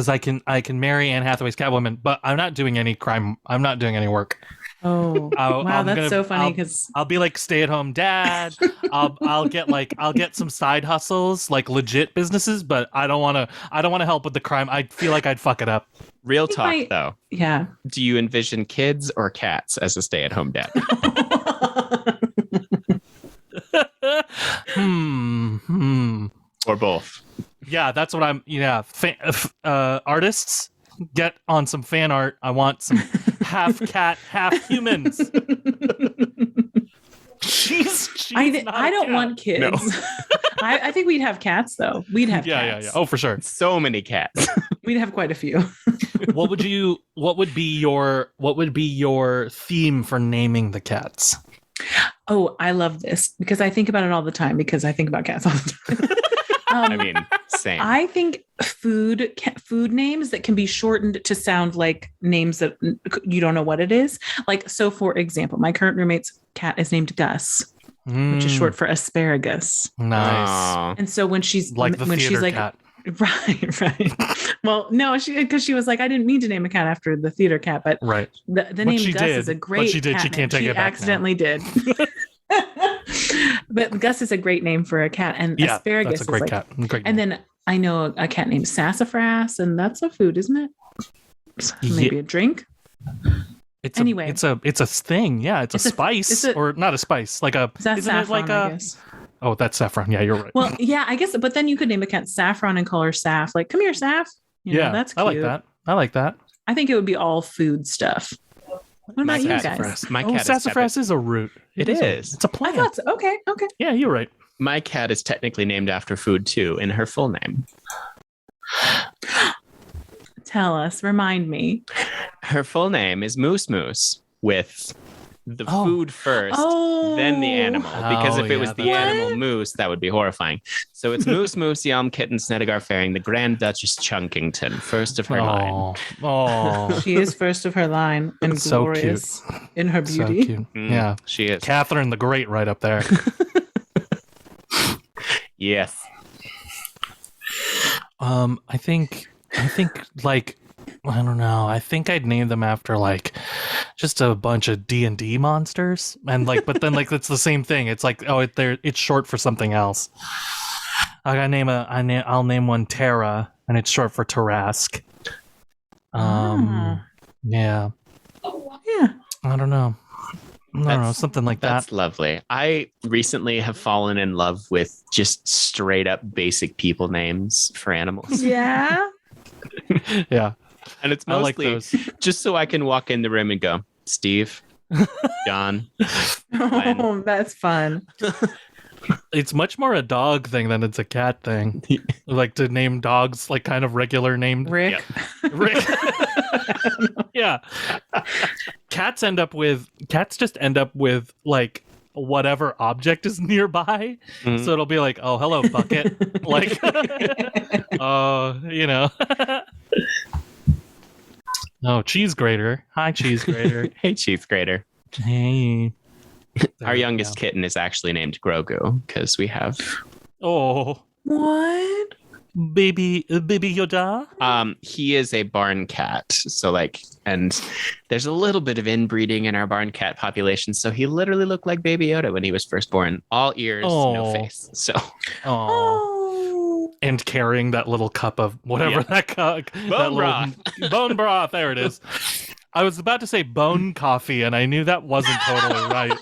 Speaker 1: I can marry Anne Hathaway's Catwoman, but I'm not doing any crime. I'm not doing any work.
Speaker 2: Oh, wow, that's so funny because
Speaker 1: I'll be like stay-at-home dad. I'll get some side hustles, like legit businesses, but I don't want to help with the crime. I feel like I'd fuck it up.
Speaker 3: Real talk though.
Speaker 2: Yeah.
Speaker 3: Do you envision kids or cats as a stay-at-home dad? Or both.
Speaker 1: Yeah, that's what I'm. Yeah, artists, get on some fan art. I want some half cat, half humans.
Speaker 2: I don't want kids.
Speaker 3: No.
Speaker 2: I think we'd have cats though. We'd have cats.
Speaker 1: Yeah. Oh, for sure.
Speaker 3: So many cats.
Speaker 2: We'd have quite a few.
Speaker 1: What would be your theme for naming the cats?
Speaker 2: Oh, I love this because I think about it all the time because I think about cats all the time.
Speaker 3: I mean, same.
Speaker 2: I think food names that can be shortened to sound like names that you don't know what it is. Like, so for example, my current roommate's cat is named Gus, which is short for asparagus.
Speaker 1: Nice.
Speaker 2: And so when she's
Speaker 1: like the theater
Speaker 2: she's like,
Speaker 1: cat.
Speaker 2: Right. Well, no, because she was like, I didn't mean to name a cat after the theater cat, but
Speaker 1: right.
Speaker 2: The name Gus is a great.
Speaker 1: But she did.
Speaker 2: Cat
Speaker 1: she can't
Speaker 2: name.
Speaker 1: take it back.
Speaker 2: Accidentally did. But Gus is a great name for a cat, and asparagus
Speaker 1: that's a great
Speaker 2: is
Speaker 1: cat. Great
Speaker 2: and then I know a cat named sassafras, and that's a food, isn't it? Maybe a drink.
Speaker 1: It's a thing. Yeah, it's a spice, or not a spice, like a.
Speaker 2: Isn't saffron,
Speaker 1: it like a?
Speaker 2: I guess.
Speaker 1: Oh, that's saffron. Yeah, you're right.
Speaker 2: Well, yeah, I guess, but then you could name a cat Saffron and call her Saff. Like, come here, Saff. That's cute.
Speaker 1: I like that.
Speaker 2: I think it would be all food stuff. What about you guys?
Speaker 3: My cat
Speaker 1: sassafras is a root.
Speaker 3: It is.
Speaker 1: It's a plant.
Speaker 2: I thought so. Okay.
Speaker 1: Yeah, you're right.
Speaker 3: My cat is technically named after food too, in her full name.
Speaker 2: Tell us. Remind me.
Speaker 3: Her full name is Moose Moose, with the food first, then the animal. Because if it was the animal moose, that would be horrifying. So it's Moose Moose, Yelm Kitten, Snedegar Faring, the Grand Duchess Chunkington, first of her line.
Speaker 1: Oh,
Speaker 2: she is first of her line and glorious
Speaker 1: so cute.
Speaker 2: In her beauty.
Speaker 1: So cute. Yeah,
Speaker 3: she is.
Speaker 1: Catherine the Great, right up there.
Speaker 3: Yes.
Speaker 1: I think like, I don't know. I think I'd name them after like just a bunch of D&D monsters, and like, but then like it's the same thing. It's like, it's short for something else. I'll name one Terra, and it's short for Tarask. Yeah.
Speaker 2: Yeah.
Speaker 1: I don't know. I don't know, something like that.
Speaker 3: That's lovely. I recently have fallen in love with just straight up basic people names for animals.
Speaker 2: Yeah.
Speaker 1: Yeah.
Speaker 3: And it's
Speaker 1: I like
Speaker 3: mostly
Speaker 1: those.
Speaker 3: just so I can walk in the room and go, Steve, John.
Speaker 2: Oh, that's fun.
Speaker 1: It's much more a dog thing than it's a cat thing. Like to name dogs like kind of regular named.
Speaker 2: Rick.
Speaker 1: Rick. Yeah. Cats just end up with like whatever object is nearby.
Speaker 3: Mhm.
Speaker 1: So it'll be like, oh, hello, bucket. Like, you know. Oh, cheese grater. Hi, cheese grater.
Speaker 3: Hey, Cheese Grater.
Speaker 1: Hey.
Speaker 3: Our youngest kitten is actually named Grogu because we have
Speaker 1: Oh,
Speaker 2: What?
Speaker 1: baby Yoda.
Speaker 3: he is a barn cat. So like, and there's a little bit of inbreeding in our barn cat population. So he literally looked like Baby Yoda when he was first born. All ears, no
Speaker 1: Oh.
Speaker 3: face. So
Speaker 1: Oh.
Speaker 2: Oh.
Speaker 1: And carrying that little cup of whatever
Speaker 3: Yeah.
Speaker 1: that cup,
Speaker 3: Bone broth.
Speaker 1: Bone broth. There it is. I was about to say bone coffee, and I knew that wasn't totally right.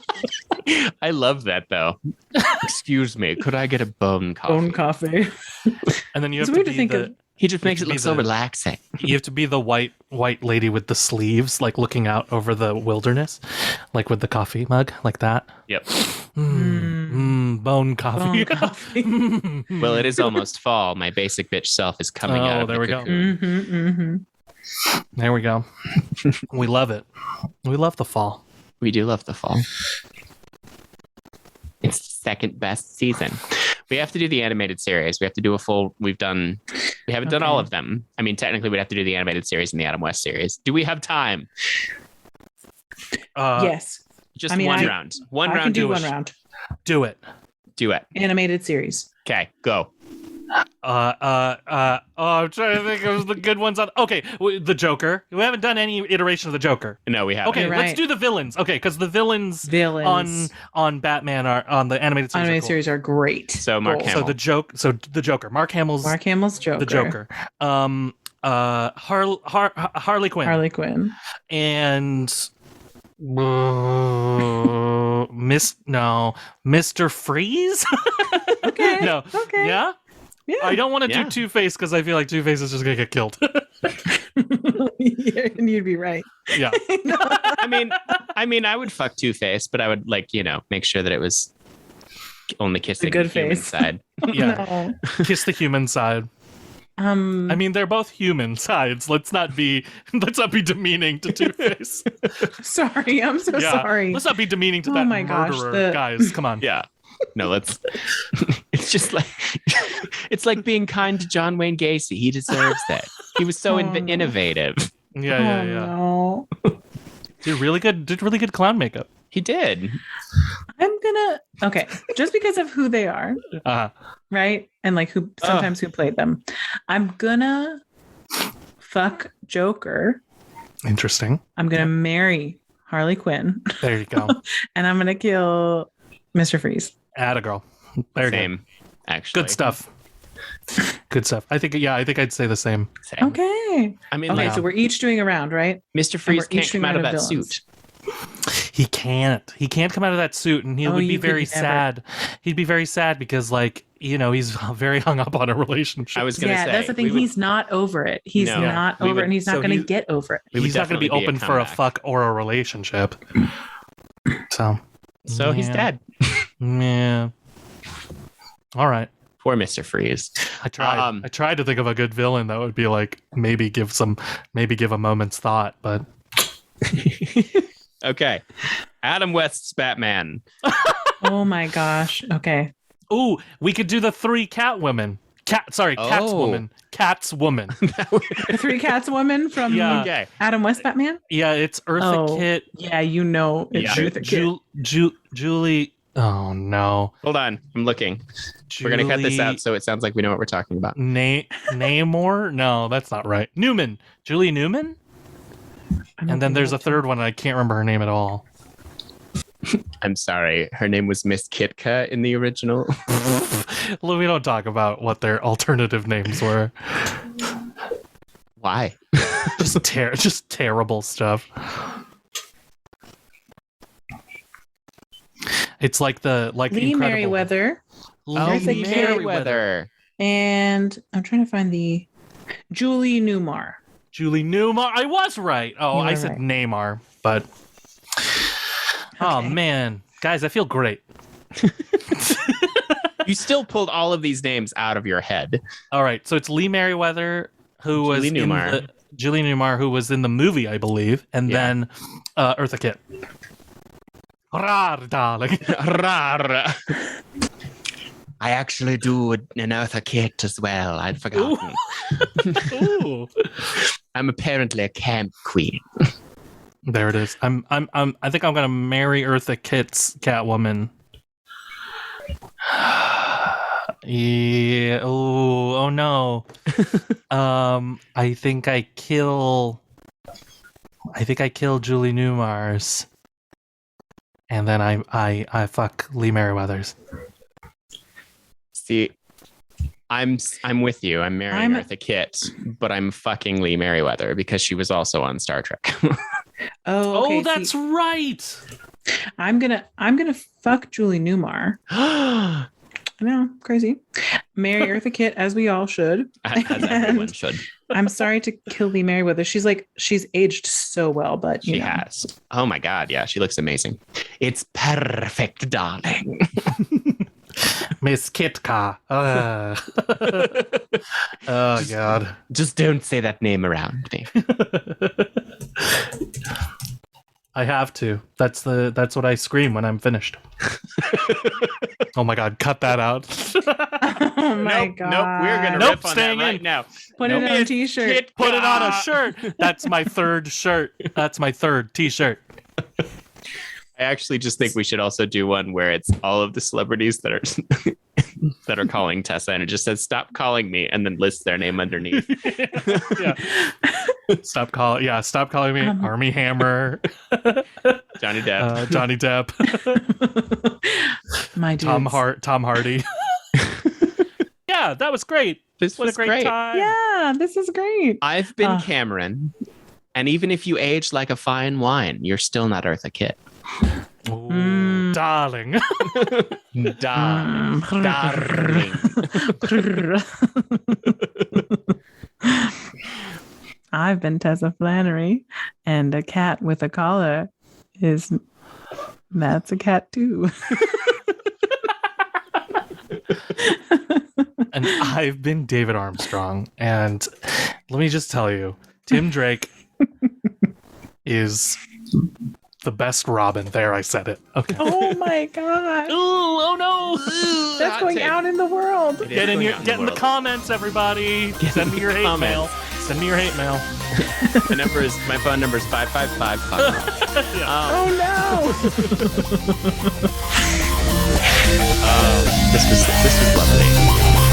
Speaker 3: I love that though. Excuse me, could I get a bone coffee?
Speaker 2: Bone coffee.
Speaker 1: And then you
Speaker 2: It's
Speaker 1: have to
Speaker 2: weird to
Speaker 1: be
Speaker 2: think
Speaker 1: the
Speaker 2: of-
Speaker 3: He just
Speaker 1: You
Speaker 3: makes
Speaker 1: could
Speaker 3: it
Speaker 1: be
Speaker 3: look so
Speaker 1: the-
Speaker 3: relaxing.
Speaker 1: you have to be the white lady with the sleeves, like looking out over the wilderness, like with the coffee mug, like that.
Speaker 3: Yep.
Speaker 1: Bone coffee.
Speaker 2: Bone coffee.
Speaker 3: Well, it is almost fall. My basic bitch self is coming out
Speaker 1: Oh,
Speaker 3: of
Speaker 1: there
Speaker 3: the
Speaker 1: we go.
Speaker 3: cocoon.
Speaker 2: Mm-hmm, mm-hmm.
Speaker 1: There we go. We love it. We love the fall.
Speaker 3: We do love the fall. It's the second best season. We have to do the animated series. We have to do a full. We haven't done all
Speaker 2: Okay.
Speaker 3: of them. I mean, technically, we'd have to do the animated series and the Adam West series. Do we have time?
Speaker 2: Yes.
Speaker 3: Just
Speaker 2: I mean,
Speaker 3: one
Speaker 2: I-
Speaker 3: round. One
Speaker 2: I
Speaker 3: round.
Speaker 2: can do
Speaker 3: Do
Speaker 2: one
Speaker 3: it.
Speaker 2: round.
Speaker 1: Do it.
Speaker 3: Do it.
Speaker 2: Animated series.
Speaker 3: Okay, go.
Speaker 1: I'm trying to think of the good ones on. Okay, the Joker. We haven't done any iteration of the Joker.
Speaker 3: No, we haven't.
Speaker 1: Okay,
Speaker 2: You're
Speaker 1: let's
Speaker 2: right.
Speaker 1: do the villains. Okay, because the villains
Speaker 2: Villains.
Speaker 1: on Batman are on the animated series.
Speaker 2: Animated
Speaker 1: are cool.
Speaker 2: series are great.
Speaker 3: So Mark
Speaker 2: Goals.
Speaker 3: Hamill.
Speaker 1: So the Joker. Mark Hamill's
Speaker 2: Mark Hamill's Joker.
Speaker 1: the Joker. Harley Quinn.
Speaker 2: Harley Quinn.
Speaker 1: And Mr. Freeze?
Speaker 2: Okay.
Speaker 1: No.
Speaker 2: Okay.
Speaker 1: Yeah?
Speaker 2: Yeah.
Speaker 1: I don't want to
Speaker 3: Yeah.
Speaker 1: do Two-Face because I feel like Two-Face is just gonna get killed.
Speaker 2: Yeah, and you'd be right.
Speaker 1: Yeah.
Speaker 3: I mean, I would fuck Two-Face, but I would make sure that it was only kissing
Speaker 2: good
Speaker 3: the human
Speaker 2: face.
Speaker 3: side.
Speaker 1: Yeah.
Speaker 2: No.
Speaker 1: Kiss the human side. I mean, they're both human sides. Let's not be demeaning to Two-Face.
Speaker 2: Sorry. I'm so
Speaker 1: Yeah.
Speaker 2: sorry.
Speaker 1: Let's not be demeaning to
Speaker 2: Oh
Speaker 1: that
Speaker 2: my gosh,
Speaker 1: murderer, guys. Come on.
Speaker 3: Yeah. No, let's. It's just like it's like being kind to John Wayne Gacy. He deserves that. He was so
Speaker 2: Oh, no.
Speaker 3: innovative.
Speaker 1: Yeah.
Speaker 2: No.
Speaker 1: Did really good clown makeup.
Speaker 3: He did.
Speaker 2: Okay, just because of who they are, right? And like who who played them. I'm gonna fuck Joker.
Speaker 1: Interesting.
Speaker 2: I'm gonna marry Harley Quinn.
Speaker 1: There you go.
Speaker 2: And I'm gonna kill Mr. Freeze.
Speaker 1: Atta girl. There you go.
Speaker 3: Same. Actually.
Speaker 1: Good stuff. Good stuff. I think I'd say the same.
Speaker 3: Same.
Speaker 2: Okay.
Speaker 3: I mean,
Speaker 2: Okay,
Speaker 3: like,
Speaker 2: so we're each doing a round, right?
Speaker 3: Mr. Freeze
Speaker 2: we're each
Speaker 3: can't come
Speaker 2: doing
Speaker 3: out of
Speaker 2: round
Speaker 3: that
Speaker 2: of villains.
Speaker 3: suit.
Speaker 1: He can't come out of that suit, and he would be
Speaker 2: you
Speaker 1: very
Speaker 2: could never.
Speaker 1: sad. He'd be very sad because, like, he's very hung up on a relationship.
Speaker 3: I was gonna
Speaker 2: Yeah,
Speaker 3: say
Speaker 2: that's the thing.
Speaker 3: we would-
Speaker 2: He's not over it. He's
Speaker 3: No.
Speaker 2: not
Speaker 3: We
Speaker 2: over
Speaker 3: would-
Speaker 2: it, and he's not
Speaker 1: so
Speaker 2: going to
Speaker 1: he's-
Speaker 2: get over it.
Speaker 3: we would
Speaker 1: He's not going to be
Speaker 3: definitely
Speaker 1: open for a
Speaker 3: comeback.
Speaker 1: fuck or a relationship. So
Speaker 3: So he's
Speaker 1: yeah.
Speaker 3: dead.
Speaker 1: Yeah. All right.
Speaker 3: Poor Mr. Freeze.
Speaker 1: I tried. I tried to think of a good villain that would be like maybe give a moment's thought, but
Speaker 3: Okay. Adam West's Batman.
Speaker 2: Oh my gosh. Okay.
Speaker 1: ooh, we could do the three Catwomen. Catswoman. Catswoman.
Speaker 2: The Three Cats woman from
Speaker 1: Yeah.
Speaker 3: Okay.
Speaker 2: Adam West Batman?
Speaker 1: Yeah, it's Eartha
Speaker 2: Oh,
Speaker 1: Kitt.
Speaker 2: Yeah, you know it's
Speaker 3: Yeah.
Speaker 2: Eartha Kitt.
Speaker 1: Julie. Oh no.
Speaker 3: Hold on. I'm looking. We're going to cut this
Speaker 1: Julie
Speaker 3: out so it sounds like we know what we're talking about.
Speaker 1: Namor? No, that's not right. Newman. Julie Newman? And then there's a third one, and I can't remember her name at all.
Speaker 3: I'm sorry. Her name was Miss Kitka in the original.
Speaker 1: We don't talk about what their alternative names were.
Speaker 3: Why?
Speaker 1: Just terrible stuff. It's like the
Speaker 2: Lee
Speaker 1: Incredible.
Speaker 2: Merriweather.
Speaker 3: Oh,
Speaker 2: Lee
Speaker 3: Merriweather.
Speaker 2: And I'm trying to find the Julie Newmar.
Speaker 1: Julie Newmar. I was right. Oh,
Speaker 2: You
Speaker 1: I
Speaker 2: were
Speaker 1: said
Speaker 2: right.
Speaker 1: Neymar, but oh
Speaker 2: Okay.
Speaker 1: man, guys, I feel great.
Speaker 3: You still pulled all of these names out of your head.
Speaker 1: All right, so it's Lee Merriweather, who was
Speaker 3: Julie Newmar.
Speaker 1: Julie Newmar, who was in the movie, I believe, and
Speaker 3: Yeah.
Speaker 1: then Eartha Kitt. Rar, darling.
Speaker 3: Rar.
Speaker 4: I actually do an Eartha Kitt as well. I'd forgotten.
Speaker 1: Ooh.
Speaker 3: I'm apparently a camp queen.
Speaker 1: There it is. I think I'm gonna marry Eartha Kitt's Catwoman. Yeah. Oh no. I think I kill Julie Newmars, and then I fuck Lee Merriweather's.
Speaker 3: See, I'm with you. I'm marrying Eartha Kitt, but I'm fucking Lee Merriweather because she was also on Star Trek.
Speaker 2: Oh, okay,
Speaker 1: That's right.
Speaker 2: I'm gonna fuck Julie Newmar. I know, crazy. Marry Eartha Kitt, as we all should.
Speaker 3: As everyone should.
Speaker 2: I'm sorry to kill Lee Merriweather. She's aged so well, but
Speaker 3: She has. Oh my God. Yeah, she looks amazing. It's perfect, darling.
Speaker 1: Miss Kitka. Oh God.
Speaker 3: Just don't say that name around me.
Speaker 1: I have to. That's what I scream when I'm finished. Oh my God, cut that out.
Speaker 2: oh my God.
Speaker 3: Nope, we're gonna
Speaker 1: Nope,
Speaker 3: riff on that
Speaker 1: staying
Speaker 3: right
Speaker 1: in.
Speaker 3: now.
Speaker 2: Put it on a t-shirt.
Speaker 1: Put it on a shirt. That's my third shirt. That's my third t-shirt.
Speaker 3: I actually just think we should also do one where it's all of the celebrities that are that are calling Tessa, and it just says "Stop calling me," and then lists their name underneath.
Speaker 1: Yeah. Stop calling me Army Hammer.
Speaker 3: Johnny Depp.
Speaker 1: Johnny Depp.
Speaker 2: My dudes.
Speaker 1: Tom Hardy. Yeah, that was great.
Speaker 3: This
Speaker 1: What
Speaker 3: was
Speaker 1: a great
Speaker 3: great.
Speaker 1: time.
Speaker 2: Yeah, this is great.
Speaker 3: I've been Cameron, and even if you age like a fine wine, you're still not Eartha Kitt.
Speaker 1: Ooh, darling.
Speaker 3: Darling.
Speaker 2: I've been Tessa Flannery, and a cat with a collar that's a cat too.
Speaker 1: And I've been David Armstrong, and let me just tell you, Tim Drake is the best Robin. There, I said it. Okay.
Speaker 2: Oh my God.
Speaker 1: Oh no!
Speaker 2: That's going out in the world.
Speaker 1: Get in the comments, everybody. Send me your hate mail. Send me your hate mail.
Speaker 3: My phone number is 555.
Speaker 2: Oh no.
Speaker 3: This was lovely.